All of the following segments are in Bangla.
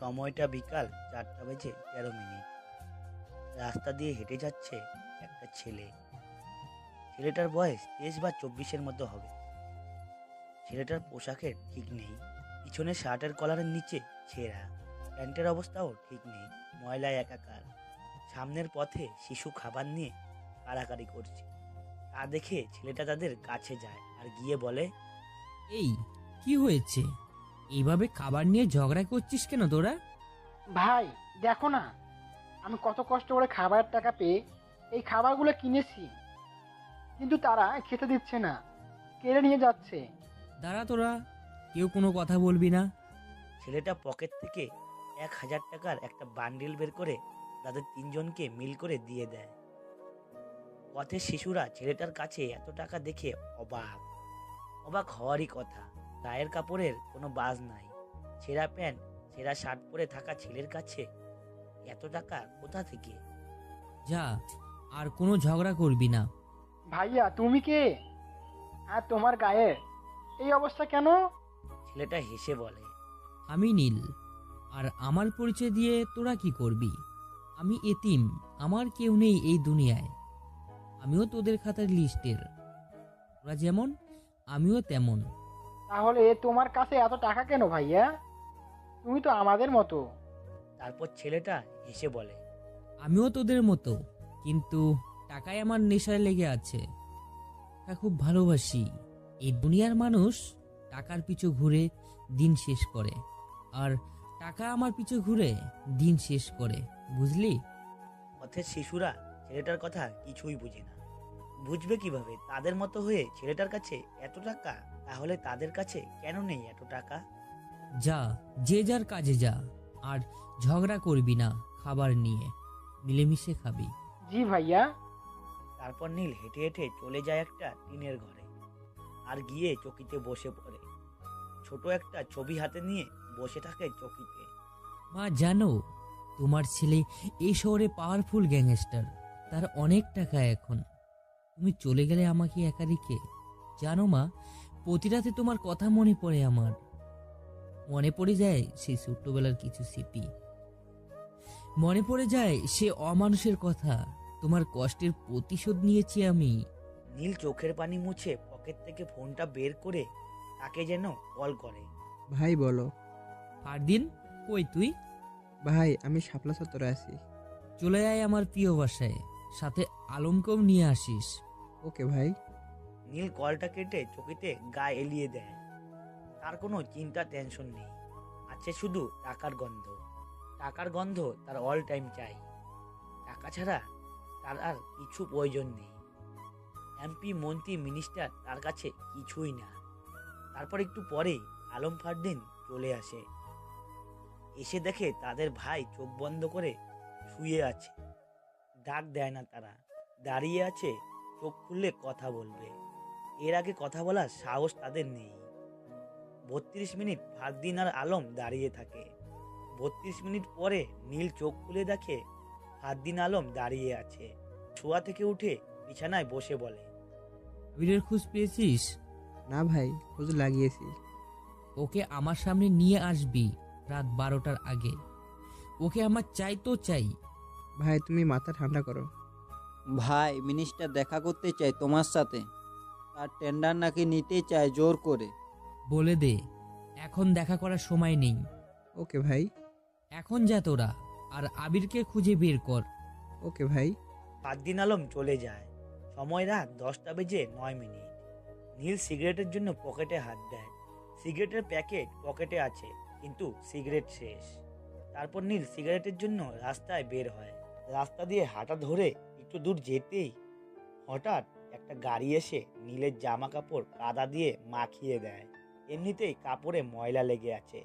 সময়টা বিকাল 4:13। রাস্তা দিয়ে হেঁটে যাচ্ছে একটা ছেলে। ছেলেটার বয়স 23 বা 24-এর মতো হবে। ছেলেটার পোশাকের ঠিক নেই, পিছনে শার্টের কলারের নিচে ছেঁড়া, প্যান্টের অবস্থাও ঠিক নেই, ময়লায় একাকার। সামনের পথে শিশু খাবার নিয়ে কাড়াকাড়ি করছে। তা দেখে ছেলেটা তাদের কাছে যায় আর গিয়ে বলে, এই কি হয়েছে? এইভাবে খাবার নিয়ে ঝগড়া করছিস কেন তোরা? ভাই দেখো না, আমি কত কষ্ট করে খাবারের টাকা পেয়ে এই খাবারগুলো কিনেছি, কিন্তু তারা খেতে দিচ্ছে না, কেড়ে নিয়ে যাচ্ছে। দাঁড়া তোরা, কেউ কোনো কথা বলবি না। ছেলেটা পকেট থেকে 1000 টাকার একটা বান্ডিল বের করে তাদের তিনজনকে মিল করে দিয়ে দেয়। পথের শিশুরা ছেলেটার কাছে এত টাকা দেখে অবাক। অবাক হওয়ারই কথা। গায়ের কাপড়ের কোনো বাজ নাই, ছেঁড়া প্যান্ট ছেঁড়া শার্ট পরে থাকা ছেলের কাছে এত টাকা কোথা থেকে? যা, আর কোনো ঝগড়া করবি না। ভাইয়া তুমি কে, আর তোমার গায়ের এই অবস্থা কেন? ছেলেটা হেসে বলে, আমি নীল, আর আমার পরিচয় দিয়ে তোরা কি করবি? আমি এতিম, আমার কেউ নেই এই দুনিয়ায়। আমিও তোদের খাতার লিস্টের। তোরা যেমন আমিও তেমন। তাহলে তোমার কাছে এত টাকা কেন ভাইয়া? তুমি তো আমাদের মতো। তারপর ছেলেটা হেসে বলে, আমিও তোদের মতো, কিন্তু টাকায় আমার নেশায় লেগে আছে। টাকা খুব ভালোবাসি। এই দুনিয়ার মানুষ টাকার পিছু ঘুরে দিন শেষ করে, আর টাকা আমার পিছু ঘুরে দিন শেষ করে, বুঝলি? পথের শিশুরা ছেলেটার কথা কিছুই বুঝে না। বুঝবে কিভাবে? তাদের মতো হয়ে ছেলেটার কাছে এত টাকা, তাহলে তাদের কাছে কেন নেই এত টাকা? যা, যে যার কাজে যা, আর ঝগড়া করবি না খাবার নিয়ে, মিলেমিশে খাবি। জি ভাইয়া। তারপর নীল হেঁটে হেঁটে চলে যায় একটা টিনের ঘরে আর গিয়ে চকিতে বসে পড়ে। ছোট একটা ছবি হাতে নিয়ে বসে থাকে চকিতে। মা জানো, তোমার ছেলে এই শহরে পাওয়ারফুল গ্যাংস্টার। তার অনেক টাকা এখন। তুমি চলে গেলে আমাকে একা রেখে। জানো মা, প্রতি রাতে তোমার কথা মনে পড়ে আমার। মনে পড়ে যায় সেই ছোট্টবেলার কিছু স্মৃতি। মনে পড়ে যায় সে অমানুষের কথা। তোমার কষ্টের প্রতিশোধ নিয়েছি আমি। নীল চোখের পানি মুছে পকেট থেকে ফোনটা বের করে তাকে যেন কল করে। ভাই বলো। ফারদিন, কই তুই? ভাই আমি শাপলা চত্বরে আছি। চলে আয় আমার প্রিয় বাসায়, সাথে আলমকেও নিয়ে আসিস। ওকে ভাই। নীল কলটা কেটে চকিতে গা এলিয়ে দেয়। তার কোনো চিন্তা টেনশন নেই, আছে শুধু টাকার গন্ধ। টাকার গন্ধ তার অল টাইম চাই। টাকা ছাড়া তার আর কিছু প্রয়োজন নেই। এমপি, মন্ত্রী, মিনিস্টার তার কাছে কিছুই না। তারপর একটু পরেই আলম ফারদিন চলে আসে। এসে দেখে তাদের ভাই চোখ বন্ধ করে শুয়ে আছে। ডাক দেয় না তারা, দাঁড়িয়ে আছে। চোখ খুললে কথা বলবে, এর আগে কথা বলার সাহস তাদের নেই। 32 মিনিট ফারদিন আর আলম দাঁড়িয়ে থাকে। 32 মিনিট পরে নীল চোখ খুলে দেখে ফারদিন আলম দাঁড়িয়ে আছে। শোয়া থেকে উঠে বিছানায় বসে বলে, আবিরের খোঁজ পেয়েছিস? না ভাই, খোঁজ লাগিয়েছি। ওকে আমার সামনে নিয়ে আসবি রাত 12টার আগে। ওকে আমার চাই তো চাই। ভাই তুমি মাথা ঠান্ডা করো। ভাই মিনিস্টার দেখা করতে চায় তোমার সাথে। তার টেন্ডার নাকি নিতে চায় জোর করে। বলে দে, এখন দেখা করার সময় নেই। ওকে ভাই। এখন যা তোরা, আর আবিরকে খুঁজে বের কর। ওকে ভাই। ফারদিন আলম চলে যায়। সময় রাত 10:09। নীল সিগারেটের জন্য পকেটে হাত দেয়। সিগারেটের প্যাকেট পকেটে আছে, কিন্তু সিগারেট শেষ। তারপর নীল সিগারেটের জন্য রাস্তায় বের হয়। রাস্তা দিয়ে হাঁটা ধরে একটু দূর যেতেই হঠাৎ একটা গাড়ি এসে নীলের জামা কাপড় কাদা দিয়ে মাখিয়ে দেয়। এমনিতেই কাপড়ে ময়লা লেগে আছে,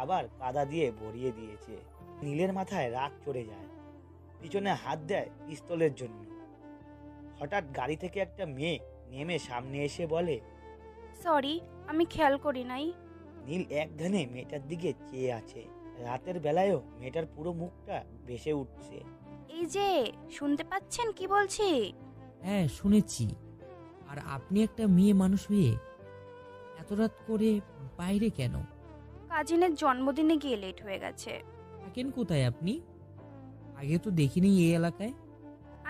আবার কাদা দিয়ে ভরিয়ে দিয়েছে। নীলের মাথায় রাগ চড়ে যায়। পিছনে হাত দেয় পিস্তলের জন্য। হঠাৎ গাড়ি থেকে একটা মেয়ে নেমে সামনে এসে বলে, সরি, আমি খেয়াল করি নাই। নীল এক ধ্যানে মেয়েটার দিকে চেয়ে আছে। রাতের বেলায়ও মেয়েটার পুরো মুখটা ভেসে উঠছে। এই যে, শুনতে পাচ্ছেন কি বলছি? হ্যাঁ শুনেছি। আর আপনি একটা মেয়ে মানুষ হয়ে এত রাত করে বাইরে কেন? কাজিনের জন্মদিনে গিয়ে লেট হয়ে গেছে। থাকেন কোথায় আপনি? আগে তো দেখিনি এই এলাকায়।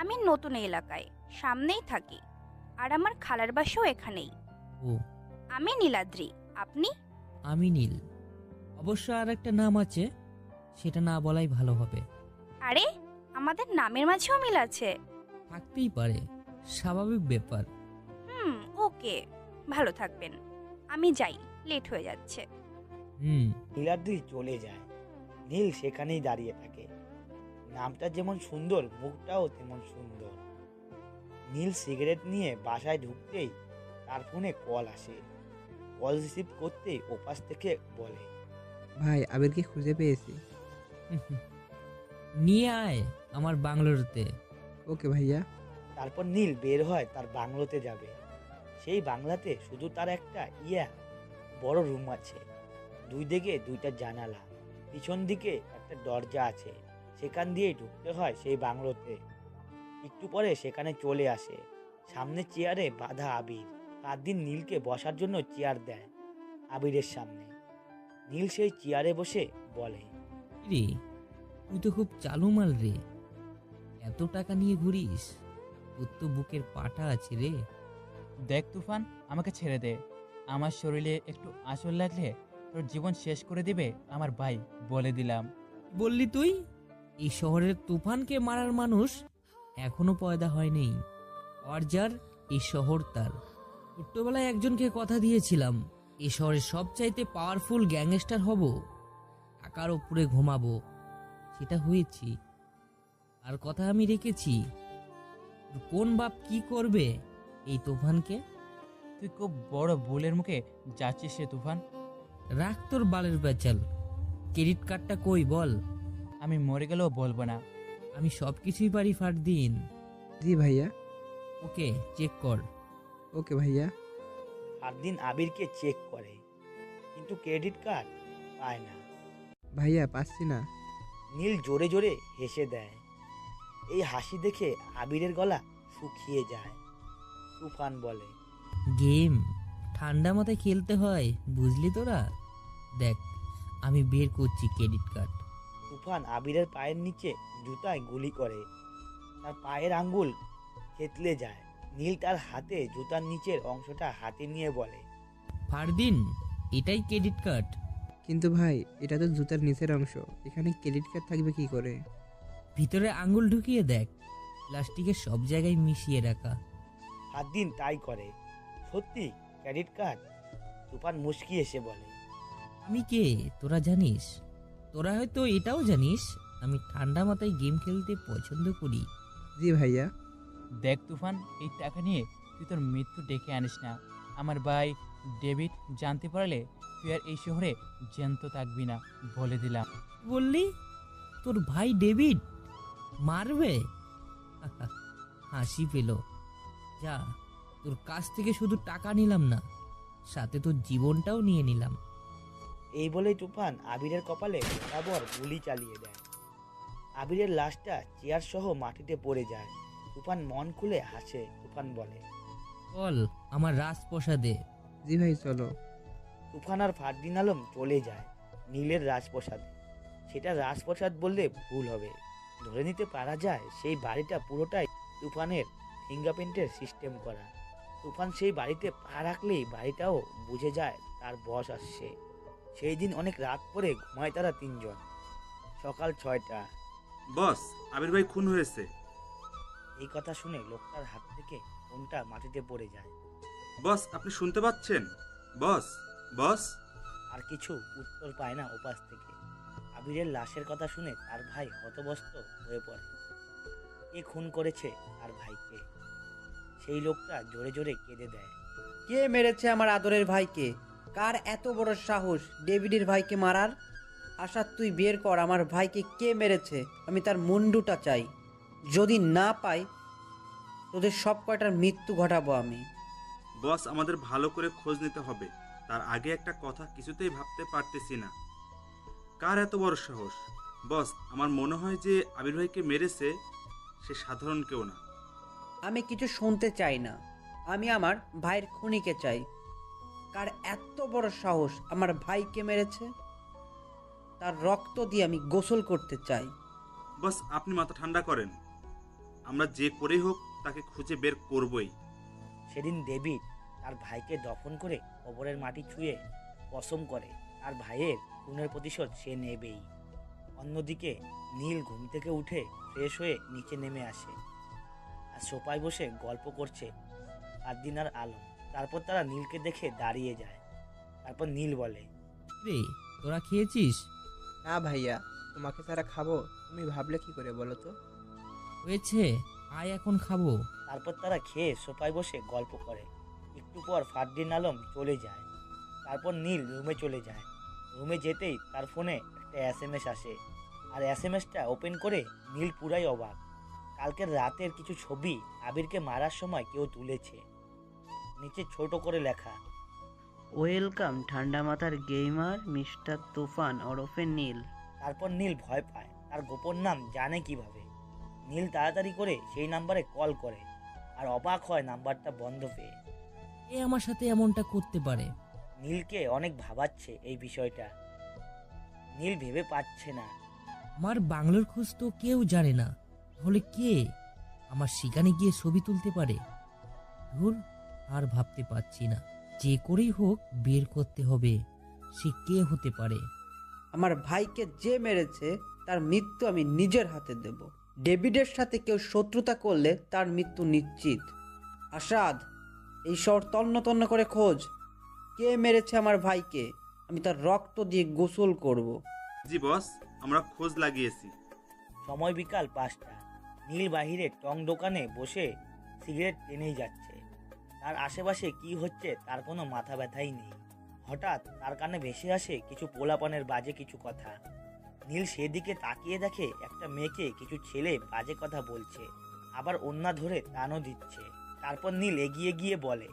আমি নতুন এই এলাকায়, সামনেই থাকি। আর আমার খালার বাসাও এখানেই। ও, আমি নীলাদ্রি। আপনি? আমি নীল। অবশ্য আর একটা নাম আছে, সেটা না বলাই ভালো হবে। আরে, আমাদের নামের মাঝেও মিল আছে। থাকতেই পারে, স্বাভাবিক ব্যাপার। ওকে, ভালো থাকবেন। আমি যাই, লেট হয়ে যাচ্ছে। হুম। নীলাদ্রি চলে যায়। নীল সেখানেই দাঁড়িয়ে থাকে। নামটা যেমন সুন্দর, মুখটাও তেমন সুন্দর। নীল সিগারেট নিয়ে বাসায় ঢুকতেই তার ফোনে কল আসে। কল রিসিভ করতেই ওপাশ থেকে বলে, ভাই আবিরকে খুঁজে পেয়েছি। নিয়ে আয় আমার বাংলোতে। ওকে ভাইয়া। তারপর নীল বের হয় তার বাংলোতে যাবে। সেই বাংলাতে শুধু তার একটা বড় রুম আছে। দুই দিকে দুইটা জানালা, পিছন দিকে একটা দরজা আছে। সেখান দিয়েই ঢুকতে হয় সেই বাংলোতে। একটু পরে সেখানে চলে আসে। সামনে চেয়ারে বাঁধা আবির। দিন নীলকে বসার জন্য চেয়ার দেয় আবিরের সামনে। নীল সেই চেয়ারে বসে বলে, রে, তুই তো খুব চালু মাল রে। এত টাকা নিয়ে ঘুরিস, তোর তো বুকের পাটা আছে রে। দেখ তুফান, আমাকে ছেড়ে দে। আমার শরীরে একটু আঁচড় লাগলে তোর জীবন শেষ করে দিবে আমার ভাই, বলে দিলাম। বললি তুই? এই শহরের তুফানকে মারার মানুষ এখনো পয়দা হয়নি। আর যার এই শহর তার। ছোট্টবেলায় একজনকে কথা দিয়েছিলাম, এই শহরের সবচাইতে পাওয়ারফুল গ্যাংস্টার হব, টাকার উপরে ঘুমাবো। সেটা হয়েছি, আর কথা আমি রেখেছি। কোন বাপ কি করবে এই তুফানকে? তুই খুব বড় ভুলের মুখে যাচ্ছিস রে তুফান। রাখ তোর বালের বেচাল। ক্রেডিট কার্ডটা কই বল? আমি মরে গেলেও বলবো না। আমি সব কিছুই পারি ফারদিন। জি ভাইয়া। ওকে, চেক কর। ওকে ভাইয়া। দিন আবিরকে চেক করে, কিন্তু ক্রেডিট কার্ড পায় না। ভাইয়া পাচ্ছি না। নীল জোরে জোরে হেসে দেয়। এই হাসি দেখে আবিরের গলা শুকিয়ে যায়। তুফান বলে, গেম ঠান্ডা মাথায় খেলতে হয়, বুঝলি তোরা? দেখ, আমি বের করছি ক্রেডিট কার্ড। তুফান আবিরের পায়ের নিচে জুতায় গুলি করে। তার পায়ের আঙ্গুল থেতলে যায়। নীল তার হাতে জুতার নিচের অংশটা হাতে নিয়ে বলে, ফারদিন, এটাই ক্রেডিট কার্ড। কিন্তু ভাই এটা তো জুতার নিচের অংশ, এখানে ক্রেডিট কার্ড থাকবে কি করে? ভিতরে আঙ্গুল ঢুকিয়ে দেখ, প্লাস্টিকের সব জায়গায় মিশিয়ে রাখা। দিন তাই করে। সত্যি ক্রেডিট কার্ড? তুফান মুচকি এসে বলে, আমি কে তোরা জানিস? তোরা হয়তো এটাও জানিস, আমি ঠান্ডা মাথায় গেম খেলতে পছন্দ করি। জি ভাইয়া। দেখ তুফান, এই টাকা নিয়ে তুই তোর মৃত্যু ডেকে আনিস না। আমার ভাই ডেভিড জানতে পারলে তুই আর এই শহরে জ্যান্ত থাকবি না, বলে দিলাম। বললি তোর ভাই ডেভিড মারবে? হাসি পেল। যা, তোর কাছ থেকে শুধু টাকা নিলাম না, সাথে তোর জীবনটাও নিয়ে নিলাম। এই বলেই তুফান আবিরের কপালে বরাবর গুলি চালিয়ে দেয়। আবিরের লাশটা চেয়ার সহ মাটিতে পড়ে যায়। তুফান মন খুলে হাসে। তুফান বলে, চল আমার রাজপ্রসাদে। জি ভাই চলো। তুফান আর ফারদিন আলম চলে যায় নীলের রাজপ্রসাদে। সেটা রাজপ্রসাদ বললে ভুল হবে। ধরে নিতে পারা যায় সেই বাড়িটা পুরোটাই তুফানের ফিঙ্গারপ্রিন্টের সিস্টেম করা। তুফান সেই বাড়িতে পা রাখলেই বাড়িটাও বুঝে যায় তার বস আসছে। সেই দিন অনেক রাত পরে ঘুমায় তারা তিনজন। সকাল 6টা। বস, আবির ভাই খুন হয়েছে। এই কথা শুনে লোকটার হাত থেকে ফোনটা মাটিতে পড়ে যায়। বস, আপনি শুনতে পাচ্ছেন? বস, বস। আর কিছু উত্তর পায় না ওপাশ থেকে। আবিরের লাশের কথা শুনে তার ভাই হতবস্ত হয়ে পড়ে। কে খুন করেছে তার ভাইকে? সেই লোকটা জোরে জোরে কেঁদে দেয়। কে মেরেছে আমার আদরের ভাইকে? কার এত বড় সাহস ডেভিডের ভাইকে মারার? আশা, তুই বের কর আমার ভাইকে কে মেরেছে। আমি তার মুন্ডুটা চাই। যদি না পাই, তোদের সব কয়টার মৃত্যু ঘটাবো আমি। বস, আমাদের ভালো করে খোঁজ নিতে হবে। তার আগে একটা কথা কিছুতেই ভাবতে পারতেছি না, কার এত বড় সাহস। বস, আমার মনে হয় যে আবির ভাইকে মেরেছে সে সাধারণ কেউ না। আমি কিছু শুনতে চাই না। আমি আমার ভাইয়ের খুনিকে চাই। কার এত বড় সাহস আমার ভাইকে মেরেছে? তার রক্ত দিয়ে আমি গোসল করতে চাই। বস আপনি মাথা ঠান্ডা করেন, আমরা যে করেই হোক তাকে খুঁজে বের করবই। সেদিন ডেভিড তার ভাইকে দফন করে কবরের মাটি ছুঁয়ে কসম করে তার ভাইয়ের খুনের প্রতিশোধ সে নেবেই। অন্যদিকে নীল ঘুম থেকে উঠে ফ্রেশ হয়ে নিচে নেমে আসে আর সোফায় বসে গল্প করছে ফারদিন আর আলম। তারপর তারা নীলকে দেখে দাঁড়িয়ে যায়। তারপর নীল বলে, রে তোরা খেয়েছিস? না ভাইয়া, তোমাকে ছাড়া খাবো তুমি ভাবলে কি করে বলো তো? হয়েছে, আয় এখন খাবো। তারপর তারা খেয়ে সোফায় বসে গল্প করে। একটু পর ফারদিন আলম চলে যায়। তারপর নীল রুমে চলে যায়। রুমে যেতেই তার ফোনে একটা SMS আসে, আর SMSটা ওপেন করে নীল পুরাই অবাক। কালকের রাতের কিছু ছবি আবিরকে মারার সময় কেউ তুলেছে। নিচে ছোট করে লেখা, ওয়েলকাম ঠান্ডা মাথার গেমার মিস্টার তুফান ওরফে নীল। তারপর নীল ভয় পায়, তার গোপন নাম জানে কিভাবে। নীল তাড়াতাড়ি করে সেই নাম্বারে কল করে আর অবাক হয় নাম্বারটা বন্ধ পেয়ে। এ আমার সাথে এমনটা করতে পারে? নীলকে অনেক ভাবাচ্ছে এই বিষয়টা। নীল ভেবে পাচ্ছে না। আমার বাংলোর খোঁজ তো কেউ জানে না, তাহলে কে আমার সেখানে গিয়ে ছবি তুলতে পারে? ধুর, আর ভাবতে পারছি না। যে করেই হোক বের করতে হবে সে কে হতে পারে। আমার ভাইকে যে মেরেছে তার মৃত্যু আমি নিজের হাতে দেব। ডেভিডের সাথে কেউ শত্রুতা করলে তার মৃত্যু নিশ্চিত। আসাদ, এই শহর তন্ন তন্ন করে খোঁজ, কে মেরেছে আমার ভাইকে। আমি তার রক্ত দিয়ে গোসল করব। জি বস, আমরা খোঁজ লাগিয়েছি। সময় বিকাল 5টা। নীল বাহিরে টং দোকানে বসে সিগারেট টেনেই যাচ্ছে। তার আশেপাশে কি হচ্ছে তার কোনো মাথা ব্যথাই নেই। হঠাৎ তার কানে ভেসে আসে কিছু পোলাপানের বাজে কিছু কথা। নীল সেদিকে তাকিয়ে দেখে একটা মেয়েকে কিছু ছেলে বাজে কথা বলছে, আবার ওন্না ধরে টানও দিচ্ছে। তারপর নীল এগিয়ে গিয়ে বলে,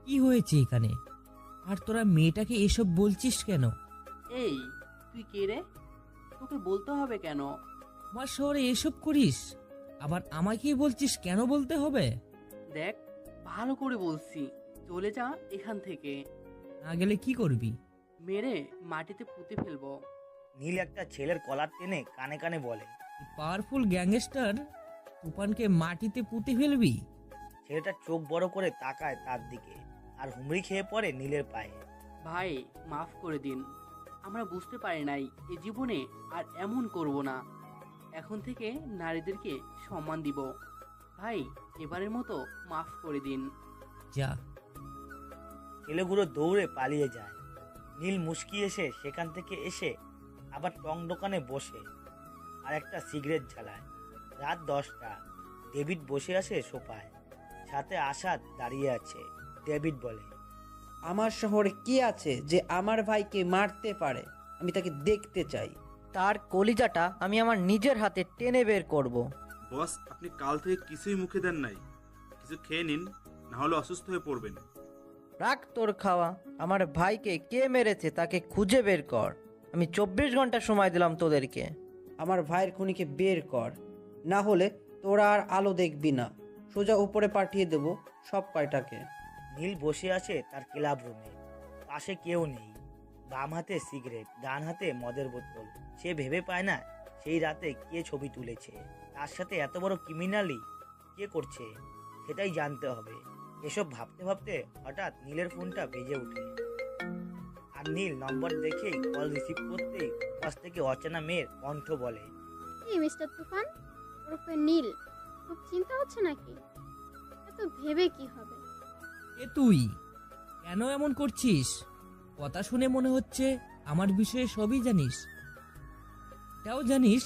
কি হয়েছে এখানে? আর তোরা মেয়েটাকে এসব বলছিস কেন? এই তুই কে রে? তোকে বলতে হবে কেন? আমার শহরে এসব করিস, আবার আমাকেই বলছিস কেন বলতে হবে? দেখ, ভালো করে বলছি, চলে যা এখান থেকে। না গেলে কি করবি? মেরে মাটিতে পুঁতে ফেলবো। নীল একটা ছেলের কলার টেনে কানে কানে বলে, পাওয়ারফুল গ্যাংস্টার তুফানকে মাটিতে পুঁতে ফেলবি? ছেলেটা চোখ বড় করে তাকায় তার দিকে আর হুমড়ি খেয়ে পড়ে নীলের পায়ে। ভাই মাফ করে দিন, আমরা বুঝতে পারি নাই এ জীবনে আর এমন করব না। এখন থেকে নারীদেরকে সম্মান দিব। ভাই এবারের মতো মাফ করে দিন। যা। ছেলেগুলো দৌড়ে পালিয়ে যায়। নীল মুচকি এসে সেখান থেকে এসে আবার টং দোকানে বসে আর একটা সিগারেট জ্বালায়। রাত 10টা। ডেভিড বসে আছে সোফায়, সাথে আসাদ দাঁড়িয়ে আছে। ডেভিড বলে, আমার শহরে কে আছে যে আমার ভাইকে মারতে পারে? আমি তাকে দেখতে চাই। তার কলিজাটা আমি আমার নিজের হাতে টেনে বের করব। বস আপনি কাল থেকে কিছুই মুখে দেন নাই, কিছু খেয়ে নিন, না হলে অসুস্থ হয়ে পড়বেন। রাখ তোর খাওয়া। আমার ভাইকে কে মেরেছে তাকে খুঁজে বের কর। আমি 24 ঘন্টা সময় দিলাম তোদেরকে। আমার ভাইয়ের খুনিকে বের কর, না হলে তোরা আর আলো দেখবি না। সোজা উপরে পাঠিয়ে দেব সব কয়টাকে। নীল বসে আছে তার ক্লাব রুমে। পাশে কেউ নেই। বাম হাতে সিগারেট, ডান হাতে মদের বোতল। সে ভেবে পায় না সেই রাতে কে ছবি তুলেছে, তার সাথে এত বড় ক্রিমিনালি কে করছে, সেটাই জানতে হবে। এসব ভাবতে ভাবতে হঠাৎ নীলের ফোনটা বেজে ওঠে। আর নীল নম্বর দেখেই কল রিসিভ করতেই পাশ থেকে অচেনা মেয়ের কণ্ঠ বলে, এই মিস্টার তুফান ওরফে নীল, খুব চিন্তা হচ্ছে নাকি? এত ভেবে কি হবে? এ তুই কেন এমন করছিস? কথা শুনে মনে হচ্ছে আমার বিষয়ে সবই জানিস। এটাও জানিস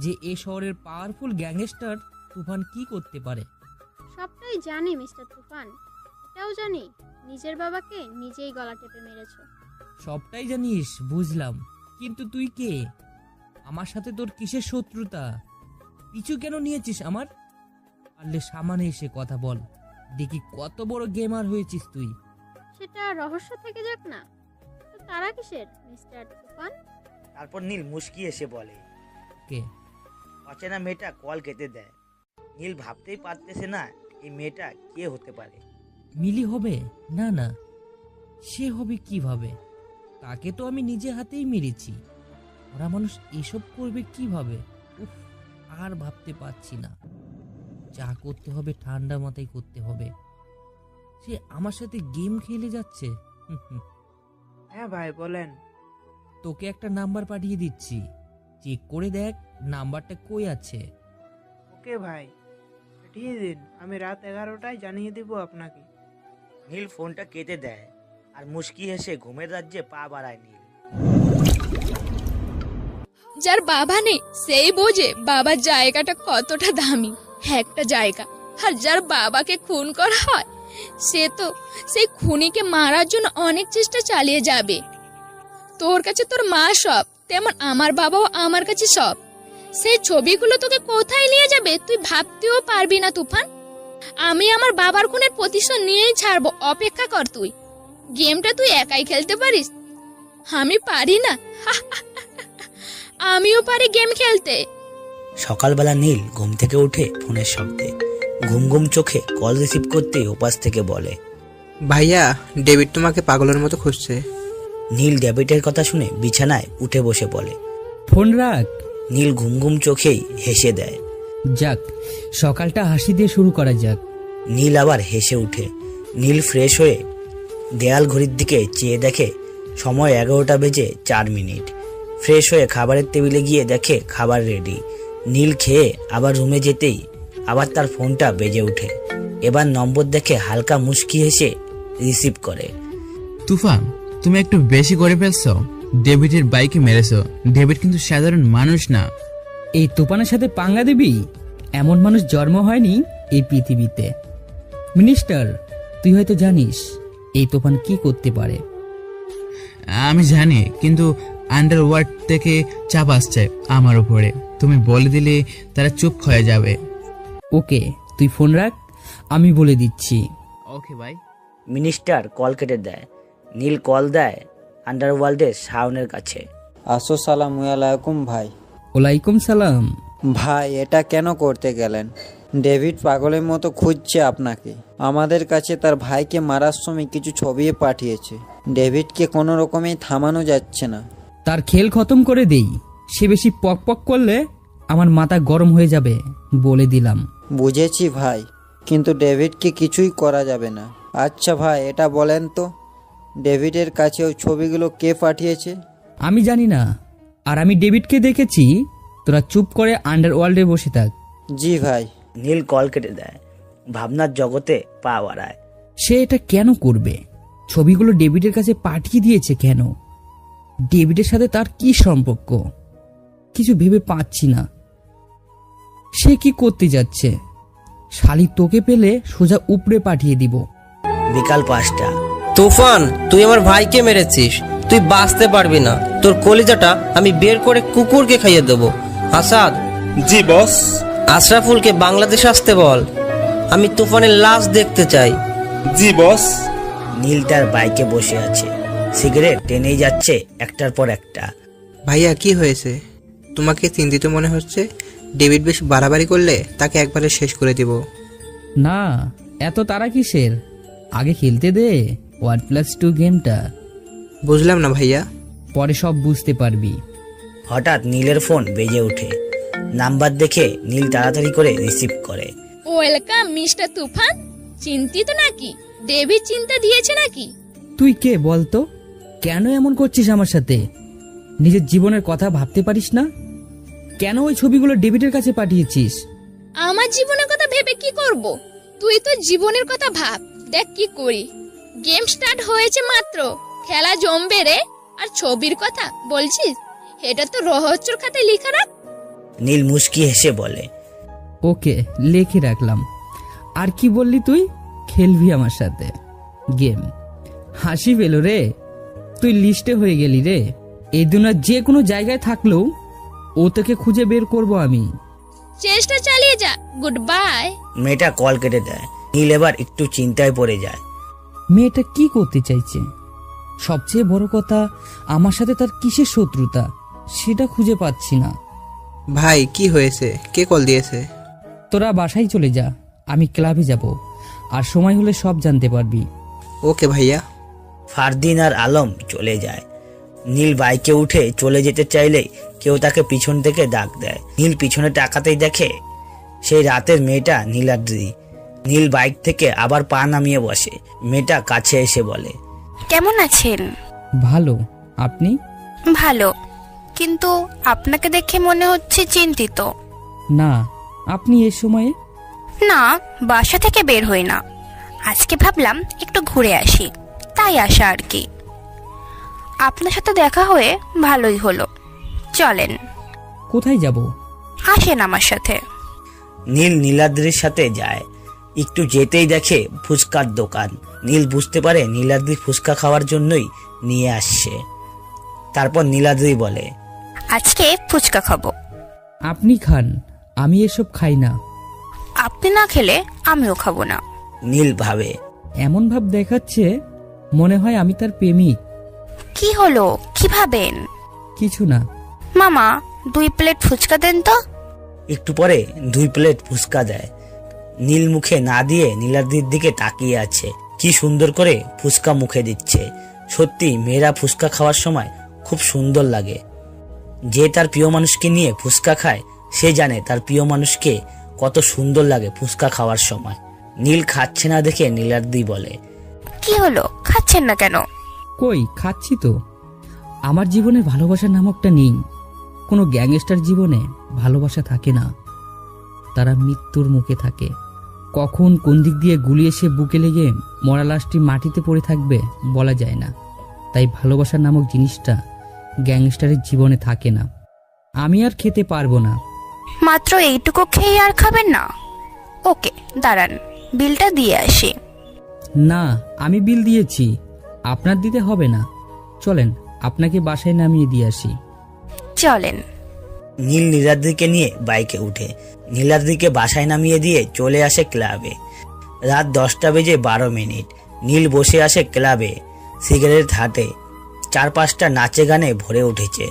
যে এ শহরের পাওয়ারফুল গ্যাংস্টার তুফান কি করতে পারে? সবটাই জানি মিস্টার তুফান, এটাও জানি নিজের বাবাকে নিজেই গলা টেপে মেরেছো। সবটাই জানিস বুঝলাম, কিন্তু তুই কে? আমার সাথে তোর কিসের শত্রুতা? পিছু কেন নিয়েছিস আমার? পারলে সামনে এসে কথা বল, দেখি কত বড় গেমার হয়েছিস তুই। সেটা রহস্য থেকে যাক না, তো তারা কিসের মিস্টার তুফান? তারপর নীল মুচকি এসে বলে, কে? অচেনা মেয়েটা কল কেটে দেয়। নীল ভাবতেই পারতেছে না এই মেয়েটা কে হতে পারে। মিলি হবে? না না, সে হবে কিভাবে? তাকে তো আমি নিজে হাতেই মেরেছি। ওরা মানুষ এসব করবে কিভাবে? উফ, আর ভাবতে পারছি না। যা করতে হবে ঠান্ডা মাথায় করতে হবে। সে আমার সাথে গেম খেলে যাচ্ছে। হ্যাঁ ভাই বলেন। তোকে একটা নাম্বার পাঠিয়ে দিচ্ছি, চেক করে দেখ নাম্বারটা কই আছে। ওকে ভাই, পাঠিয়ে দিন, আমি রাত 11টায় জানিয়ে দেব আপনাকে। নীল ফোনটা কেটে দেয় আর মুচকি হেসে ঘুমের রাজ্যে পা বাড়ায় নীল। যার বাবা নেই সেই বোঝে বাবার জায়গাটা কতটা দামি একটা জায়গা। আর যার বাবাকে খুন করা হয় সে তো সেই খুনিকে মারার জন্য অনেক চেষ্টা চালিয়ে যাবে। তোর কাছে তোর মা সব, তেমন আমার বাবাও আমার কাছে সব। সেই ছবিগুলো তোকে কোথায় নিয়ে যাবে তুই ভাবতেও পারবি না তুফান। আমি আমার বাবার খুনের প্রতিশোধ নিয়েই ছাড়বো, অপেক্ষা কর তুই। গেমটা তুই একাই খেলতে পারিস, আমি পারি না। আমিও পারি গেম খেলতে। সকালবেলা নীল ঘুম থেকে উঠে ফোনের শব্দে ঘুম ঘুম চোখে কল রিসিভ করতেই ওপাশ থেকে বলে, ভাইয়া ডেভিড তোমাকে পাগলের মতো খুঁজছে। নীল ডেভিডের কথা শুনে বিছানায় উঠে বসে বলে, ফোন রাখ। নীল ঘুম ঘুম চোখেই হেসে দেয়। যাক, সকালটা হাসি দিয়ে শুরু করা যাক। নীল আবার হেসে উঠে। নীল ফ্রেশ হয়ে দেয়াল ঘড়ির দিকে চেয়ে দেখে সময় 11টা বেজে 4 মিনিট। ফ্রেশ হয়ে খাবারের টেবিলে গিয়ে দেখে খাবার রেডি। নীল খেয়ে আবার রুমে যেতেই আবার তার ফোনটা বেজে ওঠে। এবার নম্বর দেখে হালকা মুচকি হেসে রিসিভ করে। তুফান, তুমি একটু বেশি করে ফেলছো। ডেভিডের বাইকে মেরেছো। ডেভিড কিন্তু সাধারণ মানুষ না। এই তুফানের সাথে পাঙ্গা দিবি? এমন মানুষ জন্ম হয়নি এই পৃথিবীতে। মিনিস্টার, তুই হয়তো জানিস এই তুফান কি করতে পারে। আমি জানি, কিন্তু আন্ডারওয়ার্ল্ড থেকে চাপ আসছে আমার উপরে। তুমি বলে দিলে তারা চুপ হয়ে যাবে। ওকে, তুই ফোন রাখ, আমি বলে দিচ্ছি। ওকে ভাই। মিনিস্টার কল কেটে দেয়। নীল কল দেয় আন্ডারওয়ার্ল্ডের শাওনের কাছে। আসসালামু আলাইকুম ভাই। ওয়ালাইকুম সালাম। ভাই, এটা কেন করতে গেলেন? ডেভিড পাগলের মতো খুঁজছে আপনাকে। আমাদের কাছে তার ভাইকে মারার সময় কিছু ছবি পাঠিয়েছে। ডেভিডকে কোনো রকমেই থামানো যাচ্ছে না। তার খেল খতম করে দেই। সে বেশি পক পক করলে আমার মাথা গরম হয়ে যাবে, বলে দিলাম। বুঝেছি ভাই, কিন্তু ডেভিডকে কিছুই করা যাবে না। আচ্ছা ভাই, এটা বলেন তো, ডেভিডের কাছে ওই ছবিগুলো কে পাঠিয়েছে? আমি জানি না, আর আমি ডেভিডকে দেখেছি। তোরা চুপ করে আন্ডারওয়ার্ল্ডে বসে থাক। জি ভাই। নীল কল কেটে দেয়। ভাবনার জগতে পা বাড়ায়। সে এটা কেন করবে? ছবিগুলো ডেভিডের কাছে পাঠিয়ে দিয়েছে কেন? ডেভিডের সাথে তার কি সম্পর্ক? কিছু ভেবে পাচ্ছি না। সে কি করতে যাচ্ছে? শালি তোকে পেলে সোজা উপরে পাঠিয়ে দিব। বিকাল 5টা। তুফান, তুই আমার ভাইকে মেরেছিস। তুই বাঁচতে পারবি না। তোর কলিজাটা আমি বের করে কুকুরকে খাইয়ে দেবো। আসাদ। জি বস। আশরাফুলকে বাংলাদেশ আসতে বল। আমি তুফানের লাশ দেখতে চাই। জি বস। নীল তার বাইকে বসে আছে, সিগারেট টেনেই যাচ্ছে একটার পর একটা। ভাইয়া কি হয়েছে? তোমাকে চিন্তিত মনে হচ্ছে। ডেভিড বেশ বাড়াবাড়ি করলে তাকে একবারে শেষ করে দিব। না, এত তারা কিসের? আগে খেলতে দে 1+2 গেমটা। বুঝলাম না ভাইয়া। পরে সব বুঝতে পারবি। হঠাৎ নীলের ফোন বেজে ওঠে। নাম্বার দেখে নীল তাড়াতাড়ি করে রিসিভ করে। ওয়েলকাম মিস্টার তুফান। চিন্তিত নাকি? ডেভিড চিন্তা দিয়েছে নাকি? তুই কে বলতো? কেন এমন করছিস আমার সাথে? নিজের জীবনের কথা ভাবতে পারিস না? কেন ওই ছবিগুলো ডেভিডের কাছে পাঠিয়েছিস? আমার জীবনের কথা ভেবে কি করব? তুই তো জীবনের কথা ভাব। দেখ কি করি। গেম স্টার্ট হয়েছে মাত্র, খেলা জমবে রে। আর ছবির কথা বলছিস? এটা তো রহস্যর খাতায় লেখা রাখ। নীল মুচকি হেসে বলে, ওকে, লিখে রাখলাম। আর কি বললি তুই? খেলবি আমার সাথে গেম? হাসি পেল রে। তুই লিস্টে হয়ে গেলি রে। এই দুনিয়ার যে কোনো জায়গায় থাকলেও ও তোকে খুঁজে বের করব আমি। চেষ্টা চালিয়ে যা। Good bye. মেয়েটা কল কেটে দেয়। নীল এবার একটু চিন্তায় পড়ে যায়। মেয়েটা কি করতে চাইছে? সবচেয়ে বড় কথা, আমার সাথে তার কিসের শত্রুতা সেটা খুঁজে পাচ্ছি না। ভাই কি হয়েছে? কে কল দিয়েছে? তোরা বাসায় চলে যা, আমি ক্লাবে যাব। আর সময় হলে সব জানতে পারবি। ওকে ভাইয়া। ফারদিন আর আলম চলে যায়। নীল বাইকে উঠে চলে যেতে চাইলে কেউ তাকে পিছন থেকে ডাক দেয়। নীল পিছনে তাকাতেই দেখে সেই রাতের মেয়েটা নীলাদ্রি। নীল বাইক থেকে আবার পা নামিয়ে বসে। মেয়েটা কাছে এসে বলে, কেমন আছেন? ভালো, আপনি? ভালো, কিন্তু আপনাকে দেখে মনে হচ্ছে চিন্তিত। না, আপনি এ সময়ে? না, বাসা থেকে বের হই না। আজকে ভাবলাম একটু ঘুরে আসি, তাই আসা আর কি। আপনার সাথে দেখা হয়ে ভালোই হলো। চলেন। কোথায় যাব? আসেন আমার সাথে। নীল নীলাদ্রির সাথে যায়। একটু যেতেই দেখে ফুচকার দোকান। নীল বুঝতে পারে নীলাদ্রি ফুচকা খাওয়ার জন্যই নিয়ে আসছে। তারপর নীলাদ্রি বলে, আজকে ফুচকা খাবো। আপনি খান, আমি এসব খাই না। আপনি না খেলে আমিও খাবো না। নীল ভাবে, এমন ভাব দেখাচ্ছে মনে হয় আমি তার প্রেমিক। কি হলো, কি ভাবেন? কিছু না। মামা, 2 প্লেট ফুচকা দেন তো। একটু পরে 2 প্লেট ফুচকা দেয়। নীল মুখে না দিয়ে নীলাদ্রির দিকে তাকিয়ে আছে। কি সুন্দর করে ফুচকা মুখে দিচ্ছে। সত্যি মেয়েরা ফুচকা খাওয়ার সময় খুব সুন্দর লাগে। যে তার প্রিয় মানুষকে নিয়ে ফুচকা খায় সে জানে তার প্রিয় মানুষকে কত সুন্দর লাগে ফুচকা খাওয়ার সময়। নীল খাচ্ছে না দেখে নীলাদ্রি বলে, কি হলো, খাচ্ছেন না কেন? কই, খাচ্ছি তো। আমার জীবনে ভালোবাসা নামকটা নেই। কোনো গ্যাংস্টার জীবনে ভালোবাসা থাকে না, তারা মৃত্যুর মুখে থাকে। কখন কোন দিক দিয়ে গুলি এসে বুকে লেগে মরা লাশটি মাটিতে পড়ে থাকবে বলা যায় না। তাই ভালোবাসা নামক জিনিসটা গ্যাংস্টারের জীবনে থাকে না। আমি আর খেতে পারবো না। মাত্র এইটুকু খেয়ে আর খাবেন না? ওকে, দাঁড়ান, বিলটা দিয়ে আসি। না, আমি বিল দিয়েছি, আপনার দিতে হবে না। চলেন, আপনাকে বাসায় নামিয়ে দিয়ে আসি। চলেন। নীল নীলাদ্রিকে নিয়ে বাইকে উঠে নীলাদ্রিকে বাসায় নামিয়ে দিয়ে চলে আসে ক্লাবে। রাত 10:12। নীল বসে আসে ক্লাবে, সিগারেট হাতে। চারপাশটা নাচে গানে ভরে উঠেছে।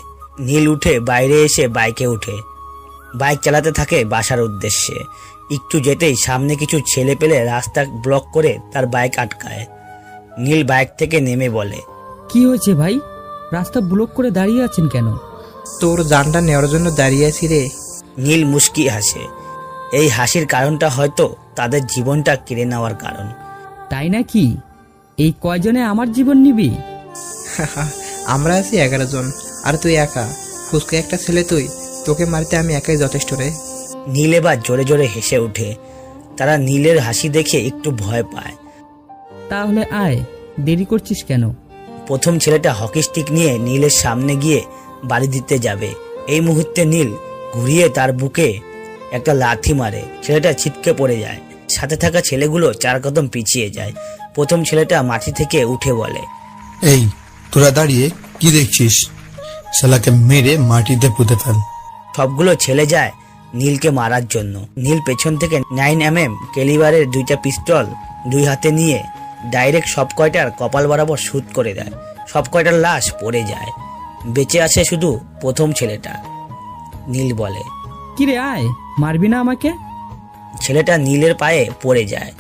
নীল উঠে বাইরে এসে বাইকে উঠে বাইক চালাতে থাকে বাসার উদ্দেশ্যে। একটু যেতেই সামনে কিছু ছেলে পেলে রাস্তা ব্লক করে তার বাইক আটকায়। নীল বাইক থেকে নেমে বলে, কি হয়েছে ভাই, রাস্তা ব্লক করে দাঁড়িয়ে আছেন কেন? তোর জানটা নেওয়ার জন্য দাঁড়িয়ে আছি রে। নীল মুস্কি হাসে। এই হাসির কারণটা হয়তো তাদের জীবনটা কেড়ে নেওয়ার কারণ। তাই নাকি? এই কয়জনে আমার জীবন নিবি? আমরা আছি 11 জন, আর তুই একা। ফুসকে একটা ছেলে তুই, তোকে মারতে আমি একাই যথেষ্ট রে। নীল এবার জোরে জোরে হেসে ওঠে। তারা নীলের হাসি দেখে একটু ভয় পায়। তাহলে আয়, দেরি করছিস কেন? প্রথম ছেলেটা হকি স্টিক নিয়ে নীলের সামনে গিয়ে বাড়ি দিতে যাবে। এই মুহূর্তে নীল ঘুরিয়ে তার বুকে একটা লাথি মারে। ছেলেটা ছিটকে পড়ে যায়। সাথে থাকা ছেলেগুলো 4 কদম পিছিয়ে যায়। প্রথম ছেলেটা মাটি থেকে উঠে বলে, এই তোরা দাঁড়িয়ে কি দেখছিস? শালাকে মেরে মাটিতে পুঁতে ফেল। সবগুলো ছেলে যায় নীলকে মারার জন্য। নীল পেছন থেকে 9mm ক্যালিবারের 2টা পিস্তল 2 হাতে নিয়ে ডাইরেক্ট সব কয়টার কপাল বরাবর শুট করে দেয়। সব কয়টার লাশ পড়ে যায়। বেঁচে আছে শুধু প্রথম ছেলেটা। নীল বলে, কিরে আয়, মারবি না আমাকে? ছেলেটা নীলের পায়ে পড়ে যায়।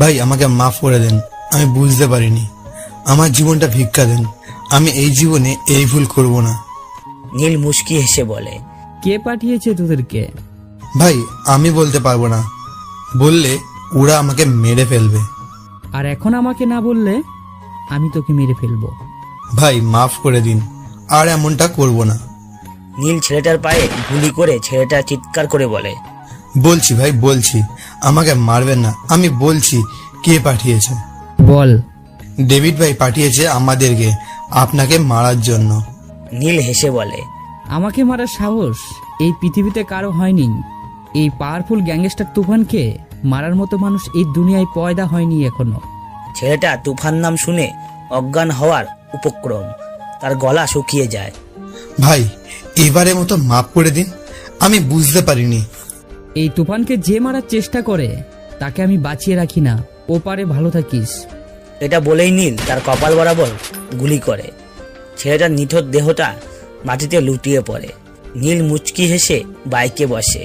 ভাই আমাকে মাফ করে দেন, আমি বুঝতে পারিনি। আমার জীবনটা ভিক্ষা দেন, আমি এই জীবনে এই ভুল করব না। নীল মুস্কি হেসে বলে, কে পাঠিয়েছে তোদেরকে? ভাই আমি বলতে পারবো না, বললে ওরা আমাকে মেরে ফেলবে। আর এখন আমাকে না বললে আমি তোকে মেরে ফেলবো। ভাই মাফ করে দিন, আর এমনটা করব না। নীল ছেলেটার পায়ে গুলি করে ছেলেটা চিৎকার করে বলে, বলছি ভাই বলছি, আমাকে মারবেন না। আমি বলছি কে পাঠিয়েছে। বল। ডেভিড ভাই পাঠিয়েছে আমাদেরকে আপনাকে মারার জন্য। নীল হেসে বলে, আমাকে মারার সাহস এই পৃথিবীতে কারো হয়নি। এই পাওয়ারফুল গ্যাংস্টার তুফানকে মারার মতো মানুষ এই দুনিয়ায় পয়দা হয়নি এখনো। ছেলেটা তুফান নাম শুনে অজ্ঞান হওয়ার উপক্রম। তার গলা শুকিয়ে যায়। ভাই এবারে মতো মাফ করে দিন, আমি বুঝতে পারিনি। এই তুফানকে যে মারার চেষ্টা করে তাকে আমি বাঁচিয়ে রাখি না। ও পারে ভালো থাকিস। এটা বলেই নীল তার কপাল বরাবর গুলি করে। ছেলেটার নিথর দেহটা মাটিতে লুটিয়ে পড়ে। নীল মুচকি হেসে বাইকে বসে।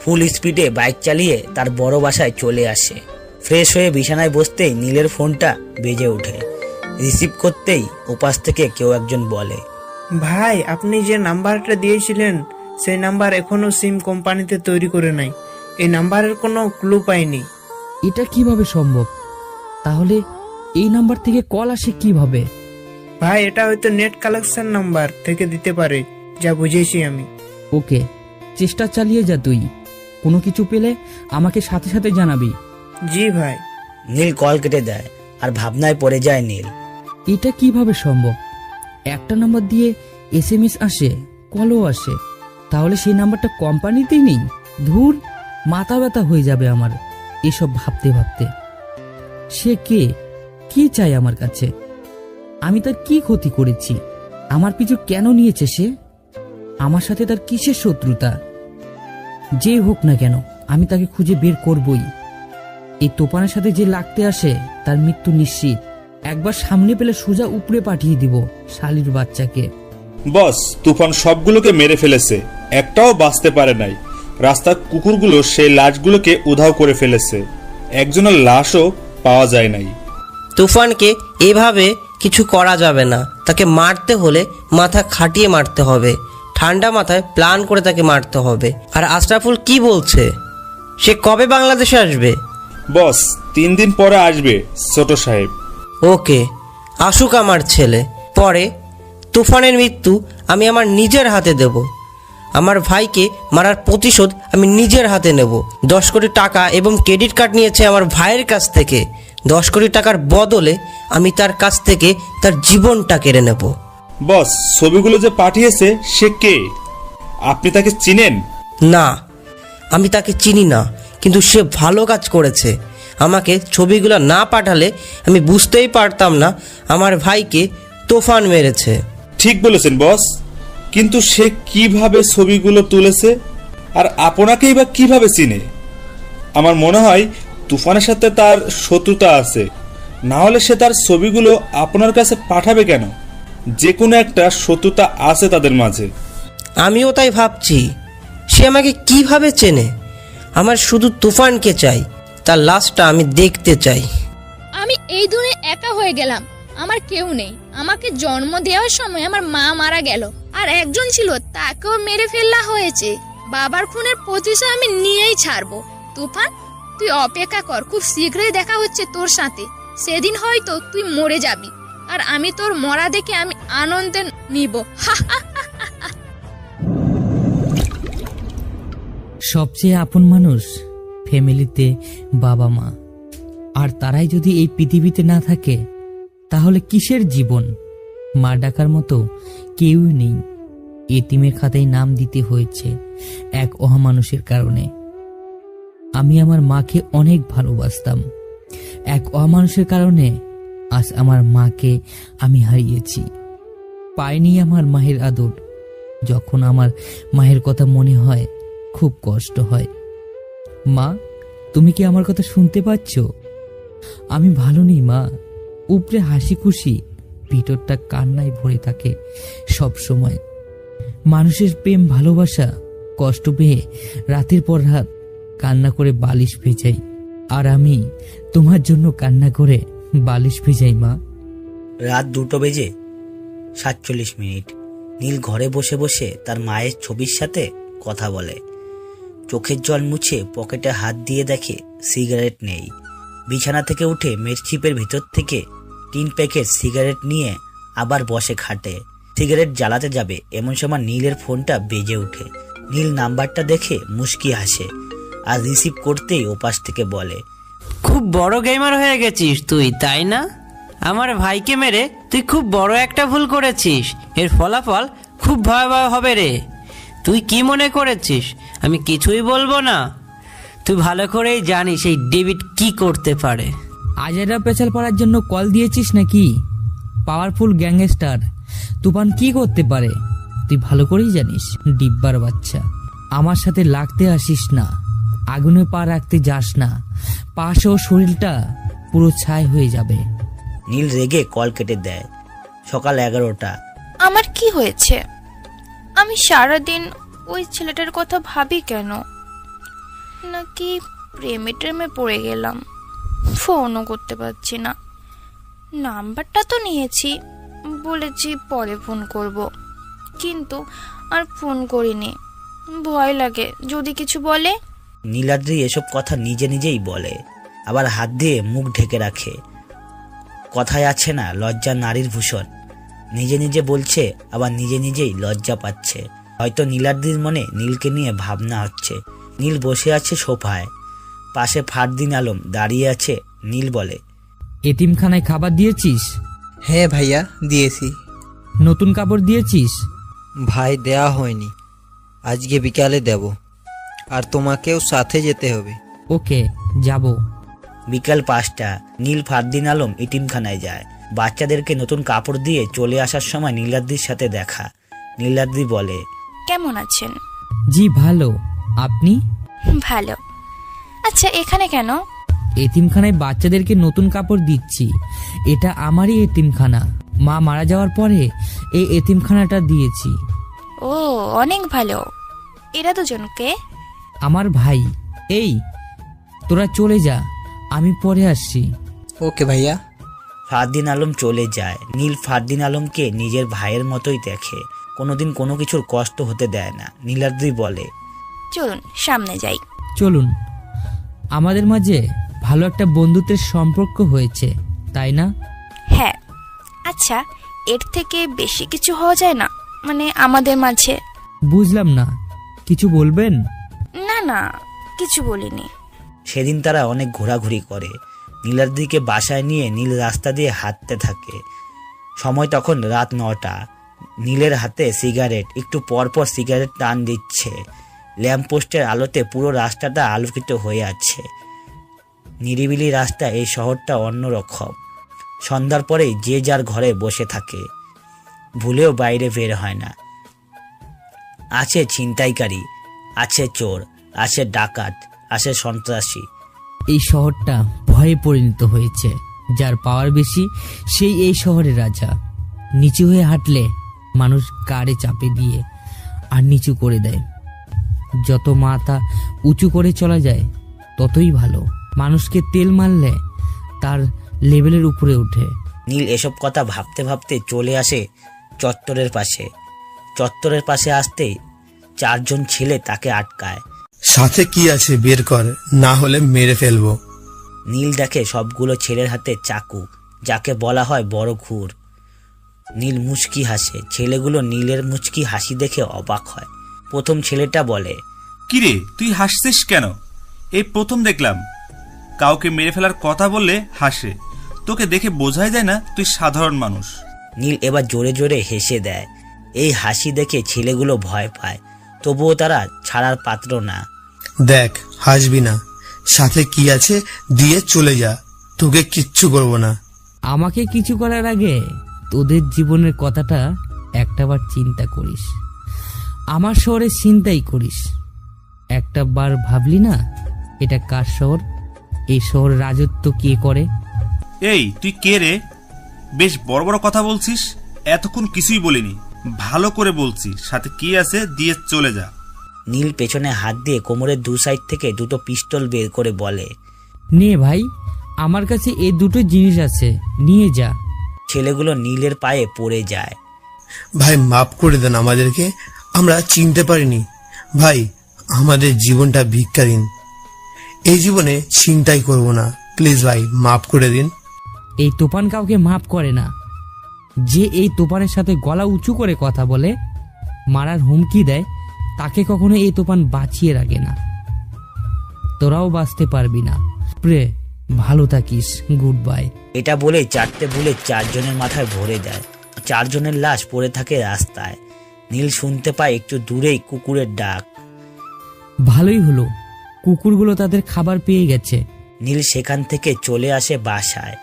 ফুল স্পিডে বাইক চালিয়ে তার বড় বাসায় চলে আসে। ফ্রেশ হয়ে বিছানায় বসতেই নীলের ফোনটা বেজে ওঠে। রিসিভ করতেই ওপাশ থেকে কেউ একজন বলে, ভাই, আপনি যে নাম্বারটা দিয়েছিলেন সেই নাম্বার এখনো সিম কোম্পানিতে তৈরি করে নাই। এই নাম্বারের কোনো ক্লু পাইনি। এটা কিভাবে সম্ভব? তাহলে এই নাম্বার থেকে কল আসে কিভাবে? ভাই, এটা হয়তো নেট কালেকশন নাম্বার থেকে দিতে পারে, যা বুঝেছি আমি। ওকে, চেষ্টা চালিয়ে যা তুই। কোনো কিছু পেলে আমাকে সাথে সাথে জানাবি। জি ভাই। নীল কল কেটে দেয় আর ভাবনায় পড়ে যায় নীল। এটা কিভাবে সম্ভব? একটা নাম্বার দিয়ে SMS আসে, কলও আসে, তাহলে সেই নাম্বারটা কোম্পানিতেই নেই? ধুর, মাথা ব্যথা হয়ে যাবে আমার এসব ভাবতে ভাবতে। সে কে? কি চাই আমার কাছে? আমি তার কি ক্ষতি করেছি? আমার পিছু কেন নিয়েছে সে? আমার সাথে তার কিসের শত্রুতা? যে হোক না কেন, আমি তাকে খুঁজে বের করবই। এই তোফানের সাথে যে লাগতে আসে তার মৃত্যু নিশ্চিত। একবার সামনে পেলে সোজা উপরে পাঠিয়ে দিব শালির বাচ্চাকে। বস, তুফান সবগুলোকে মেরে ফেলেছে, একটাও বাঁচতে পারে নাই। রাস্তার কুকুরগুলো সেই লাশগুলোকে উধাও করে ফেলেছে, একজনের লাশও পাওয়া যায় নাই। তুফানকে এভাবে কিছু করা যাবে না, তাকে মারতে হলে মাথা খাটিয়ে মারতে হবে, ঠান্ডা মাথায় প্ল্যান করে তাকে মারতে হবে। আর আশরাফুল কি বলছে? সে কবে বাংলাদেশে আসবে? বস, 3 দিন পরে আসবে ছোট সাহেব। ওকে, আসুক আমার ছেলে। পরে তুফানের মৃত্যু আমি আমার নিজের হাতে দেব। আমার ভাইকে মারার প্রতিশোধ আমি নিজের হাতে নেব। 10 কোটি টাকা এবং ক্রেডিট কার্ড নিয়েছে আমার ভাইয়ের কাছ থেকে। 10 কোটি টাকার বদলে আমি তার কাছ থেকে তার জীবনটা কেড়ে নেব। বস, ছবিগুলো যে পাঠিয়েছে সে কে? আপনি তাকে চিনেন? না, আমি তাকে চিনি না, কিন্তু সে ভালো কাজ করেছে। আমাকে ছবিগুলো না পাঠালে আমি বুঝতেই পারতাম না আমার ভাইকে তুফান মেরেছে। ঠিক বলেছেন বস, কিন্তু সে কিভাবে ছবিগুলো তুলেছে আর আপনাকেই বা কিভাবে চিনে? আমার মনে হয় তুফানের সাথে তার শত্রুতা আছে, না হলে সে তার ছবিগুলো আপনার কাছে পাঠাবে কেন? যে কোনো একটা শত্রুতা আছে তাদের মাঝে। আমিও তাই ভাবছি, সে আমাকে কিভাবে চেনে? আমার শুধু তুফানকে চাই, তার লাশটা আমি দেখতে চাই। আমি এই দুনিয়ায় একা হয়ে গেলাম, আমার কেউ নেই। আমাকে জন্ম দেওয়ার সময় আমার মা মারা গেল, আর একজন ছিল তাকেও মেরে ফেলা হয়েছে। বাবার খুনের প্রতিশোধ আমি নিয়েই ছাড়বো। তুফান, তুই অপেক্ষা কর, খুব শীঘ্রই দেখা হচ্ছে তোর সাথে। সেদিন হয়তো তুই মরে যাবি, আর আমি তোর মরা দেখে আমি আনন্দে নিব। সবচেয়ে আপন মানুষ ফ্যামিলিতে বাবা মা, আর তারাই যদি এই পৃথিবীতে না থাকে তাহলে কিসের জীবন? মা ডাকার মতো কেউ নেই। এতিমের খাতায় নাম দিতে হয়েছে এক অমানুষের কারণে। আমি আমার মাকে অনেক ভালোবাসতাম, এক অমানুষের কারণে আজ আমার মাকে আমি হারিয়েছি। পাইনি আমার মায়ের আদর। যখন আমার মায়ের কথা মনে হয় খুব কষ্ট হয়। মা, তুমি কি আমার কথা শুনতে পাচ্ছ? আমি ভালো নেই মা। উপরে হাসি খুশি, ভিতরটা কান্নায় ভরে থাকে সব সময়। মানুষের প্রেম ভালোবাসা কষ্ট পেয়ে রাতের পর রাত কান্না করে বালিশ ভেজাই, আর আমি তোমার জন্য কান্না করে বালিশ ভেজাই মা। রাত 2:47 নীল ঘরে বসে বসে তার মায়ের ছবির সাথে কথা বলে। চোখের জল মুছে পকেটে হাত দিয়ে দেখে সিগারেট নেই। বিছানা থেকে উঠে মেডচিপের ভিতর থেকে 3 প্যাকেট সিগারেট নিয়ে আবার বসে খাটে। সিগারেট জ্বালাতে যাবে এমন সময় নীলের ফোনটা বেজে ওঠে। নীল নাম্বারটা দেখে মুচকি হাসে আর রিসিভ করতেই ওপাশ থেকে বলে, খুব বড় গেমার হয়ে গেছিস তুই, তাই না? আমার ভাইকে মেরে তুই খুব বড় একটা ভুল করেছিস। এর ফলাফল খুব ভয়াবহ হবে রে। তুই কি মনে করেছিস আমি কিছুই বলবো না? তুই ভালো করেই জানিস এই ডেভিড কি করতে পারে। আজেরা পেছাল পড়ার জন্য কল দিয়েছিস নাকি? পাওয়ারফুল গ্যাংস্টার তুফান কি করতে পারে তুই ভালো করেই জানিস। ডিব্বার বাচ্চা, আমার সাথে লাগতে আসিস না, আগুনে পা রাখতে যাস না, পাশ ও শরীরটা পুরো ছাই হয়ে যাবে। নীল রেগে কল কেটে দেয়। সকাল 11টা। আমার কি হয়েছে? আমি সারাদিন ওই ছেলেটার কথা ভাবি কেন? নাকি প্রেমে টেমে পড়ে গেলাম? ফোনও করতে পারছি না। নাম্বারটা তো নিয়েছি, বলেছি পরে ফোন করব। কিন্তু আর ফোন করিনি, ভয় লাগে যদি কিছু বলে। নীলাদ্রি এসব কথা নিজে নিজেই বলে, আবার হাত দিয়ে মুখ ঢেকে রাখে। কথায় আছে না, লজ্জা নারীর ভূষণ। নিজে নিজে বলছে, আবার নিজে নিজেই লজ্জা পাচ্ছে। হয়তো নীলাদ্রির মনে নীলকে নিয়ে ভাবনা হচ্ছে। নীল বসে আছে সোফায়, পাশে ফারদিন আলম দাঁড়িয়ে আছে। নীল বলে, এতিমখানায় খাবার দিয়েছিস? হ্যাঁ ভাইয়া, দিয়েছি। নতুন কাপড় দিয়েছিস? ভাই দেয়া হয়নি, আজকে বিকালে দেব। আর তোমাকেও সাথে যেতে হবে। ওকে, যাব। বিকাল 5টা। নীল ফারদিন আলম এতিমখানায় যায়। বাচ্চাদেরকে নতুন কাপড় দিয়ে চলে আসার সময় নীলাদ্রির সাথে দেখা। নীলাদ্রি বলে, কেমন আছেন? জি ভালো, আপনি? ভালো। আচ্ছা, এখানে কেন? এতিমখানায় বাচ্চাদেরকে নতুন কাপড় দিচ্ছি। এটা আমারই এতিমখানা। মা মারা যাওয়ার পরে এই এতিমখানাটা দিয়েছি। ও, অনেক ভালো। এরা দুজনকে? আমার ভাই। এই তোরা চলে যা, আমি পরে আসছি। ওকে ভাইয়া। ফারদিন আলম চলে যায়। নীল ফারদিন আলমকে নিজের ভাইয়ের মতোই দেখে, কোনোদিন কোনো কিছুর কষ্ট হতে দেয় না। নীলাদ্রি বলে, চলুন সামনে যাই। চলুন, আমাদের মাঝে ভালো একটা বন্ধুত্বের সম্পর্ক হয়েছে, তাই না? হ্যাঁ। আচ্ছা, এর থেকে বেশি কিছু হওয়া যায় না, মানে আমাদের মাঝে? বুঝলাম না, কিছু বলবেন? না না, কিছু বলিনি। সেদিন তারা অনেক ঘোরাঘুরি করে। নীলাদ্রিকে বাসায় নিয়ে নীল রাস্তা দিয়ে হাঁটতে থাকে। সময় তখন রাত 9টা। নীলের হাতে সিগারেট, একটু পরপর সিগারেট টান দিচ্ছে। ল্যাম্পপোস্টের আলোতে পুরো রাস্তাটা আলোকিত হয়ে আছে। নিরিবিলি রাস্তা। এই শহরটা অন্যরকম। সন্ধ্যার পরেই যে যার ঘরে বসে থাকে, ভুলেও বাইরে বের হয় না। আছে ছিনতাইকারী, আছে চোর, আছে ডাকাত, আছে সন্ত্রাসী। এই শহরটা ভয়ে পরিণত হয়েছে। যার পাওয়ার বেশি সেই এই শহরের রাজা। নিচু হয়ে হাঁটলে মানুষ কারে চাপে দিয়ে আর নিচু করে দেয়। যত মাথা উঁচু করে চলা যায় ততই ভালো। মানুষকে তেল মারলে তার লেভেলের উপরে ওঠে। নীল এসব কথা ভাবতে ভাবতে চলে আসে চত্বরের পাশে। চত্বরের পাশে আসতেই 4জন ছেলে তাকে আটকায়। সাথে কি আছে বের কর, না হলে মেরে ফেলবো। নীল দেখে সবগুলো ছেলের হাতে চাকু, যাকে বলা হয় বড় ঘুর। নীল মুচকি হাসে। ছেলেগুলো নীলের মুচকি হাসি দেখে অবাক হয়। প্রথম ছেলেটা বলে, কিরে, তুই হাসছিস কেন? এই প্রথম দেখলাম কাউকে মেরে ফেলার কথা বললে হাসে। তোকে দেখে বোঝাই যায় না তুই সাধারণ মানুষ। নীল এবার জোরে জোরে হেসে দেয়। এই হাসি দেখে ছেলেগুলো ভয় পায়, তবুও তারা ছাড়ার পাত্র না। দেখ, হাসবি না, সাথে কি আছে দিয়ে চলে যা, তোকে কিচ্ছু করবো না। আমাকে কিছু করার আগে তোদের জীবনের কথাটা একটাবার চিন্তা করিস। আমার শহরে চিন্তাই করিস। একটা বার ভাবলি না এটা কার শহর? এই শহর রাজত্ব কে করে? এই তুই কে রে? বেশ বড় বড় কথা বলছিস। এতক্ষণ কিছুই বলিনি, ভালো করে বলছি, সাথে কি আছে দিয়ে চলে যা। নীল পেছনে হাত দিয়ে কোমরের 2 সাইড থেকে 2টো পিস্তল বের করে বলে, নে ভাই, আমার কাছে এই 2টো জিনিস আছে, নিয়ে যা। ছেলেগুলো নীলের পায়ে পড়ে যায়। ভাই মাফ করে দেন আমাদেরকে, আমরা চিনতে পারিনি। ভাই, আমাদের জীবনটা ভিক্ষা দিন। এই জীবনে চিন্তাই করব না, প্লিজ ভাই মাফ করে দিন। এই তুফান কাউকে মাফ করে না। যে এই তুফানের সাথে গলা উঁচু করে কথা বলে, মারার হুমকি দেয়, তাকে কখনো এই তুফান বাঁচিয়ে রাখে না। তোরাও বাঁচতে পারবি না। প্রে, ভালো থাকিস, গুড বাই। এটা বলে 4টে বুলেট 4জনের মাথায় ভরে যায়। 4জনের লাশ পড়ে থাকে রাস্তায়। নীল শুনতে পায় একটু দূরেই কুকুরের ডাক। ভালোই হলো, কুকুরগুলো তাদের খাবার পেয়ে গেছে। নীল সেখান থেকে চলে আসে বাসায়।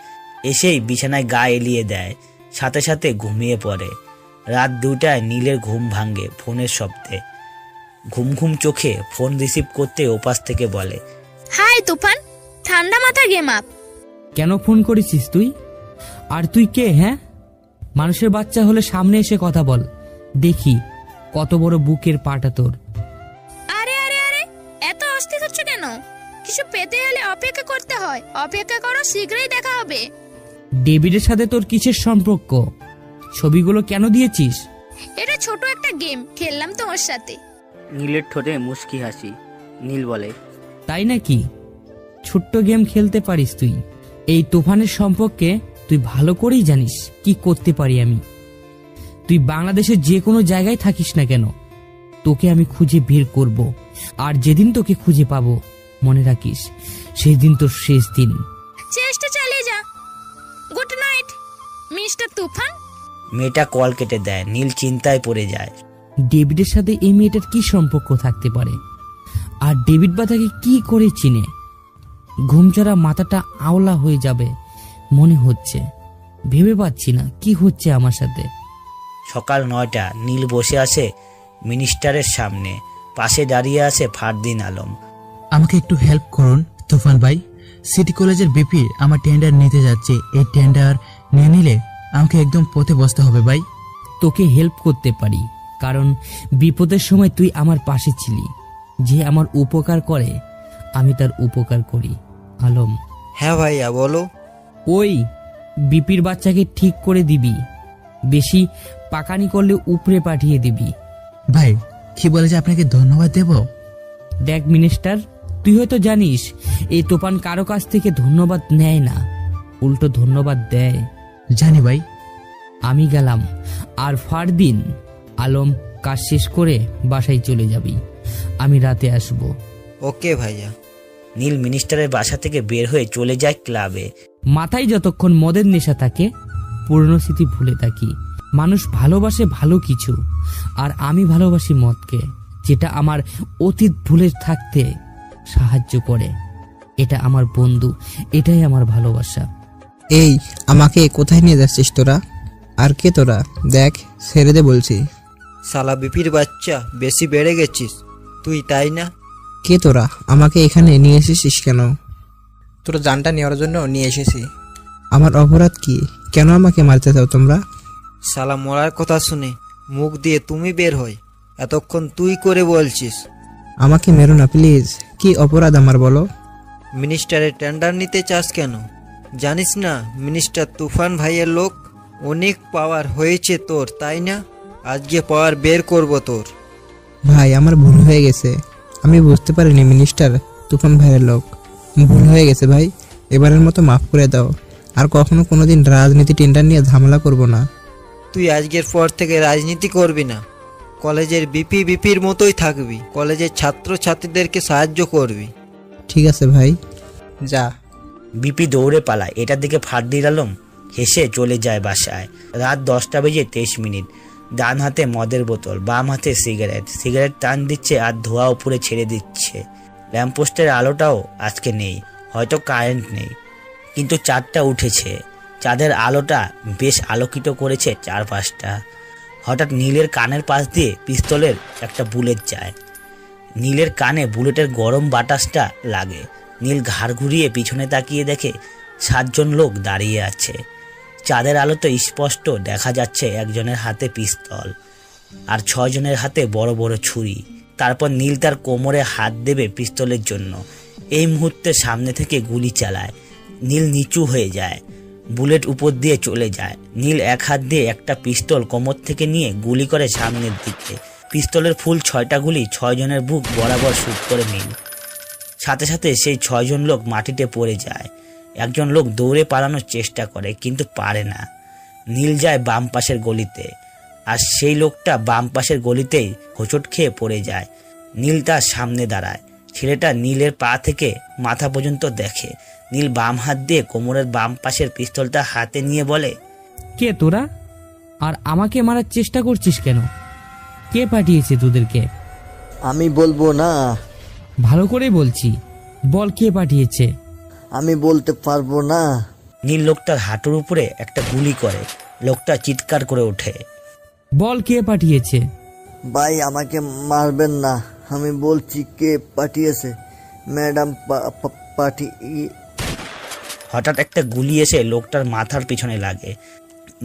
এসেই বিছানায় গা এলিয়ে দেয়, সাথে সাথে ঘুমিয়ে পড়ে। রাত 2টায় নীলের ঘুম ভাঙে ফোনের শব্দে। ঘুম ঘুম চোখে ফোন রিসিভ করতে ওপাশ থেকে বলে, হাই তুফান, ঠান্ডা মাথা গেম আপ। কেন ফোন করেছিস তুই? আর তুই কে? হ্যাঁ, মানুষের বাচ্চা হলে সামনে এসে কথা বল, দেখি কত বড় বুকের পাটা তোর। আরে আরে আরে, এত অস্থির হচ্ছে কেন? কিছু পেতে হলে অপেক্ষা করতে হয়। অপেক্ষা করো, শীঘ্রই দেখা হবে। ডেভিডের সাথে তোর কিসের সম্পর্ক? ছবিগুলো কেন দিয়েছিস? এটা ছোট একটা গেম খেললাম তোমার সাথে। নীলের ঠোঁটে মুচকি হাসি। নীল বলে, তাই নাকি? ছোট্ট গেম খেলতে পারিস তুই। এই তুফানের সম্পর্কে তুই ভালো করেই জানিস কি করতে পারি আমি। তুই বাংলাদেশের যে কোনো জায়গায় থাকিস না কেন, তোকে আমি খুঁজে বের করব। আর যেদিন তোকে খুঁজে পাবো, মনে রাখিস সেই দিন তোর শেষ দিন। চেষ্টা চালিয়ে যা। গুড নাইট মিস্টার তুফান। মেয়েটা কল কেটে দেয়। নীল চিন্তায় পড়ে যায়। ডেভিডের সাথে এই মেয়েটার কি সম্পর্ক থাকতে পারে? আর ডেভিড বা তাকে কি করে চিনে? ঘুমছাড়া মাথাটা আওলা হয়ে যাবে মনে হচ্ছে। ভেবে পাচ্ছি না কি হচ্ছে আমার সাথে। সকাল 9টা। নীল বসে আছে মিনিস্টারের সামনে। পাশে দাঁড়িয়ে আছে ফারদিন আলম। আমাকে একটু হেল্প করুন তুফান ভাই। সিটি কলেজের বিপি আমার টেন্ডার নিতে যাচ্ছে। এই টেন্ডার নিয়ে নিলে আমাকে একদম পথে বসতে হবে ভাই। তোকে হেল্প করতে পারি, কারণ বিপদের সময় তুই আমার পাশে ছিলি। যে আমার উপকার করে আমি তার উপকার করি। আলম। হ্যাঁ ভাইয়া বলো। ওই বিপির বাচ্চাকে ঠিক করে দিবি, বেশি পাকানি করলে উপরে পাঠিয়ে দিবি। ভাই কি বলে যে আপনাকে ধন্যবাদ দেব? দেখ মিনিস্টার, তুই হয়তো জানিস এই তুফান কারো কাছ থেকে ধন্যবাদ নেয় না, উল্টো ধন্যবাদ দেয়। জানি ভাই। আমি গেলাম, আর ফারদিন আলম কাজ শেষ করে বাসায় চলে যাবি। আমি রাতে আসব। ওকে ভাইয়া। নীল মিনিস্টারের বাসা থেকে বের হয়ে চলে যায় ক্লাবে। মাথায় যতক্ষণ মদের নেশা থাকে, পুরনো স্মৃতি ভুলে থাকি। মানুষ ভালোবাসে ভালো কিছু, আর আমি ভালোবাসি মদকে, যেটা আমার অতীত ভুলে থাকতে সাহায্য করে। এটা আমার বন্ধু, এটাই আমার ভালোবাসা। এই আমাকে কোথায় নিয়ে যাচ্ছিস তোরা? আর কে তোরা? দেখ ছেড়ে দে বলছি। শালা বিপির বাচ্চা, বেশি বেড়ে গেছিস তুই, তাই না? কে তোরা? আমাকে এখানে নিয়ে এসেছিস কেন? তোর জানটা নেওয়ার জন্য নিয়ে এসেছি। আমার অপরাধ কি? কেন আমাকে মারতে চাও তোমরা? শালা মরার কথা শুনে মুখ দিয়ে তুমি বের হয়, এতক্ষণ তুই করে বলছিস। আমাকে মেরো না প্লিজ। কি অপরাধ আমার বলো? মিনিস্টারের টেন্ডার নিতে চাস কেন? জানিস না মিনিস্টার তুফান ভাইয়ের লোক? অনেক পাওয়ার হয়েছে তোর, তাই না? আজকে পাওয়ার বের করব তোর। ভাই আমার ভুল হয়ে গেছে, আমি বুঝতে পারিনি মিনিস্টার তুফান ভাইয়ের লোক। ভুল হয়ে গেছে ভাই, এবারের মতো মাফ করে দাও। আর কখনো কোনোদিন রাজনীতি টেন্ডার নিয়ে ঝামেলা করব না। তুই আজকের পর থেকে রাজনীতি করবি না, কলেজের বিপির মতোই থাকবি, কলেজের ছাত্র ছাত্রীদেরকে সাহায্য করবি। ঠিক আছে ভাই, যা। বিপি দৌড়ে পালায়। এটার দিকে ফারদিন আলম হেসে চলে যায় বাসায়। রাত 10:23। ডান হাতে মদের বোতল, বাম হাতে সিগারেট টান দিচ্ছে আর ধোঁয়া উপরে ছেড়ে দিচ্ছে। ল্যাম্পপোস্টের আলোটাও আজকে নেই, হয়তো কারেন্ট নেই, কিন্তু চাঁদটা উঠেছে। চাঁদের আলোটা বেশ আলোকিত করেছে চারপাশটা। হঠাৎ নীলের কানের পাশ দিয়ে পিস্তলের একটা বুলেট যায়। নীলের কানে বুলেটের গরম বাতাসটা লাগে। নীল ঘাড় ঘুরিয়ে পিছনে তাকিয়ে দেখে 7 জন লোক দাঁড়িয়ে আছে। চাঁদের আলোতে স্পষ্ট দেখা যাচ্ছে একজনের হাতে পিস্তল আর 6 জনের হাতে বড় বড় ছুরি। তারপর নীল তার কোমরে হাত দেবে পিস্তলের জন্য। এই মুহূর্তে সামনে থেকে গুলি চালায়। নীল নিচু হয়ে যায়, বুলেট উপর দিয়ে চলে যায়। নীল এক হাত দিয়ে একটা পিস্তল কোমর থেকে নিয়ে গুলি করে সামনের দিকে। পিস্তলের ফুল 6টা গুলি 6 জনের বুক বরাবর শুট করে নীল। সাথে সাথে সেই 6 জন লোক মাটিতে পড়ে যায়। একজন লোক দৌড়ে পালানোর চেষ্টা করে, কিন্তু পারে না। নীল যায় বাম পাশের গলিতে, আর সেই লোকটা বাম পাশের গলিতেই হোঁচট খেয়ে পড়ে যায়। নীল তার সামনে দাঁড়ায়। ছেলেটা নীলের পা থেকে মাথা পর্যন্ত দেখে। নীল বাম হাত দিয়ে কোমরের বাম পাশের পিস্তলটা হাতে নিয়ে বলে, কে তোরা? আর আমাকে মারার চেষ্টা করছিস কেন? কে পাঠিয়েছে তোদেরকে? আমি বলবো না। ভালো করে বলছি, বল কে পাঠিয়েছে? আমি বলতে পারবো না। নীল লোকটার হাঁটুর উপরে একটা গুলি করে। লোকটা চিৎকার করে ওঠে, বল কে পাঠিয়েছে? ভাই আমাকে মারবেন না, আমি বলছি কে পাঠিয়েছে। ম্যাডাম হঠাৎ একটা গুলি এসে লোকটার মাথার পিছনে লাগে।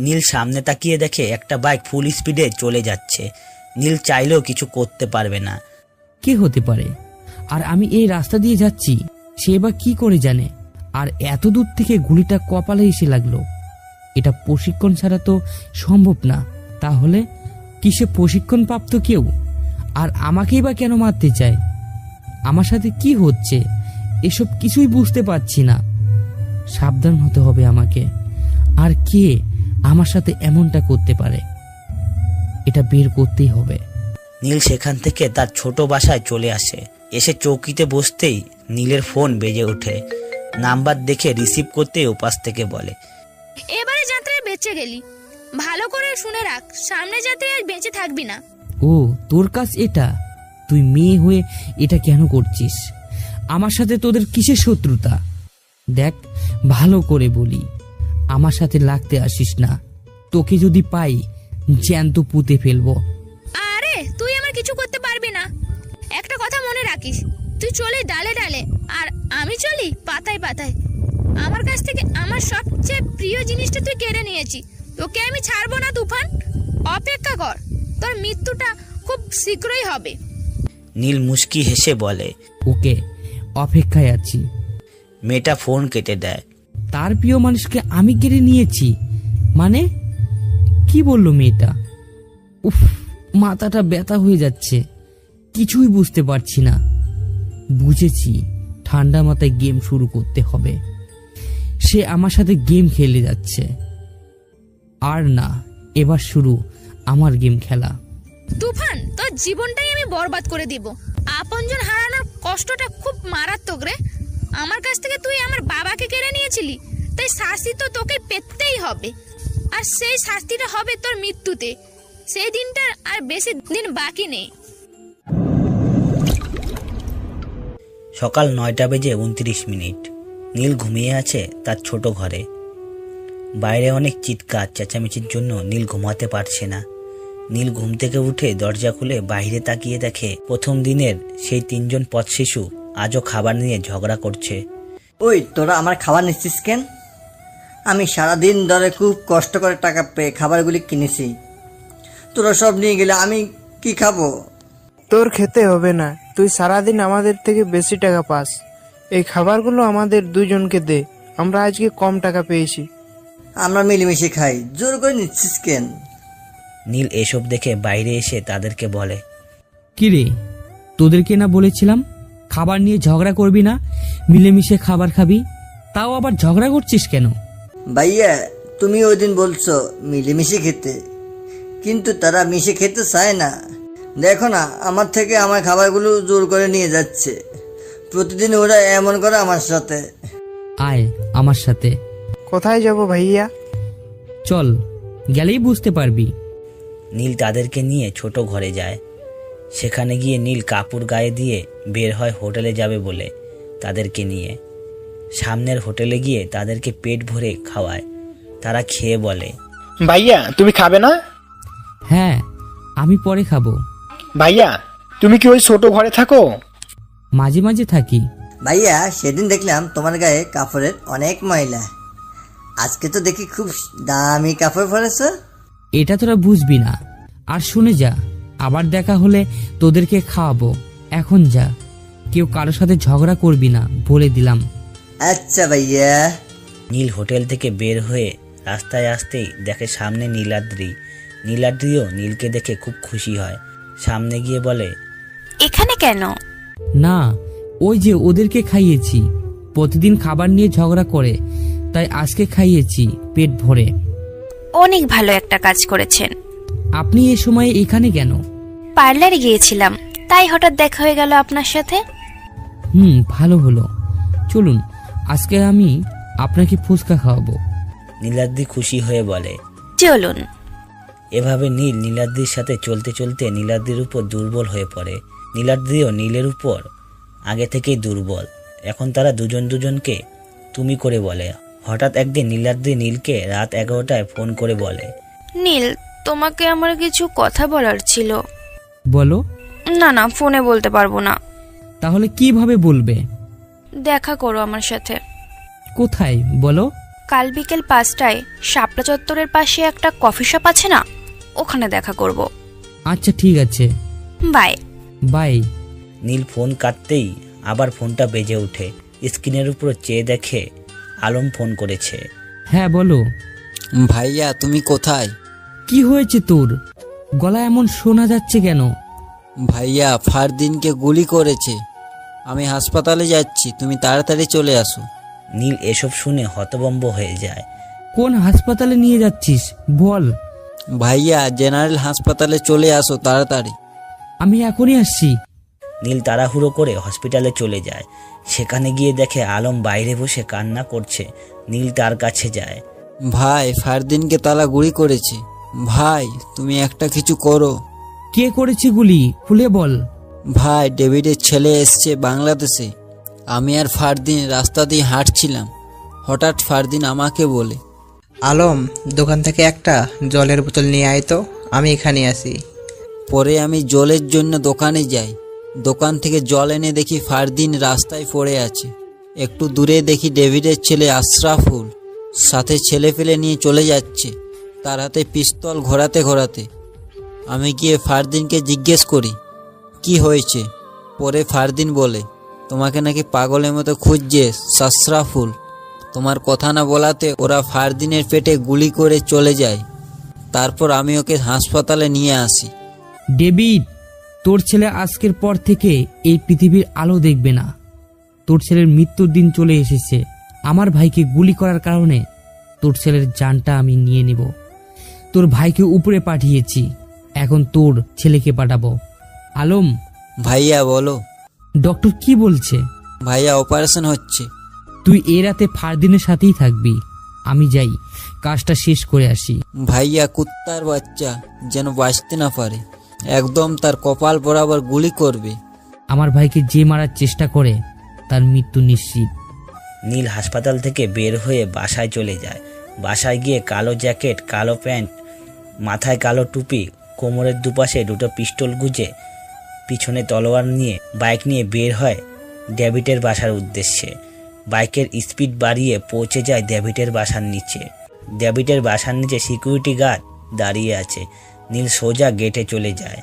নীল সামনে তাকিয়ে দেখে একটা বাইক ফুল স্পিডে চলে যাচ্ছে। নীল চাইলেও কিছু করতে পারবে না। কে হতে পারে? আর আমি এই রাস্তা দিয়ে যাচ্ছি, সে বা কি করে জানে? আর এত দূর থেকে গুলিটা কপালে এসে লাগলো। এটা প্রশিক্ষণ ছাড়া তো সম্ভব না। তাহলে কিসে প্রশিক্ষণপ্রাপ্ত কেউ? আর আমাকেই বা কেন মারতে চায়? আমার সাথে কি হচ্ছে এসব কিছুই বুঝতে পারছি না। সাবধান হতে হবে আমাকে। আর কে আমার সাথে এমনটা করতে পারে এটা বের করতেই হবে। নীল সেখান থেকে তার ছোট বাসায় চলে আসে। এসে চৌকিতে বসতেই নীলের ফোন বেজে ওঠে। নাম্বার দেখে রিসিভ করতেই উপাস থেকে বলে, এবারে যাত্রায় বেঁচে গেলি। ভালো করে শুনে রাখ, সামনে যাতে আর বেঁচে থাকবি না। ও, তোর কাজ এটা? তুই মেয়ে হয়ে এটা কেন করছিস? আমার সাথে তোদের কিসের শত্রুতা? দেখ, ভালো করে বলি, আমার সাথে লাগতে আসিস না। তোকে যদি পাই জ্যান্ত পুঁতে ফেলবো। আরে তুই আমার কিছু করতে পারবি না। একটা কথা মনে রাখিস, তুই চলে ডালে ডালে আর আমি চলি পাতায় পাতায়। আমার কাছ থেকে আমার সবচেয়ে প্রিয় জিনিসটা তুই কেড়ে নিয়েছি। তোকে আমি ছাড়বো না তুফান। অপেক্ষা কর, তোর মৃত্যুটা খুব শীঘ্রই হবে। নীল মুচকি হেসে বলে, ওকে, অপেক্ষায় আছি। মেয়েটা ফোন কেটে দেয়। তার প্রিয় মানুষকে আমি কেড়ে নিয়েছি মানে? কি বললো মেয়েটা? উফ, মাথাটা ব্যথা হয়ে যাচ্ছে, কিছুই বুঝতে পারছি না। বুঝেছি, ঠান্ডা মাথায় গেম শুরু করতে হবে। সে আমার সাথে গেম খেলে যাচ্ছে। আর না, এবার শুরু আমার গেম খেলা। তুফান, তোর জীবনটাই আমি বরবাদ করে দিব। আপনজন হারানোর কষ্টটা খুব মারাত্মক রে। আমার কাছ থেকে তুই আমার বাবাকে কেড়ে নিয়েছিলি, তাই শাস্তি তো তোকে পেতেই হবে। আর সেই শাস্তিটা হবে তোর মৃত্যুতে। সেই দিনটার আর বেশি দিন বাকি নেই। সকাল 9:29। নীল ঘুমিয়ে আছে তার ছোট ঘরে। বাইরে অনেক চিৎকার চেঁচামেচির জন্য নীল ঘুমাতে পারছে না। নীল ঘুম থেকে উঠে দরজা খুলে বাইরে তাকিয়ে দেখে প্রথম দিনের সেই 3জন পথ শিশু আজও খাবার নিয়ে ঝগড়া করছে। ওই, তোরা আমার খাবার নিচ্ছিস কেন? আমি সারাদিন ধরে খুব কষ্ট করে টাকা পেয়ে খাবারগুলি কিনেছি। তোরা সব নিয়ে গেলে আমি কি খাবো? তোর খেতে হবে না, তুই সারাদিন আমাদের থেকে বেশি টাকা পাস। এই খাবারগুলো আমাদের দুজনকে দে, আমরা আজকে কম টাকা পেয়েছি। আমরা মিলেমিশে খাই, জোর করে নিচ্ছিস কেন? নীল এসব দেখে বাইরে এসে তাদেরকে বলে, কিরে, তোদেরকে না বলেছিলাম খাবার নিয়ে ঝগড়া করবি না, মিলেমিশে খাবার খাবি? তাও আবার ঝগড়া করছিস কেন? ভাইয়া, তুমি ওই দিন বলছো মিলেমিশে খেতে, কিন্তু তারা মিশে খেতে চায় না। দেখো না, আমার থেকে আমার খাবারগুলো জোর করে নিয়ে যাচ্ছে। প্রতিদিন ওরা এমন করে আমার সাথে। আয় আমার সাথে। কোথায় যাব ভাইয়া? চল, গেলেই বুঝতে পারবি। নীল তাদেরকে নিয়ে ছোট ঘরে যায়। সেখানে গিয়ে নীল কাপড় গায়ে দিয়ে বের হয় হোটেলে যাবে বলে তাদেরকে নিয়ে। সামনের হোটেলে গিয়ে তাদেরকে পেট ভরে খাওয়ায়। তারা খেয়ে বলে, ভাইয়া তুমি খাবে না? হ্যাঁ, আমি পরে খাবো। ভাইয়া তুমি কি ওই ছোট ঘরে থাকো? মাঝে মাঝে থাকি। ভাইয়া, সেদিন দেখলাম তোমার গায়ে কাপড়ের অনেক ময়লা। আজকে তো দেখি খুব দামি কাপড় পরেছো। এটা তোরা বুঝবি না। আর শুনে যা, আবার দেখা হলে তোদেরকে খাওয়াবো। এখন যা, কেউ কারোর সাথে ঝগড়া করবি না বলে দিলাম। আচ্ছা ভাইয়া। নীল হোটেল থেকে বের হয়ে রাস্তায় আসতেই দেখে সামনে নীলাদ্রি। নীলাদ্রিও নীলকে দেখে খুব খুশি হয়। সামনে গিয়ে বলে, এখানে কেন? না, ওই যে ওদেরকে খাইয়েছি। প্রতিদিন খাবার নিয়ে ঝগড়া করে, তাই আজকে খাইয়েছি পেট ভরে। অনেক ভালো একটা কাজ করেছেন। আপনি এ সময় এখানে কেন? পার্লারে গিয়েছিলাম, তাই হঠাৎ দেখা হয়ে গেল আপনার সাথে। ভালো হলো। চলুন, আজকে আমি আপনাকে ফুচকা খাওয়াবো। নীলাদ্রি খুশি হয়ে বলে, চলুন। এভাবে নীল নীলাদ্রির সাথে চলতে চলতে নীলাদ্রির উপর দুর্বল হয়ে পড়ে। নীলাদ্রিও নীলের উপর আগে থেকেই দুর্বল। এখন তারা দুজন দুজনকে তুমি করে বলে। হঠাৎ একদিন নীলাদ্রি নীলকে রাত 11টায় ফোন করে বলে, নীল, তোমাকে আমার কিছু কথা বলার ছিল। বলো। না না, ফোনে বলতে পারবো না। তাহলে কিভাবে বলবে? দেখা করো আমার সাথে। কোথায় বলো? কাল বিকেল 5টায় শাপলা চত্বরের পাশে একটা কফি শপ আছে না, ওখানে দেখা করব। আচ্ছা ঠিক আছে, বাই। বাই। নীল ফোন কাটতেই আবার ফোনটা বেজে ওঠে। স্ক্রিনের উপর চেয়ে দেখে আলম ফোন করেছে। হ্যাঁ বলো। ভাইয়া তুমি কোথায়? কি হয়েছে তোর? গলা এমন শোনা যাচ্ছে কেন? ভাইয়া ফারদিনকে গুলি করেছে। আমি হাসপাতালে যাচ্ছি, তুমি তাড়াতাড়ি চলে আসো। নীল এসব শুনে হতভম্ব হয়ে যায়। কোন হাসপাতালে নিয়ে যাচ্ছিস বল? ভাইয়া জেনারেল হাসপাতালে চলে আসো তাড়াতাড়ি। আমি এখনই আসছি। নীল তাড়াহুড়ো করে হসপিটালে চলে যায়। সেখানে গিয়ে দেখে আলম বাইরে বসে কান্না করছে। নীল তার কাছে যায়। ভাই ফারদিনকে তালা গুলি করেছে। ভাই তুমি একটা কিছু করো। কে করেছে গুলি? খুলে বল। ভাই ডেভিডের ছেলে এসছে বাংলাদেশে। আমি আর ফারদিন রাস্তা দিয়ে হাঁটছিলাম, হঠাৎ ফারদিন আমাকে বলে, আলম, দোকান থেকে একটা জলের বোতল নিয়ে আয় তো, আমি এখানে আছি। পরে আমি জলের জন্য দোকানে যাই। দোকান থেকে জল এনে দেখি ফারদিন রাস্তায় পড়ে আছে। একটু দূরে দেখি ডেভিডের ছেলে আশরাফুল সাথে ছেলে ফেলে নিয়ে চলে যাচ্ছে, তার হাতে পিস্তল ঘোরাতে ঘোরাতে। আমি গিয়ে ফারদিনকে জিজ্ঞেস করি কি হয়েছে। পরে ফারদিন বলে, তোমাকে নাকি পাগলের মতো খুঁজছে আশরাফুল। তোমার কথা না বলাতে ওরা ফারদিনের পেটে গুলি করে চলে যায়। তারপর আমি ওকে হাসপাতালে নিয়ে আসি। ডেভিড, তোর ছেলে আজকের পর থেকে এই পৃথিবীর আলো দেখবে না। তোর ছেলের মৃত্যুর দিন চলে এসেছে। আমার ভাইকে গুলি করার কারণে তোর ছেলের জানটা আমি নিয়ে নেব। তোর ভাইকে উপরে পাঠিয়েছি, এখন তোর ছেলেকে পাঠাবো। আলম। ভাইয়া বলো। ডক্টর কি বলছে? ভাইয়া অপারেশন হচ্ছে। তুই এ রাতে ফারদিনের সাথেই থাকবি। আমি যাই, কাজটা শেষ করে আসি। ভাইয়া কুত্তার বাচ্চা যেন বাঁচতে না পারে, একদম তার কপাল বরাবর গুলি করবে। আমার ভাইকে যে মারার চেষ্টা করে তার মৃত্যু নিশ্চিত। নীল হাসপাতাল থেকে বের হয়ে বাসায় চলে যায়। বাসায় গিয়ে কালো জ্যাকেট, কালো প্যান্ট, মাথায় কালো টুপি, কোমরের দুপাশে দুটো পিস্তল গুজে, পিছনে তলোয়ার নিয়ে বাইক নিয়ে বের হয় ডেভিডের বাসার উদ্দেশ্যে। বাইকের স্পিড বাড়িয়ে পৌঁছে যায় ডেভিডের বাসার নিচে। ডেভিডের বাসার নিচে সিকিউরিটি গার্ড দাঁড়িয়ে আছে। নীল সোজা গেটে চলে যায়।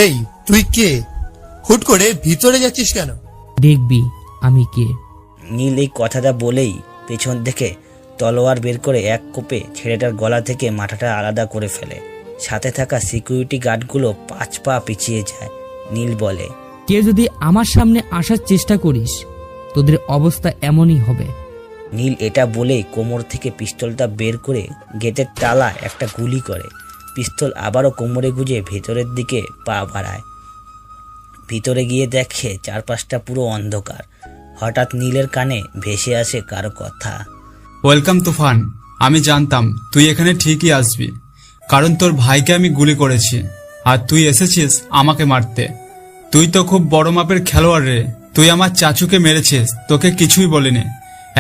এই তুই কে? হুট করে ভিতরে যাচ্ছিস কেন? দেখবি আমি কে। নীল এই কথাটা বলেই পেছন থেকে তলোয়ার বের করে এক কোপে ছেলেটার গলা থেকে মাথাটা আলাদা করে ফেলে। সাথে থাকা সিকিউরিটি গার্ডগুলো 5 পা পিছিয়ে যায়। নীল বলে, কেউ যদি আমার সামনে আসার চেষ্টা করিস তোদের অবস্থা এমনই হবে। নীল এটা বলেই কোমর থেকে পিস্তলটা বের করে গেটের তালা একটা গুলি করে। পিস্তল আবারও কোমরে গুজে ভেতরের দিকে পা বাড়ায়। ভিতরে গিয়ে দেখে চারপাশটা পুরো অন্ধকার। হঠাৎ নীলের কানে ভেসে আসে কারো কথা। ওয়েলকাম তুফান, আমি জানতাম তুই এখানে ঠিকই আসবি, কারণ তোর ভাইকে আমি গুলি করেছি আর তুই এসেছিস আমাকে মারতে। তুই তো খুব বড় মাপের খেলোয়াড় রে। তুই আমার চাচুকে মেরেছিস, তোকে কিছুই বলিনি।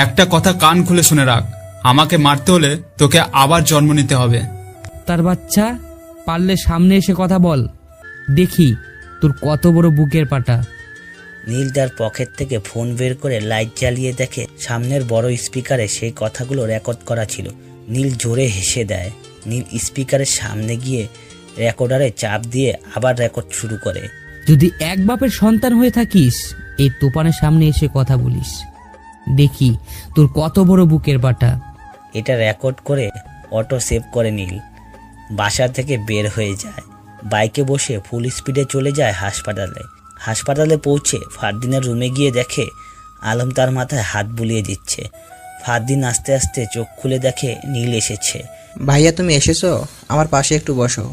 একটা কথা কান খুলে শুনে রাখ, আমাকে মারতে হলে তোকে আবার জন্ম নিতে হবে। তার বাচ্চা, পারলে সামনে এসে কথা বল, দেখি তোর কত বড় বুকের পাটা। নীল তার পকেট থেকে ফোন বের করে লাইট জ্বালিয়ে দেখে সামনের বড় স্পিকারে সেই কথাগুলো রেকর্ড করা ছিল। নীল জোরে হেসে দেয়। নীল স্পিকারের সামনে গিয়ে রেকর্ডারে চাপ দিয়ে আবার রেকর্ড শুরু করে। যদি এক বাপের সন্তান হয়ে থাকিস এই তুফানের সামনে এসে কথা বলিস, দেখি তোর কত বড় বুকের পাটা। এটা রেকর্ড করে অটো সেভ করে নীল বাসা থেকে বের হয়ে যায়। বাইকে বসে ফুল স্পিডে চলে যায় হাসপাতালে। হাসপাতালে পৌঁছে ফারদিনের রুমে গিয়ে দেখে আলম তার মাথায় হাত বুলিয়ে দিচ্ছে। ফারদিন আস্তে আস্তে চোখ খুলে দেখে নীল এসেছে। ভাইয়া তুমি এসেছো, আমার পাশে একটু বসো।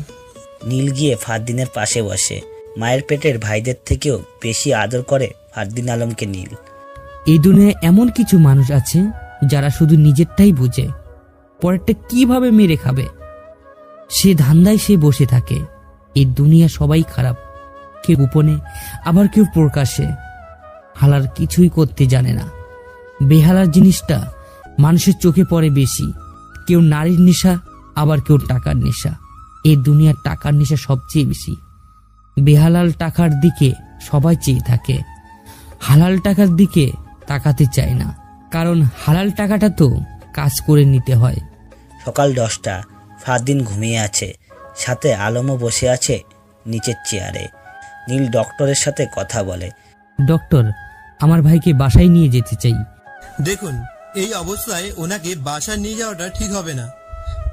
নীল গিয়ে ফারদিনের পাশে বসে। মায়ের পেটের ভাইদের থেকেও বেশি আদর করে ফারদিন আলমকে নীল। এই দুনিয়ায় এমন কিছু মানুষ আছে যারা শুধু নিজেরটাই বুঝে, পরেরটা কিভাবে মেরে খাবে সে ধান্দায় সে বসে থাকে। এই দুনিয়া সবাই খারাপ, কেউ গোপনে আবার কেউ প্রকাশ্যে। হালার কিছুই করতে জানে না। বেহালার জিনিসটা মানুষের চোখে পড়ে বেশি। কেউ নারীর নেশা, আবার কেউ টাকার নেশা। এই দুনিয়ার টাকার নেশা সবচেয়ে বেশি। বেহালাল টাকার দিকে সবাই চেয়ে থাকে, হালাল টাকার দিকে তাকাতে চায় না, কারণ হালাল টাকাটা তো কাজ করে নিতে হয়। সকাল 10টা। ফারদিন ঘুমিয়ে আছে, সাথে আলমও বসে আছে নিচের চেয়ারে। নীল ডক্টরের সাথে কথা বলে। ডক্টর, আমার ভাইকে বাসায় নিয়ে যেতে চাই। দেখুন, এই অবস্থায় ওনাকে বাসায় নিয়ে যাওয়াটা ঠিক হবে না।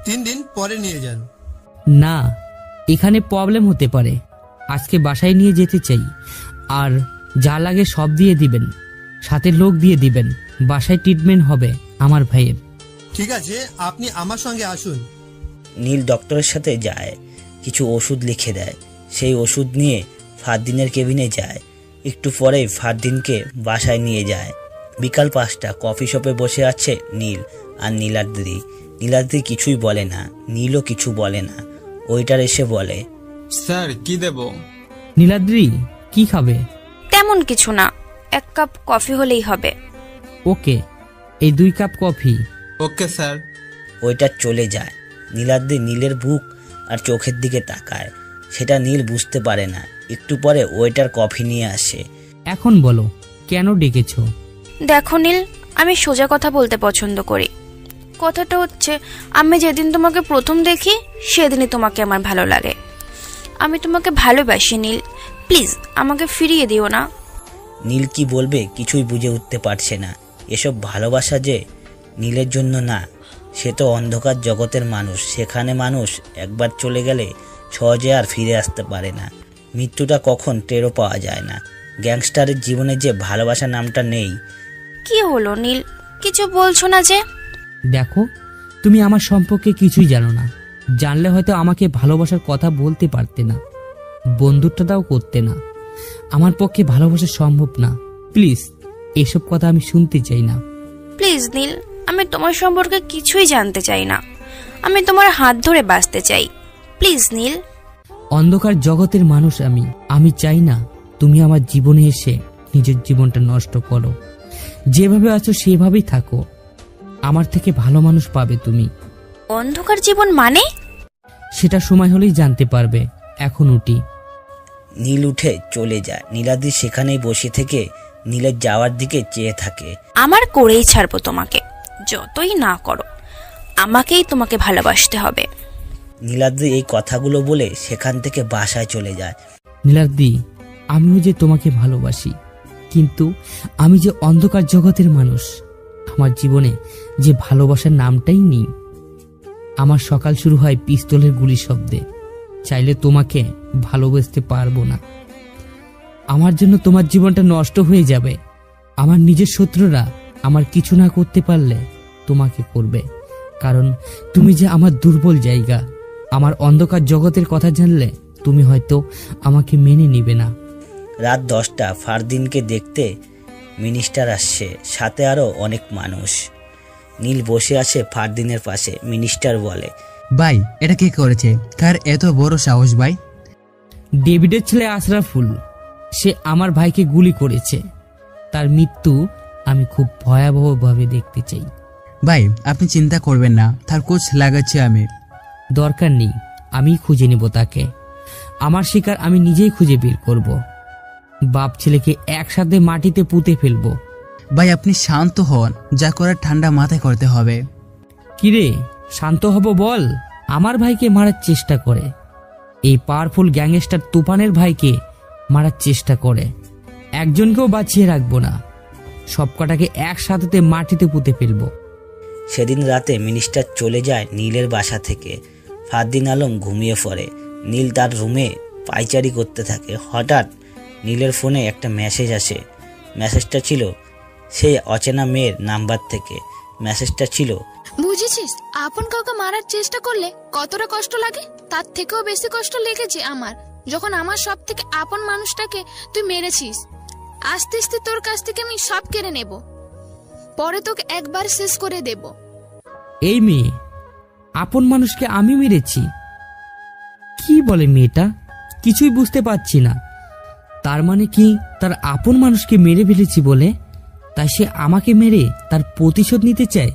3 দিন পরে নিয়ে যান। না, এখানে প্রবলেম হতে পারে। আজকে বাসায় নিয়ে যেতে চাই, আর যা লাগে সব দিয়ে দিবেন, সাথে লোক দিয়ে দিবেন। বাসায় ট্রিটমেন্ট হবে আমার ভাইয়ের। ঠিক আছে, আপনি আমার সঙ্গে আসুন। নীল ডক্টরের সাথে যায়, কিছু ওষুধ লিখে দেয়। সেই ওষুধ নিয়ে ফারদিনের কেবিনে যায়। একটু পরেই ফারদিনকে বাসায় নিয়ে যায়। বিকাল 5টা, কফি শপে বসে আছে নীল আর নীলাদ্রি। নীলাদ্রি কিছুই বলে না, নীলও কিছু বলে না। ওইটার এসে বলে, স্যার কি দেব? নীলাদ্রি কি খাবে? তেমন কিছু না, 1 কাপ কফি হলেই হবে। ওকে, এই 2 কাপ কফি। Okay sir. ওইটা চলে যায়। নীলাদ্রি নীলের বুক আর চোখের দিকে তাকায়। সেটা নীল বুঝতে পারে না। একটু পরে ওইটার কফি নিয়ে আসে। এখন বলো, কেন ডেকেছো? দেখো নীল, আমি সোজা কথা বলতে পছন্দ করি। কথাটা হচ্ছে, আমি যেদিন তোমাকে প্রথম দেখি সেদিনই তোমাকে আমার ভালো লাগে। আমি তোমাকে ভালোবাসি নীল, প্লিজ আমাকে ফিরিয়ে দিও না। নীল কি বলবে কিছুই বুঝে উঠতে পারছে না। এসব ভালোবাসা যে নীলের জন্য না। সে তো অন্ধকার জগতের মানুষ। সেখানে মানুষ একবার চলে গেলে সহজে আর ফিরে আসতে পারে না। মৃত্যুটা কখন টেরও পাওয়া যায় না। গ্যাংস্টারের জীবনে যে ভালোবাসা নামটা নেই। কি হলো নীল, কিছু বলছো না যে? দেখো, তুমি আমার সম্পর্কে কিছুই জানো না। জানলে হয়তো আমাকে ভালোবাসার কথা বলতে পারতে না, বন্ধুত্বটাও করতে না। আমার পক্ষে ভালোবাসা সম্ভব না। প্লিজ, এসব কথা আমি শুনতে চাই না। প্লিজ নীল, আমি তোমার সম্পর্কে কিছুই জানতে চাই না। আমি তোমার হাত ধরে বাঁচতে চাই, প্লিজ নীল। অন্ধকার জগতের মানুষ আমি চাই না তুমি আমার জীবনে এসে নিজের জীবনটা নষ্ট করো। যেভাবে আছো সেভাবেই থাকো। আমার থেকে ভালো মানুষ পাবে তুমি। অন্ধকার জীবন মানে? সেটা সময় হলেই জানতে পারবে। এখন উঠি। নীল উঠে চলে যায়। নীলাদ্রি সেখানেই বসে থেকে নীলের যাওয়ার দিকে চেয়ে থাকে। আমার করেই ছাড়বো তোমাকে, যতই না করো। আমাকেই তোমাকে ভালোবাসতে হবে। নীলাদ্রি এই কথাগুলো বলে সেখান থেকে বাসায় চলে যায়। নীলাদ্রি, আমিও যে তোমাকে ভালোবাসি, কিন্তু আমি যে অন্ধকার জগতের মানুষ। আমার জীবনে যে ভালোবাসার নামটাই নেই। আমার সকাল শুরু হয় পিস্তলের গুলি শব্দে। চাইলে তোমাকে ভালোবাসতে পারবো না। আমার জন্য তোমার জীবনটা নষ্ট হয়ে যাবে। আমার নিজের শত্রুরা আমার কিছু না করতে পারলে তোমাকে করবে, কারণ তুমি যে আমার দুর্বল জায়গা। আমার অন্ধকার জগতের কথা জানলে তুমি হয়তো আমাকে মেনে নিবে না। রাত 10টা, ফারদিনকে দেখতে মিনিস্টার আসছে, সাথে আরো অনেক মানুষ। নীল বসে আছে ফারদিনের পাশে। মিনিস্টার বলে, ভাই, এটা কে করেছে? কার এত বড় সাহস ভাই? ডেভিডের ছেলে আশরাফুল। সে আমার ভাইকে গুলি করেছে। তার মৃত্যু আমি খুব ভয়াবহভাবে দেখতে চাই। ভাই, আপনি চিন্তা করবেন না, তার কোচ লাগাচ্ছি আমি। দরকার নেই, আমি খুঁজে নেব তাকে। আমার শিকার আমি নিজেই খুঁজে বের করব। বাপ ছেলেকে একসাথে মাটিতে পুঁতে ফেলবো। ভাই, আপনি শান্ত হন, যা করার ঠান্ডা মাথায় করতে হবে। কিরে, শান্ত হব বল? আমার ভাইকে মারার চেষ্টা করে। এই পাওয়ারফুল গ্যাংস্টার তুফানের ভাইকে মারার চেষ্টা করে। একজনকেও বাঁচিয়ে রাখবো না, সবকটাকে একসাথে মাটিতে পুঁতে ফেলবো। সেদিন রাতে মিনিস্টার চলে যায় নীলের বাসা থেকে। ফারদিন আলম ঘুমিয়ে পড়ে। নীল তার রুমে পায়চারি করতে থাকে। হঠাৎ নীলের ফোনে একটা মেসেজ আসে। মেসেজটা ছিল সেই অচেনা মেয়ের নাম্বার থেকে। মেসেজটা ছিল, বুঝেছিস, আপন কাউকে মারার চেষ্টা করলে কতটা কষ্ট লাগে? তার থেকেও বেশি কষ্ট লেগেছে আমার, যখন আমার সব থেকে আপন মানুষটাকে তুই মেরেছিস। আস্তে আস্তে তোর কাছ থেকে আমি সব কেড়ে নেব, পরে তোকে একবার শেষ করে দেব। এই মেয়ে, আপন মানুষকে আমি মেরেছি? কি বলে মেয়েটা? কিছুই বুঝতে পারছি না। তার মানে কি তার আপন মানুষকে মেরে ফেলেছি বলে তাই সে আমাকে মেরে তার প্রতিশোধ নিতে চায়?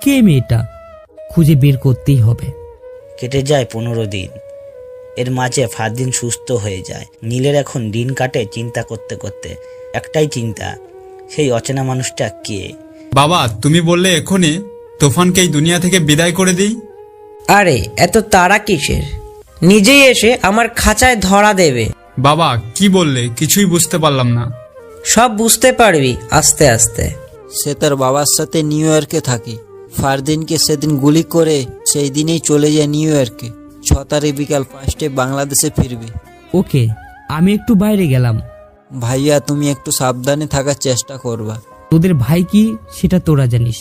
কে মেয়েটা? খুঁজে বের করতেই হবে। কেটে যায় 15 দিন। এর মাঝে ফারদিন সুস্থ হয়ে যায়। নীলের এখন দিন কাটে চিন্তা করতে করতে। একটাই চিন্তা, সেই অচেনা মানুষটা কে? বাবা, তুমি বললে এখনই তুফানকে এই দুনিয়া থেকে বিদায় করে দিই। আরে এত তাড়া কিসের? নিজেই এসে আমার খাঁচায় ধরা দেবে। বাবা, কি বললে? কিছুই বুঝতে পারলাম না। সব বুঝতে পারবি আস্তে আস্তে। সে তার বাবার সাথে নিউ ইয়র্কে থাকে। ফারদিনকে সেদিন গুলি করে সেই দিনেই চলে যায় নিউ ইয়র্কে। 6 তারিখ বিকাল 5টায় বাংলাদেশে ফিরবি। ওকে, আমি একটু বাইরে গেলাম। ভাইয়া তুমি একটু সাবধানে থাকার চেষ্টা করবা। তোদের ভাই কি সেটা তোরা জানিস।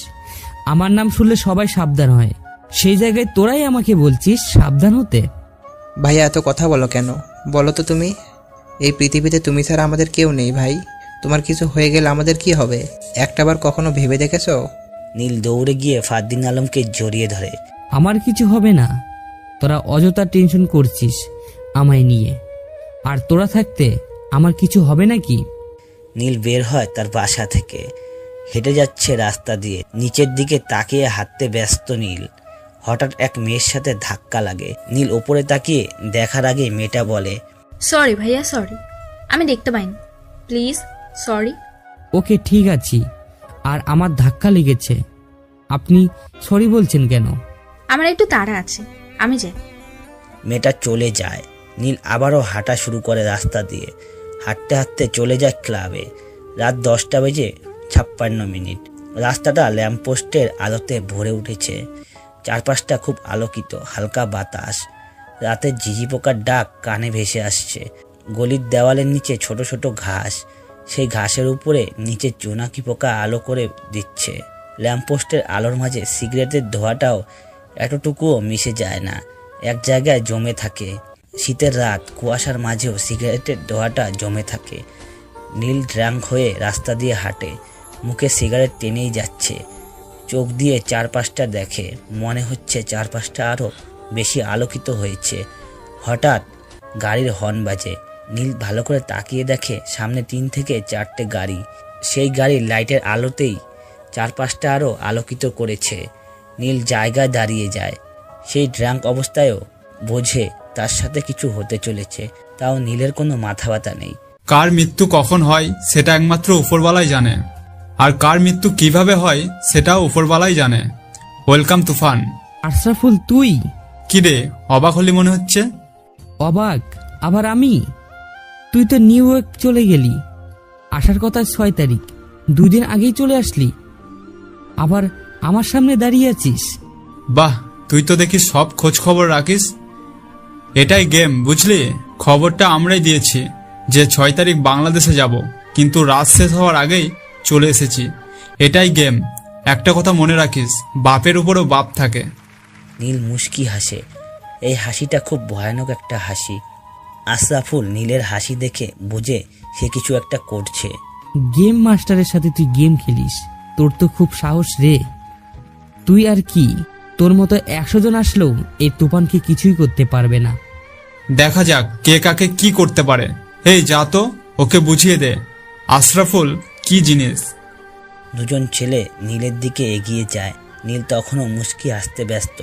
আমার নাম শুনলে সবাই সাবধান হয়, সেই জায়গায় তোরাই আমাকে বলছিস সাবধান হতে। ভাইয়া এত কথা বলো কেন? বলো তো তুমি। এই পৃথিবীতে তুমি ছাড়া আমাদের কেউ নেই ভাই। তোমার কিছু হয়ে গেলে আমাদের কি হবে একটাবার কখনো ভেবে দেখেছো? নীল দৌড়ে গিয়ে ফারদিন আলমকে জড়িয়ে ধরে। আমার কিছু হবে না, তোরা অযথা টেনশন করছিস আমায় নিয়ে। আর তোরা থাকতে আমার কিছু হবে নাকি? নীল বের হয় তার বাসা থেকে, হেঁটে যাচ্ছে রাস্তা দিয়ে। নিচের দিকে তাকিয়ে হাঁটতে ব্যস্ত নীল। হঠাৎ এক মেয়ের সাথে ধাক্কা লাগে। নীল ওপরে তাকিয়ে দেখার আগে মেয়েটা বলে, সরি ভাইয়া, সরি, আমি দেখতে পাইনি, প্লিজ সরি। ওকে ঠিক আছি, আর আমার ধাক্কা লেগেছে, আপনি সরি বলছেন কেন? আমার একটু তাড়া আছে, আমি যাই। মেয়েটা চলে যায়। নীল আবারও হাঁটা শুরু করে রাস্তা দিয়ে। হাঁটতে হাঁটতে চলে যায় ক্লাবে। রাত 10:56। রাস্তাটা ল্যাম্পপোস্টের আলোতে ভরে উঠেছে। চারপাশটা খুব আলোকিত, হালকা বাতাস, রাতের ঝিঝি পোকার ডাক কানে ভেসে আসছে। গলির দেওয়ালের নিচে ছোট ছোট ঘাস, সেই ঘাসের উপরে নিচে জোনাকি পোকা আলো করে দিচ্ছে। ল্যাম্পপোস্টের আলোর মাঝে সিগারেটের ধোঁয়াটাও এতটুকুও মিশে যায় না, এক জায়গায় জমে থাকে। শীতের রাত, কুয়াশার মাঝেও সিগারেটের ধোঁয়াটা জমে থাকে। নীল ড্রাঙ্ক হয়ে রাস্তা দিয়ে হাঁটে, মুখে সিগারেট টেনেই যাচ্ছে। চোখ দিয়ে চারপাশটা দেখে, মনে হচ্ছে চারপাশটা আরও বেশি আলোকিত হয়েছে। হঠাৎ গাড়ির হর্ন বাজে। নীল ভালো করে তাকিয়ে দেখে সামনে 3 থেকে 4টে গাড়ি। সেই গাড়ির লাইটের আলোতেই চারপাশটা আরও আলোকিত করেছে। নীল জায়গায় দাঁড়িয়ে যায়। সেই ড্রাঙ্ক অবস্থায়ও বোঝে তার সাথে কিছু হতে চলেছে, তাও নীলের কোনো মাথা ব্যথা নেই। কার মৃত্যু কখন হয় সেটা একমাত্র উপরওয়ালাই জানে, আর কার মৃত্যু কিভাবে হয় সেটাও উপরওয়ালাই জানে। ওয়েলকাম তুফান। আশরাফুল, তুই? কি রে, অবাক হলি মনে হচ্ছে? অবাক আবার আমি? তুই তো নিউ ইয়র্ক চলে গেলি, আসার কথা 6 তারিখ, 2 দিন আগেই চলে আসলি, আবার আমার সামনে দাঁড়িয়ে আছিস। বাহ, তুই তো দেখি সব খোঁজ খবর রাখিস। এটাই গেম, বুঝলি? খবরটা আমরাই দিয়েছি যে 6 তারিখ বাংলাদেশে যাব, কিন্তু রাত শেষ হওয়ার আগেই চলে এসেছি। এটাই গেম। একটা কথা মনে রাখিস, বাপের উপরও বাপ থাকে। নীল মুস্কি হাসে। এই হাসিটা খুব ভয়ানক একটা হাসি। আশরাফুল নীলের হাসি দেখে বুঝে সে কিছু একটা করছে। গেম মাস্টারের সাথে তুই গেম খেলিস? তোর তো খুব সাহস রে। তুই আর কি, তোর মতো 100 জন আসলেও এই তুফানকে কিছুই করতে পারবে না। দেখা যাক কে কাকে কি করতে পারে। এই যা তো, ওকে বুঝিয়ে দে আশরাফুল কি জিনিস। দুজন ছেলে নীলের দিকে এগিয়ে যায়। নীল তখনও মুস্কি হাসতে ব্যস্ত।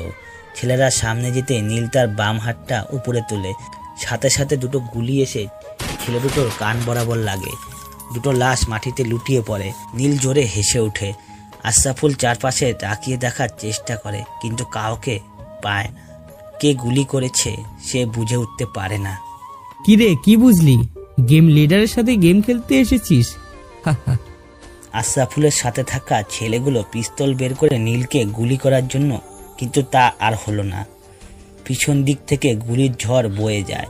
ছেলেরা সামনে যেতে নীল তার বাম হাতটা উপরে তোলে। সাথে সাথে দুটো গুলি এসে ছেলে দুটোর কান বরাবর লাগে। দুটো লাশ মাটিতে লুটিয়ে পড়ে। নীল জোরে হেসে ওঠে। আশরাফুল চারপাশে তাকিয়ে দেখার চেষ্টা করে, কিন্তু কাউকে পায় না। কে গুলি করেছে সে বুঝে উঠতে পারে না। কি রে, কি বুঝলি? গেম লিডারের সাথে গেম খেলতে এসেছিস? আশরাফুলের সাথে থাকা ছেলেগুলো পিস্তল বের করে নীলকে গুলি করার জন্য, কিন্তু তা আর হলো না। পিছন দিক থেকে গুলির ঝড় বয়ে যায়।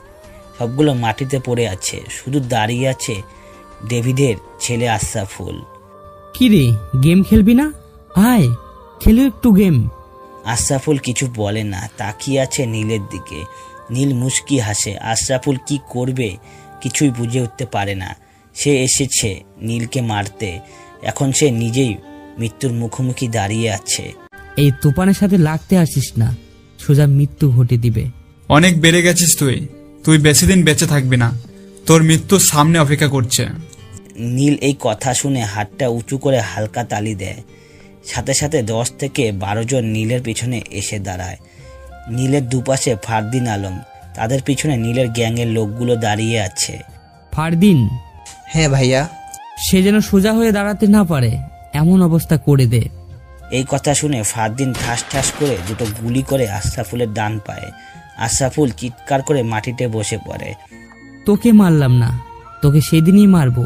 সবগুলো মাটিতে পড়ে আছে, শুধু দাঁড়িয়ে আছে ডেভিডের ছেলে আশরাফুল। কি রে, গেম খেলবি না? আয় খেলো একটু গেম। আশরাফুল কিছু বলে না, তাকিয়ে আছে নীলের দিকে। নীল মুস্কি হাসে। আশরাফুল কি করবে কিছুই বুঝে উঠতে পারে না। সে এসেছে নীলকে মারতে, এখন সে নিজেই মৃত্যুর মুখোমুখি দাঁড়িয়ে আছে। এই তুফানের সাথে লাগতে আসিস না, সোজা মৃত্যু ঘটে দিবে। অনেক বেড়ে গেছিস তুই, তুই বেশি দিন বেঁচে থাকবি না, তোর মৃত্যুর সামনে অপেক্ষা করছে। নীল এই কথা শুনে হাতটা উঁচু করে হালকা তালি দেয়। সাথে সাথে 10 থেকে 12 জন নীলের পিছনে এসে দাঁড়ায়। নীলের দুপাশে ফারদিন আলম, তাদের পিছনে নীলের গ্যাংয়ের লোকগুলো দাঁড়িয়ে আছে। ফারদিন? হ্যাঁ ভাইয়া। সে যেন সোজা হয়ে দাঁড়াতে না পারে এমন অবস্থা করে দে। এই কথা শুনে ফারদিন ঠাস ঠাস করে দুটো গুলি করে আশরাফুলের ডান পায়ে। আশরাফুল চিৎকার করে মাটিতে বসে পড়ে। তোকে মারলাম না, তোকে সেদিনই মারবো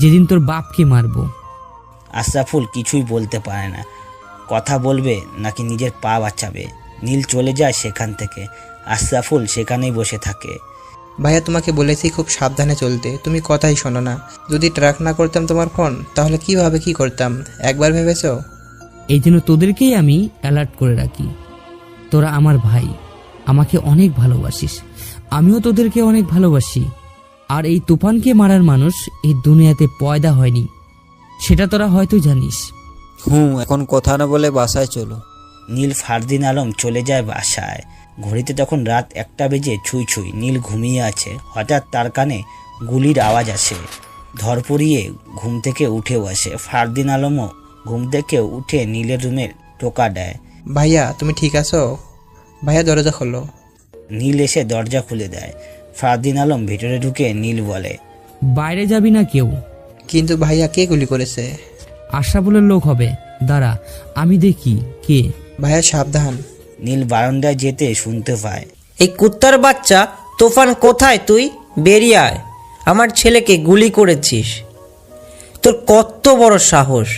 যেদিন তোর বাপকে মারবো। আশরাফুল কিছুই বলতে পারে না। কথা বলবে নাকি নিজের পা বাঁচাবে। নীল চলে যায় সেখান থেকে। আশরাফুল সেখানেই বসে থাকে। ভাইয়া তোমাকে বলেছি খুব সাবধানে চলতে, তুমি কথাই শোনো না। যদি ট্র্যাক না করতাম তোমার ফোন তাহলে কিভাবে কি করতাম একবার ভেবেছো? এই জন্য তোদেরকেই আমি অ্যালার্ট করে রাখি। তোরা আমার ভাই, আমাকে অনেক ভালোবাসিস, আমিও তোদেরকে অনেক ভালোবাসি। আর এই তুফানকে মারার মানুষ এই দুনিয়াতে পয়দা হয়নি, সেটা তোরা হয়তো জানিস। এখন কথা না বলে বাসায় চলো। নীল ফারদিন আলম চলে যায় বাসায়। ঘড়িতে তখন রাত 1টা বেজে ছুঁই ছুঁই। নীল ঘুমিয়ে আছে, হঠাৎ তার কানে গুলির আওয়াজ আসে। ধরপড়িয়ে ঘুম থেকে উঠেও আসে। ফারদিন আলমও ঘুম থেকে উঠে নীলের রুমে টোকা দেয়। ভাইয়া তুমি ঠিক আছো? ভাইয়া দরজা খোলো। নীল এসে দরজা খুলে দেয়। ফারদিন আলম ভিতরে ঢুকে নীল বলে, বাইরে যাবি না কেউ। কিন্তু ভাইয়া কে গুলি করেছে? আশরাফুলের লোক হবে, দাঁড়া আমি দেখি কে। ভাইয়া সাবধান। নীল বারান্দায় যেতে শুনতে পায়, এই কুত্তার বাচ্চা তুফান কোথায়? তুই বেরিয়ে আয়, আমার ছেলেকে গুলি করেছিস, তোর কত বড় সাহস।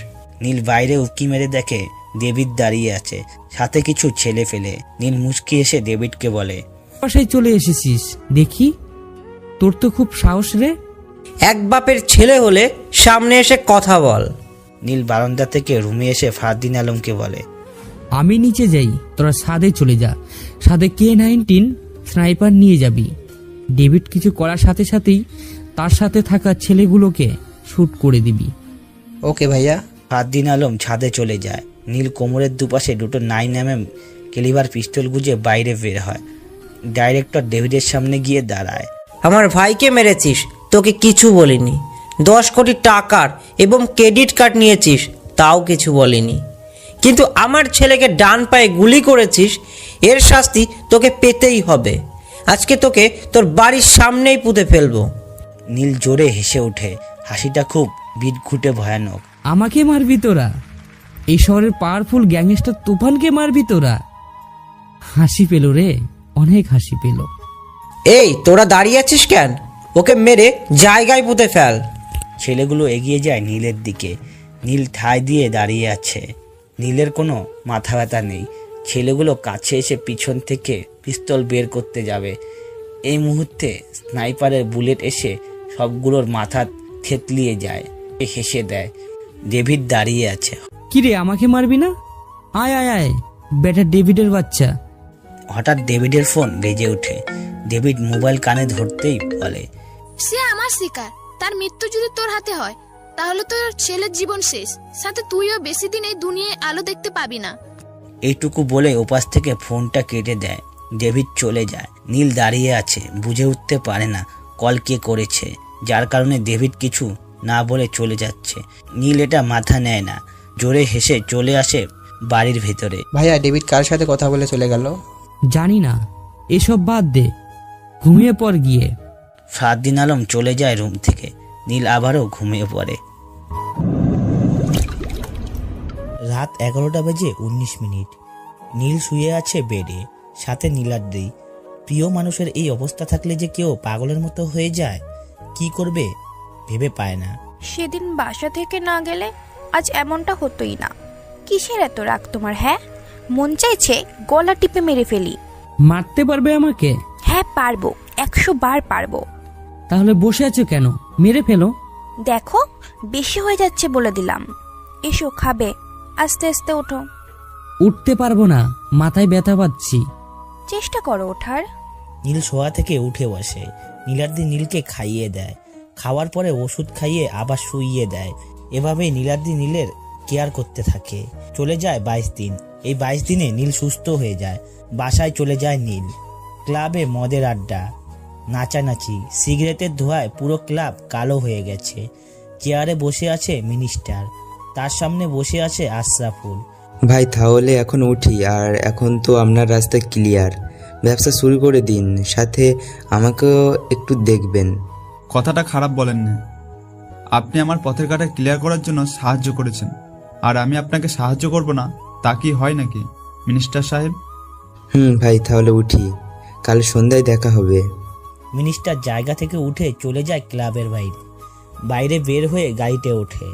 নীল বাইরে উকি মেরে দেখে ডেভিড দাঁড়িয়ে আছে, সাথে কিছু ছেলে ফেলে। নীল মুচকি এসে ডেভিডকে বলে, বাসায় চলে এসেছিস দেখি, তোর তো খুব সাহস রে। এক বাপের ছেলে হলে সামনে এসে কথা বল। নীল বারান্দা থেকে রুমে এসে ফারদিন আলমকে বলে, আমি নিচে যাই, তোরা ছাদে চলে যা, ছাদে K-19 স্নাইপার নিয়ে যাবি। ডেভিড কিছু করার সাথে সাথেই তার সাথে থাকা ছেলেগুলোকে শুট করে দিবি। ওকে ভাইয়া। ফারদিন আলম ছাদে চলে যায়। নীল কোমরের দুপাশে দুটো 9mm ক্যালিবার পিস্তল গুঁজে বাইরে বের হয়। ডাইরেক্টর ডেভিডের সামনে গিয়ে দাঁড়ায়। আমার ভাইকে মেরেছিস, তোকে কিছু বলিনি। 10 কোটি টাকার এবং ক্রেডিট কার্ড নিয়েছিস, তাও কিছু বলিনি। কিন্তু আমার ছেলেকে ডান পায়ে গুলি করেছিস, এর শাস্তি তোকে পেতেই হবে। আজকে তোকে তোর বাড়ির সামনেই পুঁতে ফেলবো। নীল জোরে হেসে ওঠে, হাসিটা খুব বিদঘুটে ভয়ানক। আমাকে মারবি তোরা? এই শহরের পাওয়ারফুল গ্যাংস্টার তুফানকে মারবি তোরা? হাসি পেল রে, অনেক হাসি পেল। এই তোরা দাঁড়িয়ে আছিস কেন? ওকে মেরে জায়গায় পুঁতে ফেল। ছেলেগুলো এগিয়ে যায় নীলের দিকে। নীল ঠায় দিয়ে দাঁড়িয়ে আছে। নীলের কোনো মাথা ব্যথা নেই। ছেলেগুলো কাছে এসে পিছন থেকে পিস্তল বের করতে যাবে। এই মুহূর্তে স্নাইপারের বুলেট এসে সবগুলোর মাথা থেতলিয়ে যায়। হেসে দেয়। ডেভিড দাঁড়িয়ে আছে। কিরে আমাকে মারবি না? আয় আয় আয় বেটা ডেভিডের বাচ্চা। হঠাৎ ডেভিডের ফোন বেজে ওঠে। ডেভিড মোবাইল কানে ধরতেই বলে, সে আমার শিকার, তার মৃত্যু যদি তোর হাতে হয় তাহলে তোর ছেলের জীবন শেষ, সাথে তুইও বেশি দিন এই দুনিয়ায় আলো দেখতে পাবি না। এইটুকু বলে ওপাশ থেকে ফোনটা কেটে দেয়। ডেভিড চলে যায়। নীল দাঁড়িয়ে আছে, বুঝে উঠতে পারে না কল কে করেছে, যার কারণে ডেভিড কিছু না বলে চলে যাচ্ছে। নীল এটা মাথা নেয় না, জোরে হেসে চলে আসে বাড়ির ভেতরে। ভাইয়া ডেভিড কার সাথে কথা বলে চলে গেল? জানি না, এসব বাদ দে, ঘুমিয়ে পড় গিয়ে। ফারদিন আলম চলে যায় রুম থেকে। নীল আবারও ঘুমিয়ে পড়ে। রাত 11টা বেজে 19 মিনিট। নীল শুয়ে আছে বেডে, সাথে নীলাদ্রি। প্রিয় মানুষের এই অবস্থা থাকলে যে কেউ পাগলের মতো হয়ে যায়, কি করবে ভেবে পায় না। সেদিন বাসা থেকে না গেলে আজ এমনটা হতোই না। কিসের এত রাগ তোমার? হ্যাঁ, মন চাইছে গলা টিপে মেরে ফেলি। মারতে পারবে আমাকে? হ্যাঁ পারবো, 100 বার পারবো। তাহলে বসে আছো কেন? মেরে ফেলো। দেখো বেশি হয়ে যাচ্ছে বলে দিলাম। এসো খাবে, আস্তে আস্তে ওঠো। উঠতে পারবো না, মাথায় ব্যথা পাচ্ছি। চেষ্টা করো ওঠার। নীল শোয়া থেকে উঠে বসে। নীলাদ্রি নীলকে খাইয়ে দেয়। খাওয়ার পরে ওষুধ খাইয়ে আবার শুইয়ে দেয়। এভাবেই নীলাদ্রি নীলের কেয়ার করতে থাকে। চলে যায় 22 দিন। এই 22 দিনে নীল সুস্থ হয়ে যায়। বাসায় চলে যায় নীল। ক্লাবে মদের আড্ডা, নাচানাচি, সিগারেটের ধোঁয়ায় পুরো ক্লাব কালো হয়ে গেছে। চেয়ারে বসে আছে মিনিস্টার, তার সামনে বসে আছে আশরাফুল। ভাই তাহলে এখন উঠি, আর এখন তো আপনার রাস্তা ক্লিয়ার, ব্যবসা শুরু করে দিন, সাথে আমাকেও একটু দেখবেন। কথাটা খারাপ বলেন না, আপনি আমার পথের কাটা ক্লিয়ার করার জন্য সাহায্য করেছেন, আর আমি আপনাকে সাহায্য করব না তা কি হয় নাকি মিনিস্টার সাহেব? ভাই তাহলে উঠি, কাল সন্ধ্যায় দেখা হবে। মিনিস্টার জায়গা থেকে উঠে চলে যায় ক্লাবের বাইরে। বাইরে বের হয়ে গাড়িতে ওঠে।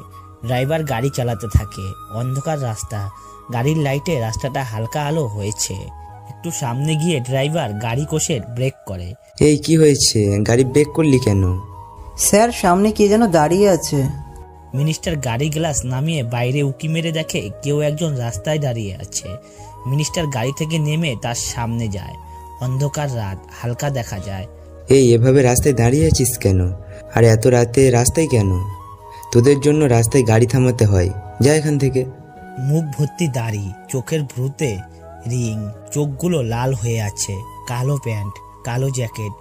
ড্রাইভার গাড়ি চালাতে থাকে। অন্ধকার রাস্তা, গাড়ির লাইটে রাস্তাটা হালকা আলো হয়েছে। একটু সামনে গিয়ে ড্রাইভার গাড়ি কষে ব্রেক করে। এই কি হয়েছে, গাড়ি ব্রেক করলি কেন? স্যার সামনে কে যেন দাঁড়িয়ে আছে। মিনিস্টার গাড়ি গ্লাস নামিয়ে বাইরে উকি মেরে দেখে কেউ একজন রাস্তায় দাঁড়িয়ে আছে। মিনিস্টার গাড়ি থেকে নেমে তার সামনে যায়। অন্ধকার রাত, হালকা দেখা যায়। এই এভাবে রাস্তায় দাঁড়িয়ে আছিস কেন? আর এত রাতে রাস্তায় কেন? তোদের জন্য রাস্তায় গাড়ি থামাতে হয়, যা এখান থেকে। মুখ ভর্তি দাড়ি, চোখের ভ্রুতে রিং, চোখগুলো লাল হয়ে আছে। কালো প্যান্ট, কালো জ্যাকেট,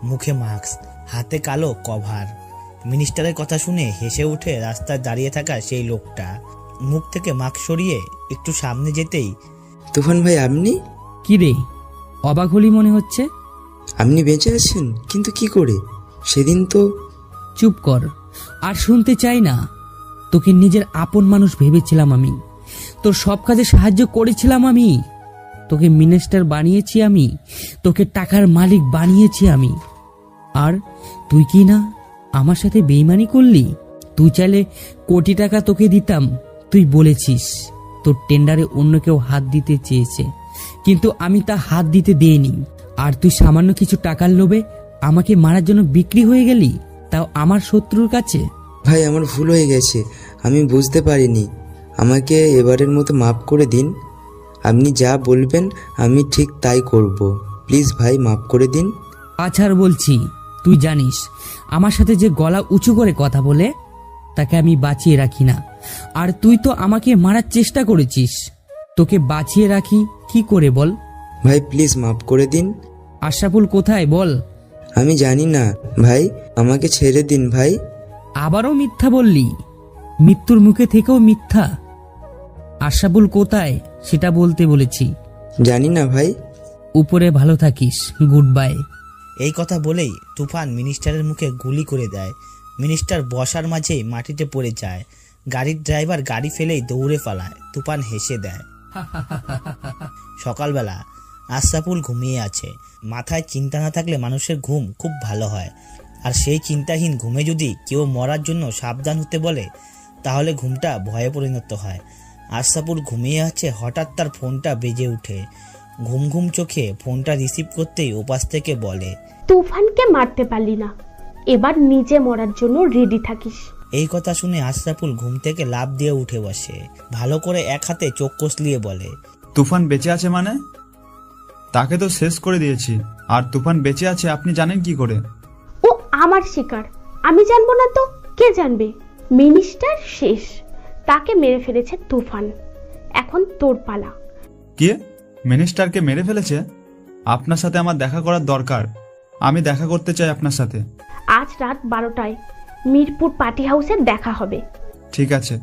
মুখে মাস্ক, হাতে কালো কভার। মিনিস্টারের কথা শুনে হেসে উঠে রাস্তায় দাঁড়িয়ে থাকা সেই লোকটা। মুখ থেকে মাস্ক সরিয়ে একটু সামনে যেতেই, তুফান ভাই আপনি? কি রে, অবাক হলি মনে হচ্ছে? আপনি বেঁচে আছেন? কিন্তু কি করে? সেদিন তো। চুপ কর, আর শুনতে চাই না। তোকে নিজের আপন মানুষ ভেবেছিলাম আমি, তোর সব কাজে সাহায্য করেছিলাম আমি, তোকে মিনিস্টার বানিয়েছি আমি, তোকে টাকার মালিক বানিয়েছি আমি। আর তুই কি না আমার সাথে বেইমানি করলি? তুই চাইলে কোটি টাকা তোকে দিতাম। তুই বলেছিস তোর টেন্ডারে অন্য কেউ হাত দিতে চেয়েছে, কিন্তু আমি তা হাত দিতে দেইনি। আর তুই সামান্য কিছু টাকার লোভে আমাকে মারার জন্য বিক্রি হয়ে গেলি, তাও আমার শত্রুর কাছে। ভাই আমার ভুল হয়ে গেছে, আমি বুঝতে পারিনি। আমাকে এবারের মতো মাফ করে দিন। আপনি যা বলবেন আমি ঠিক তাই করব। প্লিজ ভাই মাফ করে দিন। আছাড় বলছি, তুই জানিস আমার সাথে যে গলা উঁচু করে কথা বলে তাকে আমি বাঁচিয়ে রাখি না। আর তুই তো আমাকে মারার চেষ্টা করেছিস, তোকে বাঁচিয়ে রাখি কি করে বল? ভাই প্লিজ মাফ করে দিন। আশরাফুল কোথায় বল? আমি জানি না ভাই, আমাকে ছেড়ে দিন ভাই। আবারও মিথ্যা বললি, মৃত্যুর মুখে থেকেও মিথ্যা। আশরাফুল কোথায় সেটা বলতে বলেছি। জানি না ভাই। উপরে ভালো থাকিস, গুড বাই। এই কথা বলেই তুফান মিনিস্টারের মুখে গুলি করে দেয়। মিনিস্টার বসার মাঝে মাটিতে পড়ে যায়। গাড়ির ড্রাইভার গাড়ি ফেলেই দৌড়ে পালায়। তুফান হেসে দেয়। সকালবেলা আশরাফুল ঘুমিয়ে আছে। মাথায় চিন্তা না থাকলে মানুষের ঘুম খুব ভালো হয়। আর সেই চিন্তাহীন ঘুমে যদি কেউ মরার জন্য সাবধান হতে বলে, তাহলে ঘুমটা ভয়ে পরিণত হয়। আশরাফুল ঘুমিয়ে আছে, হঠাৎ তার ফোনটা বেজে ওঠে। ঘুম ঘুম চোখে ফোনটা রিসিভ করতেই ওপাশ থেকে বলে, তুফানকে মারতে পারলি না, এবার নিজে মরার জন্য রেডি থাকিস। এই কথা শুনে আশরাফুল ঘুম থেকে লাফ দিয়ে উঠে বসে। ভালো করে এক হাতে চোখ কষলিয়ে বলে, তুফান বেঁচে আছে মানে? তাকে তো শেষ করে দিয়েছি, আর তুফান বেঁচে আছে আপনি জানেন কি করে? ও আমার শিকার, আমি জানবো না তো কে জানবে? মিনিস্টার শেষ, তাকে মেরে ফেলেছে তুফান। এখন তোর পালা। কি? মিনিস্টারকে মেরে ফেলেছে? আপনার সাথে আমার দেখা করার দরকার, আমি দেখা করতে চাই আপনার সাথে। আজ রাত 12টায় মিরপুর পার্টি হাউসে দেখা হবে। ঠিক আছে।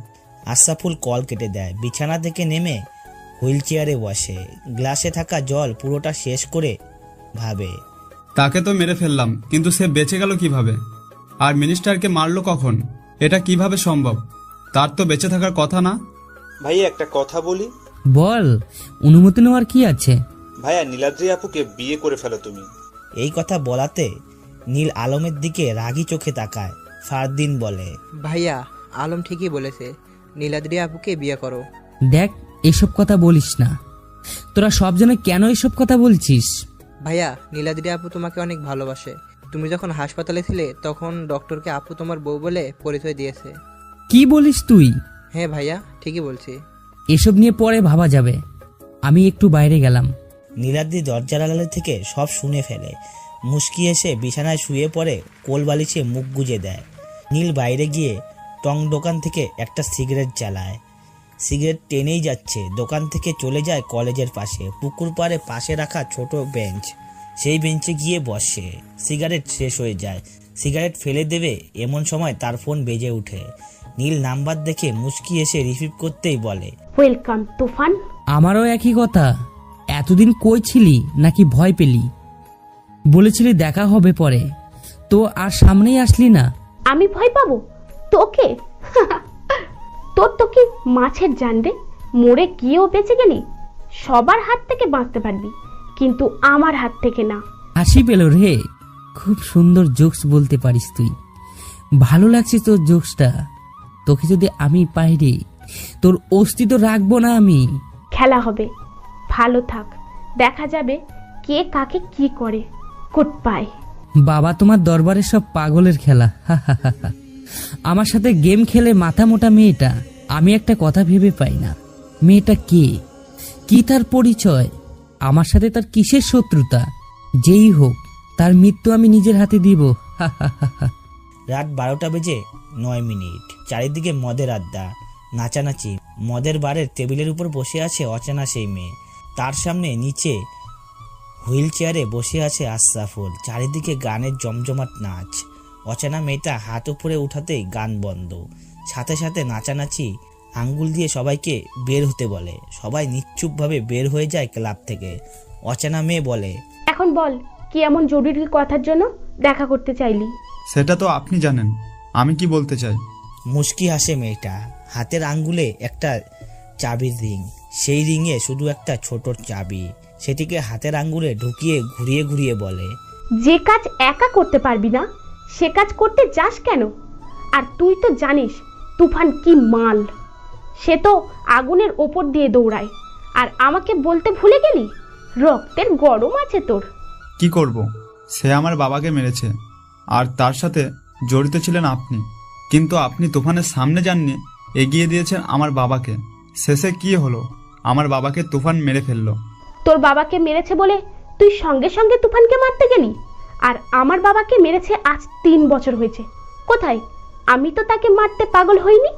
আশরাফুল কল কেটে দেয়। বিছানা থেকে নেমে হুইল চেয়ারে বসে। গ্লাসে থাকা জল পুরোটা শেষ করে ভাবে, তাকে তো মেরে ফেললাম, কিন্তু সে বেঁচে গেল কিভাবে? আর মিনিস্টারকে মারলো কখন? এটা কিভাবে সম্ভব? তার তো বেঁচে থাকার কথা না। ভাইয়া একটা কথা বলি। বল, অনুমতি নেওয়ার কি আছে? ভাইয়া নীলাদ্রি আপুকে বিয়ে করে ফেলো তুমি। এই কথা বলাতে নীল আলমের দিকে রাগী চোখে তাকায়। ফারদিন বলে, ভাইয়া আলম ঠিকই বলেছে, নীলাদ্রি আপুকে বিয়ে করো। দেখ, এসব কথা বলিস না। তোরা সব জনে কেন এসব কথা বলছিস? ভাইয়া নীলাদ্রি আপু তোমাকে অনেক ভালোবাসে। তুমি যখন হাসপাতালে ছিলে তখন ডক্টরকে আপু তোমার বউ বলে পরিচয় দিয়েছে। কি বলিস তুই? হ্যাঁ ভাইয়া ঠিকই বলছি। এসব নিয়ে পরে ভাবা যাবে, আমি একটু বাইরে গেলাম। নীলাদ্রি দরজার আড়ালে থেকে সব শুনে ফেলে। মুস্কি এসে বিছানায় শুয়ে পড়ে, কোল বালিশে মুখ গুজে দেয়। নীল বাইরে গিয়ে টং দোকান থেকে একটা সিগারেট জ্বালায়। সিগারেট টেনেই যাচ্ছে, দোকান থেকে চলে যায় কলেজের পাশে পুকুর পাড়ে পাশে রাখা ছোট বেঞ্চ। সেই বেঞ্চে গিয়ে বসে। সিগারেট শেষ হয়ে যায়। সিগারেট ফেলে দেবে এমন সময় তার ফোন বেজে ওঠে। নীল নাম্বার দেখে মুস্কি এসে রিসিভ করতেই বলে, ওয়েলকাম তুফান। আমারও একই কথা। এতদিন কই ছিলি নাকি ভয় পেলি? বলেছিলি দেখা হবে পরে, তো আর সামনেই আসলি না। আমি ভয় পাবো তোকে? তোর তো কি মাছের জান রে, মরে গিয়েও বেঁচে গেলি। সবার হাত থেকে বাঁচতে পারবি, কিন্তু আমার হাত থেকে না। হাসি পেল রে, খুব সুন্দর জোকস বলতে পারিস তুই। ভালো লাগছে তোর জোকসটা। তোকে যদি আমি পাই রে, তোর অস্তিত্ব রাখবো না আমি। খেলা হবে, ভালো থাক, দেখা যাবে কে কাকে কি করে। Good bye. বাবা, তোমার দরবারে সব পাগলের খেলা। আমার সাথে গেম খেলে মাথা মোটা মেয়েটা, আমি একটা কথা ভেবে পাই না, মেয়েটা কে, কি তার পরিচয়, আমার সাথে তার কিসের শত্রুতা? যেই হোক, তার মৃত্যু আমি নিজের হাতে দিব। রাত 12:09। চারিদিকে মদের আড্ডা, নাচানাচি। মদের বারের টেবিলের উপর বসে আছে অচেনা সেই মেয়ে। তার সামনে নিচে হুইল চেয়ারে বসে আছে আশরাফুল। চারিদিকে গানের জমজমাট নাচ। অচেনা মেয়েটা হাত উপরে উঠাতেই গান বন্ধ, সাথে সাথে নাচানাচি। আঙ্গুল দিয়ে সবাইকে বের হতে বলে। সবাই নিশ্চুপভাবে বের হয়ে যায় ক্লাব থেকে। অচেনা মেয়ে বলে, এখন বল, কি এমন জরুরি কথার জন্য দেখা করতে চাইলি? সেটা তো আপনি জানেন, আমি কি বলতে চাই। মুচকি হাসে মেয়েটা। হাতের আঙ্গুলে একটা চাবির রিং, সেই রিংয়ে শুধু একটা ছোট চাবি। সেটিকে হাতের আঙ্গুলে ঢুকিয়ে ঘুরিয়ে ঘুরিয়ে বলে, যে কাজ একা করতে পারবি না সে কাজ করতে যাস কেন? আর তুই তো জানিস তুফান কি মাল, সে তো আগুনের ওপর দিয়ে দৌড়ায়। আর আমাকে বলতে ভুলে গেলি, রক্তের গরম আছে তোর। কি করব, সে আমার বাবাকে মেরেছে, আর তার সাথে জড়িত ছিলেন আপনি। কিন্তু আপনি তুফানের সামনে যাননি, এগিয়ে দিয়েছেন আমার বাবাকে। শেষে কি হলো? আমার বাবাকে তুফান মেরে ফেললো। তোর বাবাকে মেরেছে বলে তুই সঙ্গে সঙ্গে তুফানকে মারতে গেলি? আর আমার বাবাকে মেরেছে আজ 3 বছর হয়েছে। কোথায়? আমি তো তাকে মারতে পাগল হইনি।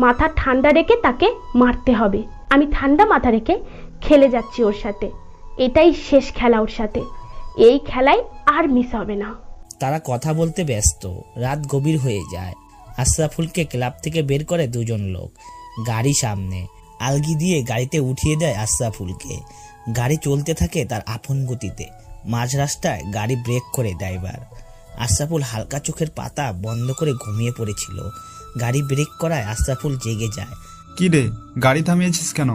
মাথা ঠান্ডা রেখে তাকে মারতে হবে। আমি ঠান্ডা মাথা রেখে খেলে যাচ্ছি ওর সাথে। এটাই শেষ খেলা ওর সাথে। এই খেলায় আর মিস হবে না। তারা কথা বলতে ব্যস্ত। রাত গভীর হয়ে যায়। আশরাফুলকে ক্লাব থেকে বের করে দুজন লোক। গাড়ি সামনে, আলগি দিয়ে গাড়িতে উঠিয়ে দেয় আশরাফুলকে। গাড়ি চলতে থাকে তার আপন গতিতে। মাঝ রাস্তায় গাড়ি ব্রেক করে ড্রাইভার। আশরাফুল হালকা চোখের পাতা বন্ধ করে ঘুমিয়ে পড়েছিল। গাড়ি ব্রেক করায় আশরাফুল জেগে যায়। কি রে, গাড়ি থামিয়েছিস কেন?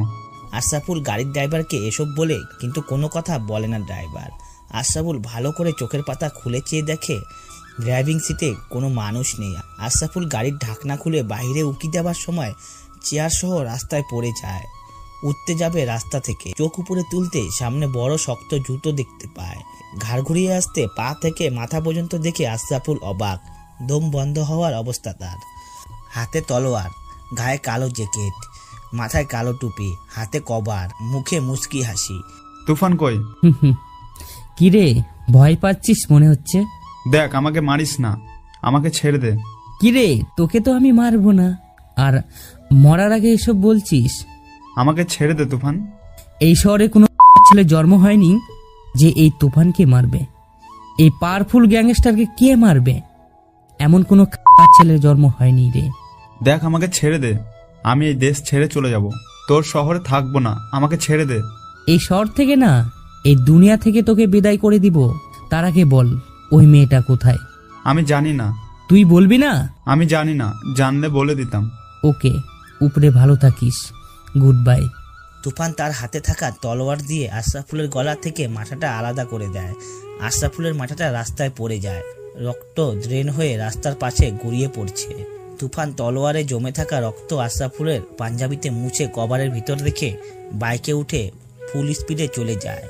আশরাফুল গাড়ির ড্রাইভারকে এসব বলে, কিন্তু কোনো কথা বলে না ড্রাইভার। আশরাফুল ভালো করে চোখের পাতা খুলে চেয়ে দেখে ড্রাইভিং সিটে কোনো মানুষ নেই। আশরাফুল গাড়ির ঢাকনা খুলে বাইরে উকি দেওয়ার সময় চেয়ার সহ রাস্তায় পড়ে যায়। উঠতে যাবে রাস্তা থেকে, চোখ উপরে তুলতে সামনে বড় শক্ত জুতো দেখতে পায়। ঘাড় ঘুরিয়ে আসতে পা থেকে মাথা পর্যন্ত দেখে আশরাফুল অবাক। দম বন্ধ হওয়ার অবস্থা তার। হাতে তলোয়ার, গায়ে কালো জ্যাকেট, মাথায় কালো টুপি, হাতে কভার, মুখে মুচকি হাসি। তুফান কই? কি রে, ভয় পাচ্ছিস মনে হচ্ছে? দেখ, আমাকে মারিস না, আমাকে ছেড়ে দে। কি রে, তোকে তো আমি মারবো না, আর মরার আগে এসব বলছিস? আমাকে ছেড়ে দে তুফান। এই শহরে কোনো ছেলে জন্ম হয়নি যে এই তুফানকে মারবে। এই পাওয়ারফুল গ্যাংস্টারকে কে মারবে? এমন কোনো ছেলে জন্ম হয়নি রে। দেখ, আমাকে ছেড়ে দে, আমি এই দেশ ছেড়ে চলে যাব। তোর শহরে থাকবো না, আমাকে ছেড়ে দে। এই শহর থেকে না, এই দুনিয়া থেকে তোকে বিদায় করে দিব। তার আগে বল, ওই মেয়েটা কোথায়? আমি জানি না। তুই বলবি না? আমি জানি না, জানলে বলে দিতাম। ওকে, উপরে ভালো থাকিস। Good bye. তুফান তার হাতে থাকা তলোয়ার দিয়ে আশরাফুলের গলা থেকে মাথাটা আলাদা করে দেয়। আশরাফুলের মাথাটা রাস্তায় পড়ে যায়। রক্ত ড্রেন হয়ে রাস্তার পাশে গড়িয়ে পড়ছে। তুফান তলোয়ারে জমে থাকা রক্ত আশরাফুলের পাঞ্জাবিতে মুছে কভারের ভিতর রেখে বাইকে উঠে ফুল স্পিডে চলে যায়।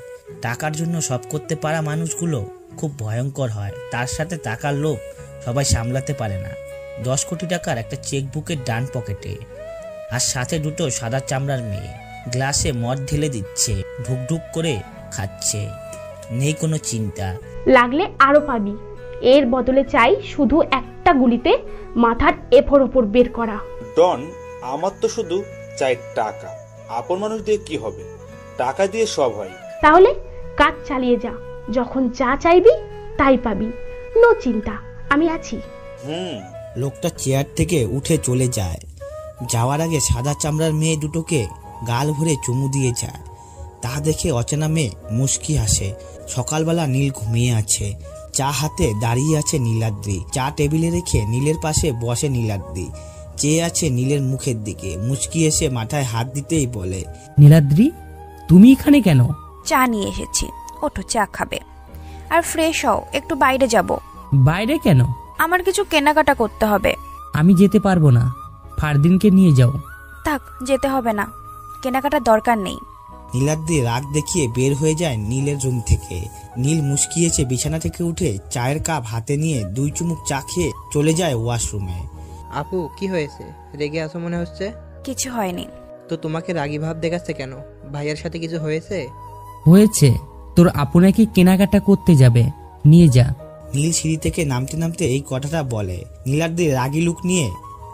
টাকার জন্য সব করতে পারা মানুষগুলো খুব ভয়ঙ্কর হয়। তার সাথে টাকার লোভ সবাই সামলাতে পারে না। 10 কোটি টাকার একটা চেকবুকের ডান পকেটে, আর সাথে দুটো সাদা চামড়ার মেয়ে। গ্লাসে মদ ঢেলে দিচ্ছে, ঢুকঢুক করে খাচ্ছে, নেই কোনো চিন্তা। লাগলে আরো পাবি। এর বদলে চাই শুধু একটা গুলিতে মাথার এফর ওপর বের করা। ডন, আমার তো শুধু চাই টাকা। আপন মানুষ দিয়ে কি হবে? টাকা দিয়ে সব হয়। তাহলে কাজ চালিয়ে যা, যখন যা চাইবি তাই পাবি। নো চিন্তা, আমি আছি। লোকটা চেয়ার থেকে উঠে চলে যায়। যাওয়ার আগে সাদা চামড়ার মেয়ে দুটোকে গাল ভরে চুমু দিয়ে যায়। তা দেখে অচেনা মেয়ে মুচকি হাসে। সকালবেলা নীল ঘুমিয়ে আছে। চা হাতে দাঁড়িয়ে আছে নীলাদ্রি। চা টেবিলে রেখে নীলের পাশে বসে নীলাদ্রি। চেয়ে আছে নীলের মুখের দিকে। মুচকি এসে মাথায় হাত দিতেই বলে, নীলাদ্রি, তুমি এখানে কেন? চা নিয়ে এসেছি, ওঠো চা খাবে। আর ফ্রেশ হও, একটু বাইরে যাব। বাইরে কেন? আমার কিছু কেনাকাটা করতে হবে। আমি যেতে পারবো না, ফারদিনকে নিয়ে যাও। থাক, যেতে হবে না, কেনাকাটার দরকার নেই। নীলাদ্রি রাগ দেখিয়ে বের হয়ে যায় নীলের রুম থেকে। নীল মুচকিয়েছে বিছানা থেকে উঠে চায়ের কাপ হাতে নিয়ে 2 চুমুক চা খেয়ে চলে যায় ওয়াশরুমে। আপু কি হয়েছে, রেগে আছো মনে হচ্ছে? কিছু হয়নি। তো তোমাকে রাগী ভাব দেখাচ্ছে কেন? ভাইয়ার সাথে কিছু হয়েছে? হয়েছে, তোর আপু নাকি কেনাকাটা করতে যাবে, নিয়ে যা। নীল সিঁড়ি থেকে নামতে নামতে এই কথাটা বলে। নীলাদ্রি রাগী লুক নিয়ে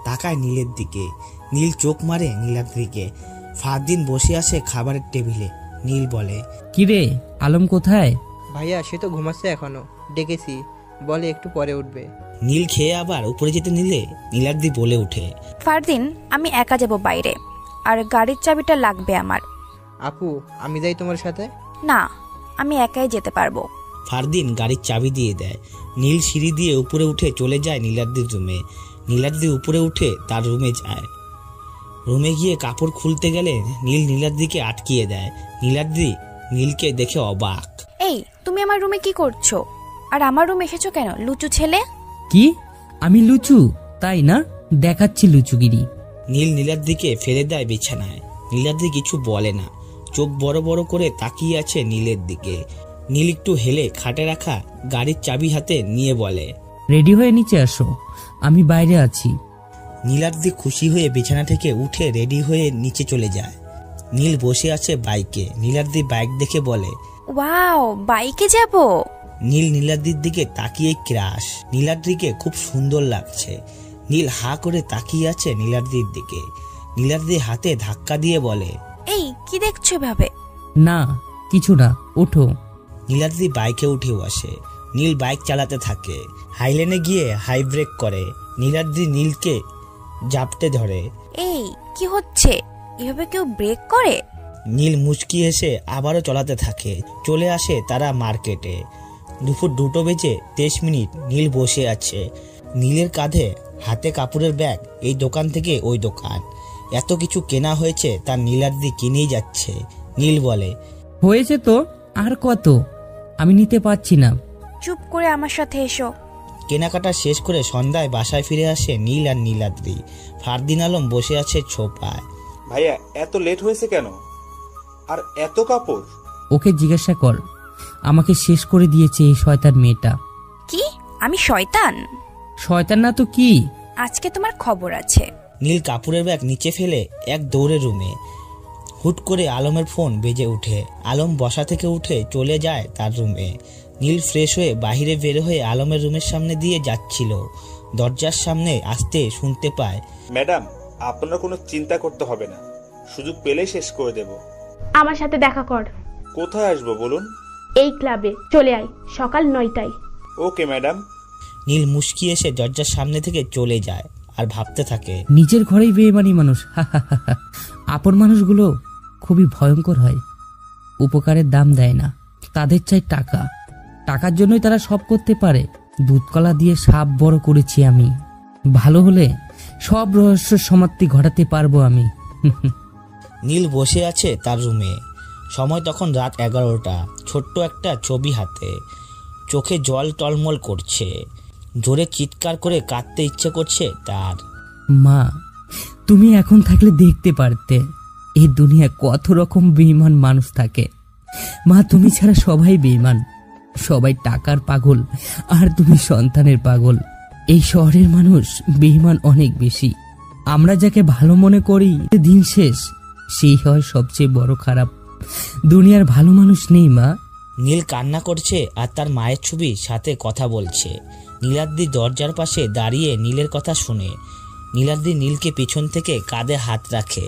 তাকায় নীলের দিকে। নীল চোখ মারে নীলাদ্রিকে। ফারদিন বসে আছে খাবারের টেবিলে। নীল বলে, কিরে আলম কোথায়? ভাইয়া সে তো ঘুমাচ্ছে এখনো, ডেকেছি, বলে একটু পরে উঠবে। নীল খেয়ে আবার উপরে যেতে নিলে নীলাদ্রি বলে ওঠে, ফারদিন আমি একা যাব বাইরে, আর গাড়ির চাবিটা লাগবে আমার। আপু আমি যাই তোমার সাথে? না, আমি একাই যেতে পারবো। ফারদিন গাড়ির চাবি দিয়ে দেয়। নীল সিঁড়ি দিয়ে উপরে উঠে চলে যায় নীলাদ্রির রুমে। নীলাদ্রি উপরে উঠে তার রুমে যায়। রুমে গিয়ে কাপড় খুলতে গেলে নীল নীলাদ্রিকে আটকিয়ে দেয়। নীলাদ্রি নীলকে দেখে অবাক। এই তুমি আমার রুমে কি করছো? আর আমার রুমে এসেছো কেন, লুচু ছেলে? কি আমি লুচু? তাই না, দেখাচ্ছি লুচুগিরি। নীল নীলাদ্রিকে ফেলে দেয় বিছানায়। নীলাদ্রি কিছু বলে না, চোখ বড় বড় করে তাকিয়ে আছে নীলের দিকে। নীল একটু হেলে খাটে রাখা গাড়ির চাবি হাতে নিয়ে বলে, রেডি হয়ে নিচে আসো, আমি বাইরে আছি। নীলাদ্রি খুশি হয়ে বিছানা থেকে উঠে রেডি হয়ে নিচে চলে যায়। নীল বসে আছে বাইকে। নীলাদ্রি বাইক দেখে বলে, ওয়াও, বাইকে যাব? নীল নীলাদ্রির দিকে তাকিয়ে ক্রাশ। নীলাদ্রিকে খুব সুন্দর লাগছে। নীল হা করে তাকিয়ে আছে নীলাদ্রির দিকে। নীলাদ্রি হাতে ধাক্কা দিয়ে বলে, এই কি দেখছো ভাবে? না কিছু না, ওঠো। নীলাদ্রি বাইকে উঠে বসে। নীল বাইক চালাতে থাকে। হাইলেনে গিয়ে হাই ব্রেক করে। নীলাদ্রি নীলকে জাপটে ধরে। এই কি হচ্ছে, এভাবে কেউ ব্রেক করে? নীল মুচকি এসে আবারও চালাতে থাকে। চলে আসে তারা মার্কেটে। দুপুর 2:23। নীল বসে আছে। নীলের কাঁধে হাতে কাপড়ের ব্যাগ। এই দোকান থেকে ওই দোকান, এত কিছু কেনা হয়েছে, তার নীলাদ্রি কিনেই যাচ্ছে। নীল বলে, হয়েছে তো, আর কত, আমি নিতে পারছি না। চুপ করে আমার সাথে এসো। কেনাকাটা শেষ করে সন্ধ্যায় বাসায় ফিরে আসে নীল আর নীলাদ্রি। ফারদিন আলম বসে আছে ছোপায়। ভাইয়া এত লেট হয়েছে কেন? আর এত কাপড়? ওকে জিজ্ঞাসা কর, আমাকে শেষ করে দিয়েছে এই শয়তান মেয়েটা। কি আমি শয়তান? শয়তান না তো কি? আজকে তোমার খবর আছে। নীল কাপড়ের ব্যাগ নিচে ফেলে এক দৌড়ে রুমে। হুট করে আলমের ফোন বেজে ওঠে। আলম বসা থেকে উঠে চলে যায় তার রুমে। নীল ফ্রেশ হয়ে বাহিরে বের হয়ে আলমের রুমের সামনে দিয়ে যাচ্ছিল। দরজার সামনে আসতে শুনতে পায়, ম্যাডাম আপনার কোনো চিন্তা করতে হবে না, সুযোগ পেলে শেষ করে দেব। আমার সাথে দেখা কর। কোথায় আসবো বলুন? এই ক্লাবে চলে আয়, সকাল 9টায়। Okay madam. নীল মুস্কি এসে দরজার সামনে থেকে চলে যায় আর ভাবতে থাকে, নিজের ঘরেই বেইমানি মানুষ। আপন মানুষগুলো খুবই ভয়ঙ্কর হয়, উপকারের দাম দেয় না, তাদের চাই টাকা। টাকার জন্যই তারা সব করতে পারে। দুধকলা দিয়ে সাপ বড় করেছি আমি, ভালো হলে সব রহস্য সমাপ্তি ঘটাতে পারবো আমি। নীল বসে আছে তার রুমে। সময় তখন রাত 11টা। ছোট্ট একটা ছবি হাতে, চোখে জল টলমল করছে। জোরে চিৎকার করে কাঁদতে ইচ্ছে করছে তার। মা, তুমি এখন থাকলে দেখতে পারতে এই দুনিয়ায় কত রকম বেঈমান মানুষ থাকে। মা, তুমি ছাড়া সবাই বেঈমান, সবাই টাকার পাগল, আর তুমি সন্তানের পাগল। এই শহরের মানুষ বেঈমান অনেক বেশি। আমরা যাকে ভালো মনে করি, দিন শেষ সেই হয় সবচেয়ে বড় খারাপ। দুনিয়ার ভালো মানুষ নেই মা। নীল কান্না করছে আর তার মায়ের ছবি সাথে কথা বলছে। নীলাদ্রি দরজার পাশে দাঁড়িয়ে নীলের কথা শুনে। নীলাদ্রি নীলকে পিছন থেকে কাঁধে হাত রাখে।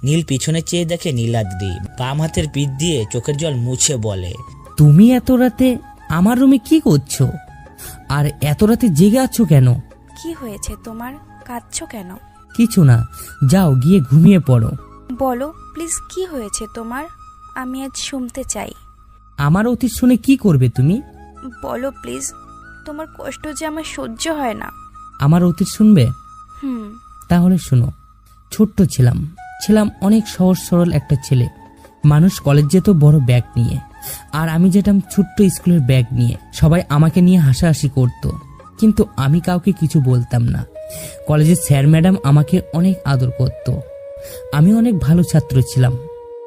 নীল পিছনে চেয়ে দেখে নীলাদ্রি বাম হাতের পিঠ দিয়ে চোখের জল মুছে বলে, তুমি এত রাতে আমার রুমে কি করছো? আর এত রাতে জেগে আছো কেন? কি হয়েছে তোমার, কাঁদছো কেন? কিছু না, যাও গিয়ে ঘুমিয়ে পড়ো। বলো প্লিজ, কি হয়েছে তোমার? আমি আজ শুনতে চাই। আমার অতীত শুনে কি করবে তুমি? বলো প্লিজ, তোমার কষ্ট যে আমার সহ্য হয় না। আমার অতীত শুনবে? হুম। তাহলে শোনো। ছোট্ট ছিলাম অনেক সহজ সরল একটা ছেলে। মানুষ কলেজ যেত বড় ব্যাগ নিয়ে, আর আমি যেতাম ছোট্ট স্কুলের ব্যাগ নিয়ে। সবাই আমাকে নিয়ে হাসাহাসি করত, কিন্তু আমি কাউকে কিছু বলতাম না। কলেজের স্যার ম্যাডাম আমাকে অনেক আদর করত। আমি অনেক ভালো ছাত্র ছিলাম।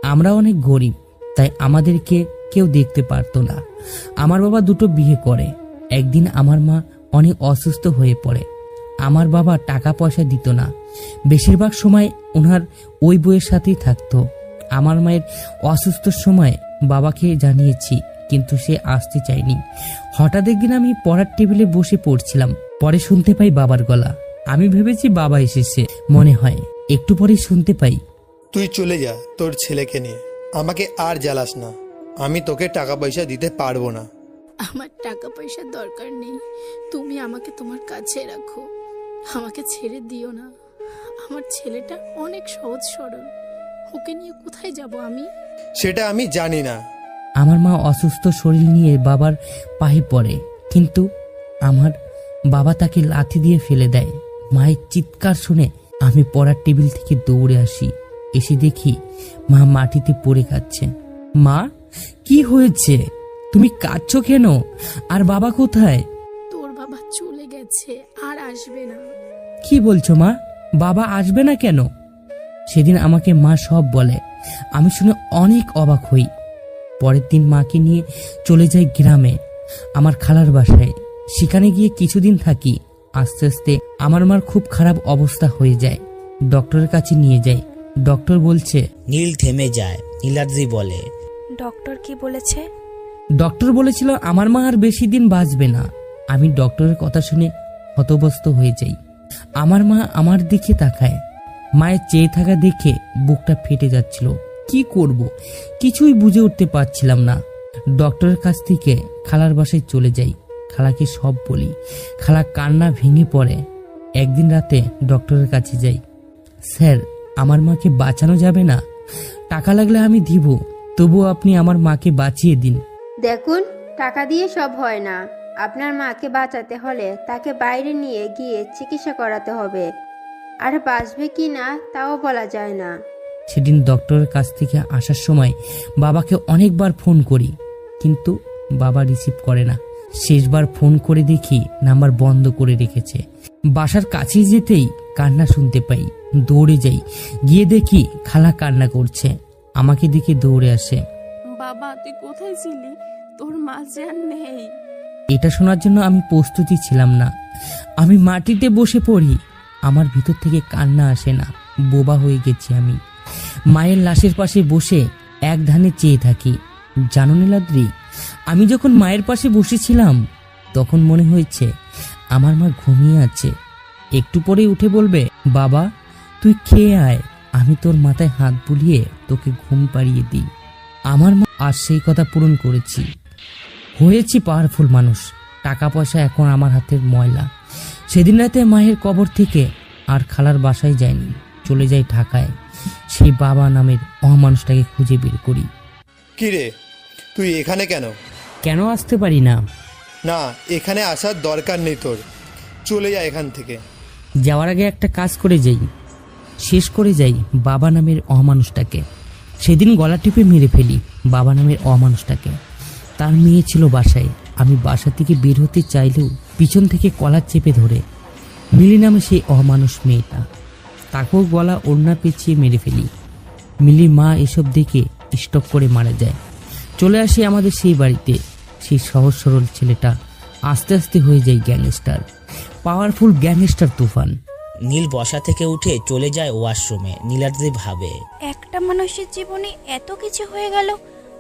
আমরা অনেক গরিব, তাই আমাদেরকে কেউ দেখতে পারতো না। আমার বাবা দুটো বিয়ে করে। একদিন আমার মা অনেক অসুস্থ হয়ে পড়ে। আমার বাবা টাকা পয়সা দিত না, বেশিরভাগ সময় ওনার ওই বইয়ের সাথেই থাকতো। আমার মায়ের অসুস্থর সময় বাবাকে জানিয়েছি, কিন্তু সে আসতে চায়নি। হঠাৎ একদিন আমি পড়ার টেবিলে বসে পড়ছিলাম, পরে শুনতে পাই বাবার গলা। আমি ভেবেছি বাবা এসেছে মনে হয়, একটু পরেই শুনতে পাই, তুই চলে যা তোর ছেলেকে নিয়ে, আমাকে আর জ্বালাস না, আমি তোকে টাকা পয়সা দিতে পারবো না। আমার টাকা পয়সার দরকার নেই, তুমি আমাকে তোমার কাছে রাখো, আমাকে ছেড়ে দিও না। আমার ছেলেটা অনেক সহজ সরল, ওকে নিয়ে কোথায় যাব আমি? সেটা আমি জানি না। আমার মা অসুস্থ শরীর নিয়ে বাবার পায়ে পড়ে, কিন্তু আমার বাবা তাকে লাথি দিয়ে ফেলে দেয়। মায়ের চিৎকার শুনে আমি পড়ার টেবিল থেকে দৌড়ে আসি। এসে দেখি মা মাটিতে পড়ে কাঁদছে। মা, কি হয়েছে? তুমি কাঁদছো কেন? আর বাবা কোথায়? তোর বাবা চলে গেছে, আর আসবে না। কি বলছো মা? বাবা আসবে না কেন? সেদিন আমাকে মা সব বলে। আমি শুনে অনেক অবাক হই। পরের দিন মাকে নিয়ে চলে যাই গ্রামে, আমার খালার বাসায়। সেখানে গিয়ে কিছুদিন থাকি। আস্তে আস্তে আমার মার খুব খারাপ অবস্থা হয়ে যায়। ডক্টরের কাছে নিয়ে যাই। ডক্টর বলছে, নীল থেমে যায়। নীলাদ্রি বলে, ডক্টর কি বলেছে? ডক্টর বলেছিল আমার মা আর বেশি দিন বাঁচবে না। আমি ডক্টরের কথা শুনে হতভম্ব হয়ে যাই। আমার মা আমার দিকে তাকায়। মায়ের চেয়ে থাকা দেখে বুকটা ফেটে যাচ্ছিল। কি করব কিছুই বুঝে উঠতে পারছিলাম না। ডক্টরের কাছ থেকে খালার বাসায় চলে যাই। খালাকে সব বলি। খালা কান্না ভেঙে পড়ে। একদিন রাতে ডক্টরের কাছে যাই। স্যার, আমার মাকে বাঁচানো যাবে না? টাকা লাগলে আমি দিব, তবুও আপনি আমার মাকে বাঁচিয়ে দিন। দেখুন, টাকা দিয়ে সব হয় না। আপনার মাকে বাঁচাতে হলে তাকে বাইরে নিয়ে গিয়ে চিকিৎসা করাতে হবে, আর বাঁচবে কি না তাও বলা যায় না। সেদিন ডক্টরের কাছ থেকে আসার সময় বাবাকে অনেকবার ফোন করি, কিন্তু বাবা রিসিভ করে না। শেষবার ফোন করে দেখি নাম্বার বন্ধ করে রেখেছে। বাসার কাছে যেতেই কান্না শুনতে পাই। দৌড়ে যাই, গিয়ে দেখি খালা কান্না করছে। আমাকে দেখে দৌড়ে আসে। বাবা, তুই কোথায় ছিলি? তোর মা যে আর নেই। এটা শোনার জন্য আমি প্রস্তুতি ছিলাম না। আমি মাটিতে বসে পড়ি। আমার ভিতর থেকে কান্না আসে না, বোবা হয়ে গেছি আমি। মায়ের লাশের পাশে বসে এক ধ্যানে চেয়ে থাকি। জানো নীলাদ্রি, আমি যখন মায়ের পাশে বসেছিলাম তখন মনে হয়েছে আমার মা ঘুমিয়ে আছে। একটু পরে উঠে বলবে, বাবা তুই খেয়ে আয়, আমি তোর মাথায় হাত বুলিয়ে তোকে ঘুম পাড়িয়ে দিই। আমার মা আর সেই কথা পূরণ করেছি। হয়েছি পাওয়ারফুল মানুষ। টাকা পয়সা এখন আমার হাতের ময়লা। সেদিন রাতে মায়ের কবর থেকে আর খালার বাসায় যায়নি, চলে যাই ঢাকায়। সেই বাবা নামের অমানুষটাকে খুঁজে বের করি। কি রে, তুই এখানে কেন? কেন আসতে পারি না? না, এখানে আসার দরকার নেই তোর, চলে যা এখান থেকে। যাওয়ার আগে একটা কাজ করে যাই, শেষ করে যাই বাবা নামের অমানুষটাকে। সেদিন গলা টিপে মেরে ফেলি বাবা নামের অমানুষটাকে। তার মেয়ে ছিল বাসায়। আমি বাসা থেকে বের হতে চাইলেও পিছন থেকে কলার চেপে ধরে মিলি নামে সেই অমানুষ মেয়েটা, তাকেও গলা ওড়না পেঁচিয়ে মেরে ফেলি। মিলির মা এসব দেখে স্টক করে মারা যায়। চলে আসে আমাদের সেই বাড়িতে। সেই সহজ সরল ছেলেটা আস্তে আস্তে হয়ে যায় গ্যাংস্টার, পাওয়ারফুল গ্যাংস্টার তুফান। নীল বসা থেকে উঠে চলে যায় ওয়াশরুমে। নীলাদ্রি ভাবে, একটা মানুষের জীবনে এত কিছু হয়ে গেল,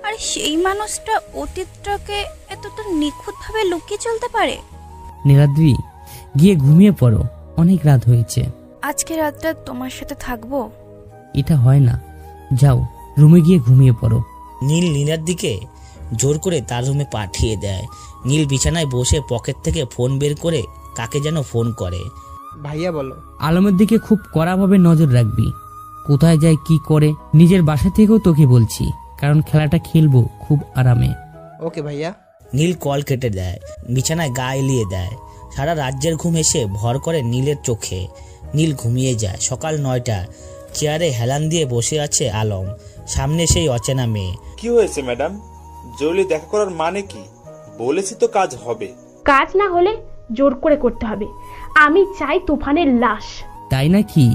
আর সেই মানুষটা অতীতটাকে এতটা নিখুঁতভাবে লুকিয়ে চলতে পারে। নীলাদ্রি, গিয়ে ঘুমিয়ে পড়ো, অনেক রাত হয়েছে। আজকে রাতটা তোমার সাথে থাকবো। এটা হয় না, যাও রুমে গিয়ে ঘুমিয়ে পড়ো। নীল নীলার দিকে জোর করে তার রুমে পাঠিয়ে দেয়। নীল বিছানায় বসে পকেট থেকে ফোন বের করে কাকে যেন ফোন করে। ভাইয়া বলো। আলমের দিকে খুব কড়াভাবে নজর রাখবি, কোথায় যায় কি করে। নিজের বাসা থেকেও তোকে বলছি, কারণ খেলাটা খেলবো খুব আরামে। ওকে ভাইয়া। নীল কল কেটে দেয়, বিছানায় গা এলিয়ে দেয়। সারা রাজ্যের ঘুম এসে ভর করে নীলের চোখে। নীল ঘুমিয়ে যায়। সকাল 9টা। চেয়ারে হেলান দিয়ে বসে আছে আলম, সামনে সেই অচেনা মেয়ে। কি হয়েছে ম্যাডাম? জরুরি দেখা করার মানে কি? বলেছি তো কাজ হবে। কাজ না হলে জোর করে করতে হবে। আমি চাই তুফানের লাশ। তাই নাকি?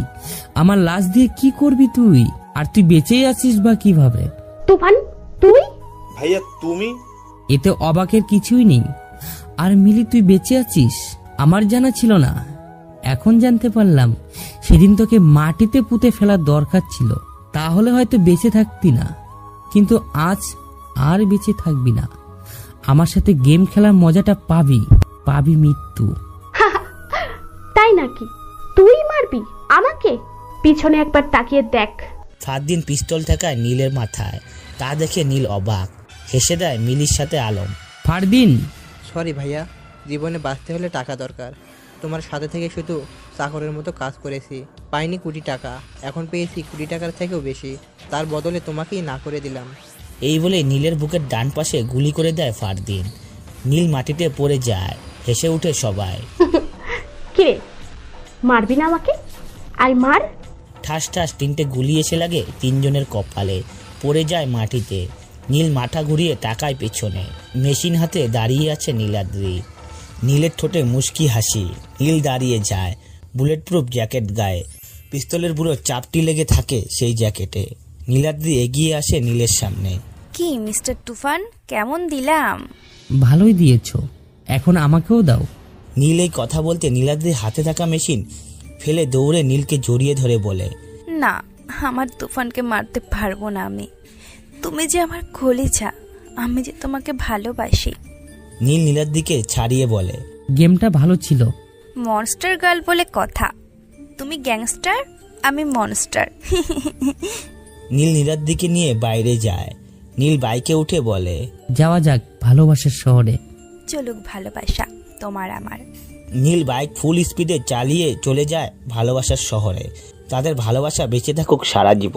আমার লাশ দিয়ে কি করবি তুই? আর তুই বেঁচেই আছিস বা কিভাবে? তুফান, তুই? ভাইয়া তুমি? এতে অবাকের কিছুই নেই। আর মিলি, তুই বেঁচে আছিস? আমার জানা ছিল না, এখন জানতে পারলাম। সেদিন তোকে মাটিতে পুঁতে ফেলার দরকার ছিল, তাহলে হয়তো বেঁচে থাকতি না। কিন্তু আজ আর বেঁচে থাকবি না। আমার সাথে গেম খেলার মজাটা পাবি মৃত্যু। তাই নাকি? তুই মারবি আমাকে? পিছনে একবার তাকিয়ে দেখ। ফারদিন পিস্তল ঠেকায় নীলের মাথায়। তা দেখে নীল অবাক, হেসে দেয় মিলির সাথে আলম। ফারদিন, সরি ভাইয়া, জীবনে বাঁচতে হলে টাকা দরকার। তোমার সাথে থেকে শুধু চাকরের মতো কাজ করেছি, পাইনি কোটি টাকা, এখন পেয়েছি কোটি টাকার থেকেও বেশি। তার বদলে তোমাকেই না করে দিলাম। এই বলে নীলের বুকের ডান পাশে গুলি করে দেয় ফারদিন। নীল মাটিতে পড়ে যায়, হেসে উঠে সবাই। কিরে, মারবি না আমাকে? আই মার। ঠাস ঠাস তিনটে গুলি এসে লাগে তিনজনের কপালে, পড়ে যায় মাটিতে। নীল মাথা ঘুরিয়ে তাকায় পেছনে। মেশিন হাতে দাঁড়িয়ে আছে নীলাদ্রি। নীলের ঠোঁটে মুচকি হাসি। নীল দাঁড়িয়ে যায়, বুলেট প্রুফ জ্যাকেট গায়ে, পিস্তলের বুড়ো চাপটি লেগে থাকে সেই জ্যাকেটে। নীলাদ্রি এগিয়ে আসে নীলের সামনে। কি মিস্টার তুফান, কেমন দিলাম? ভালোই দিয়েছো, এখন আমাকেও দাও। নীল এই কথা বলতে নীলাদ্রির হাতে থাকা মেশিন ফেলে দৌড়ে নীলকে জড়িয়ে ধরে বলে, না, আমার তুফানকে মারতে পারবো না আমি। তুমি যে আমার কলিজা, আমি যে তোমাকে ভালোবাসি। নীল নীলাদ্রিকে ছাড়িয়ে বলে, গেমটা ভালো ছিল। মনস্টার গার্ল বলে কথা। তুমি গ্যাংস্টার, আমি মনস্টার। নীল নীলাদ্রিকে নিয়ে বাইরে যায়। নীল বাইকে উঠে বলে, যাওয়া যাক ভালোবাসার শহরে। চলুক ভালোবাসা তোমার আমার। নীল বাইক ফুল স্পিডে চালিয়ে চলে যায় ভালোবাসার শহরে। তাদের ভালোবাসা বেঁচে থাকুক সারা জীবন।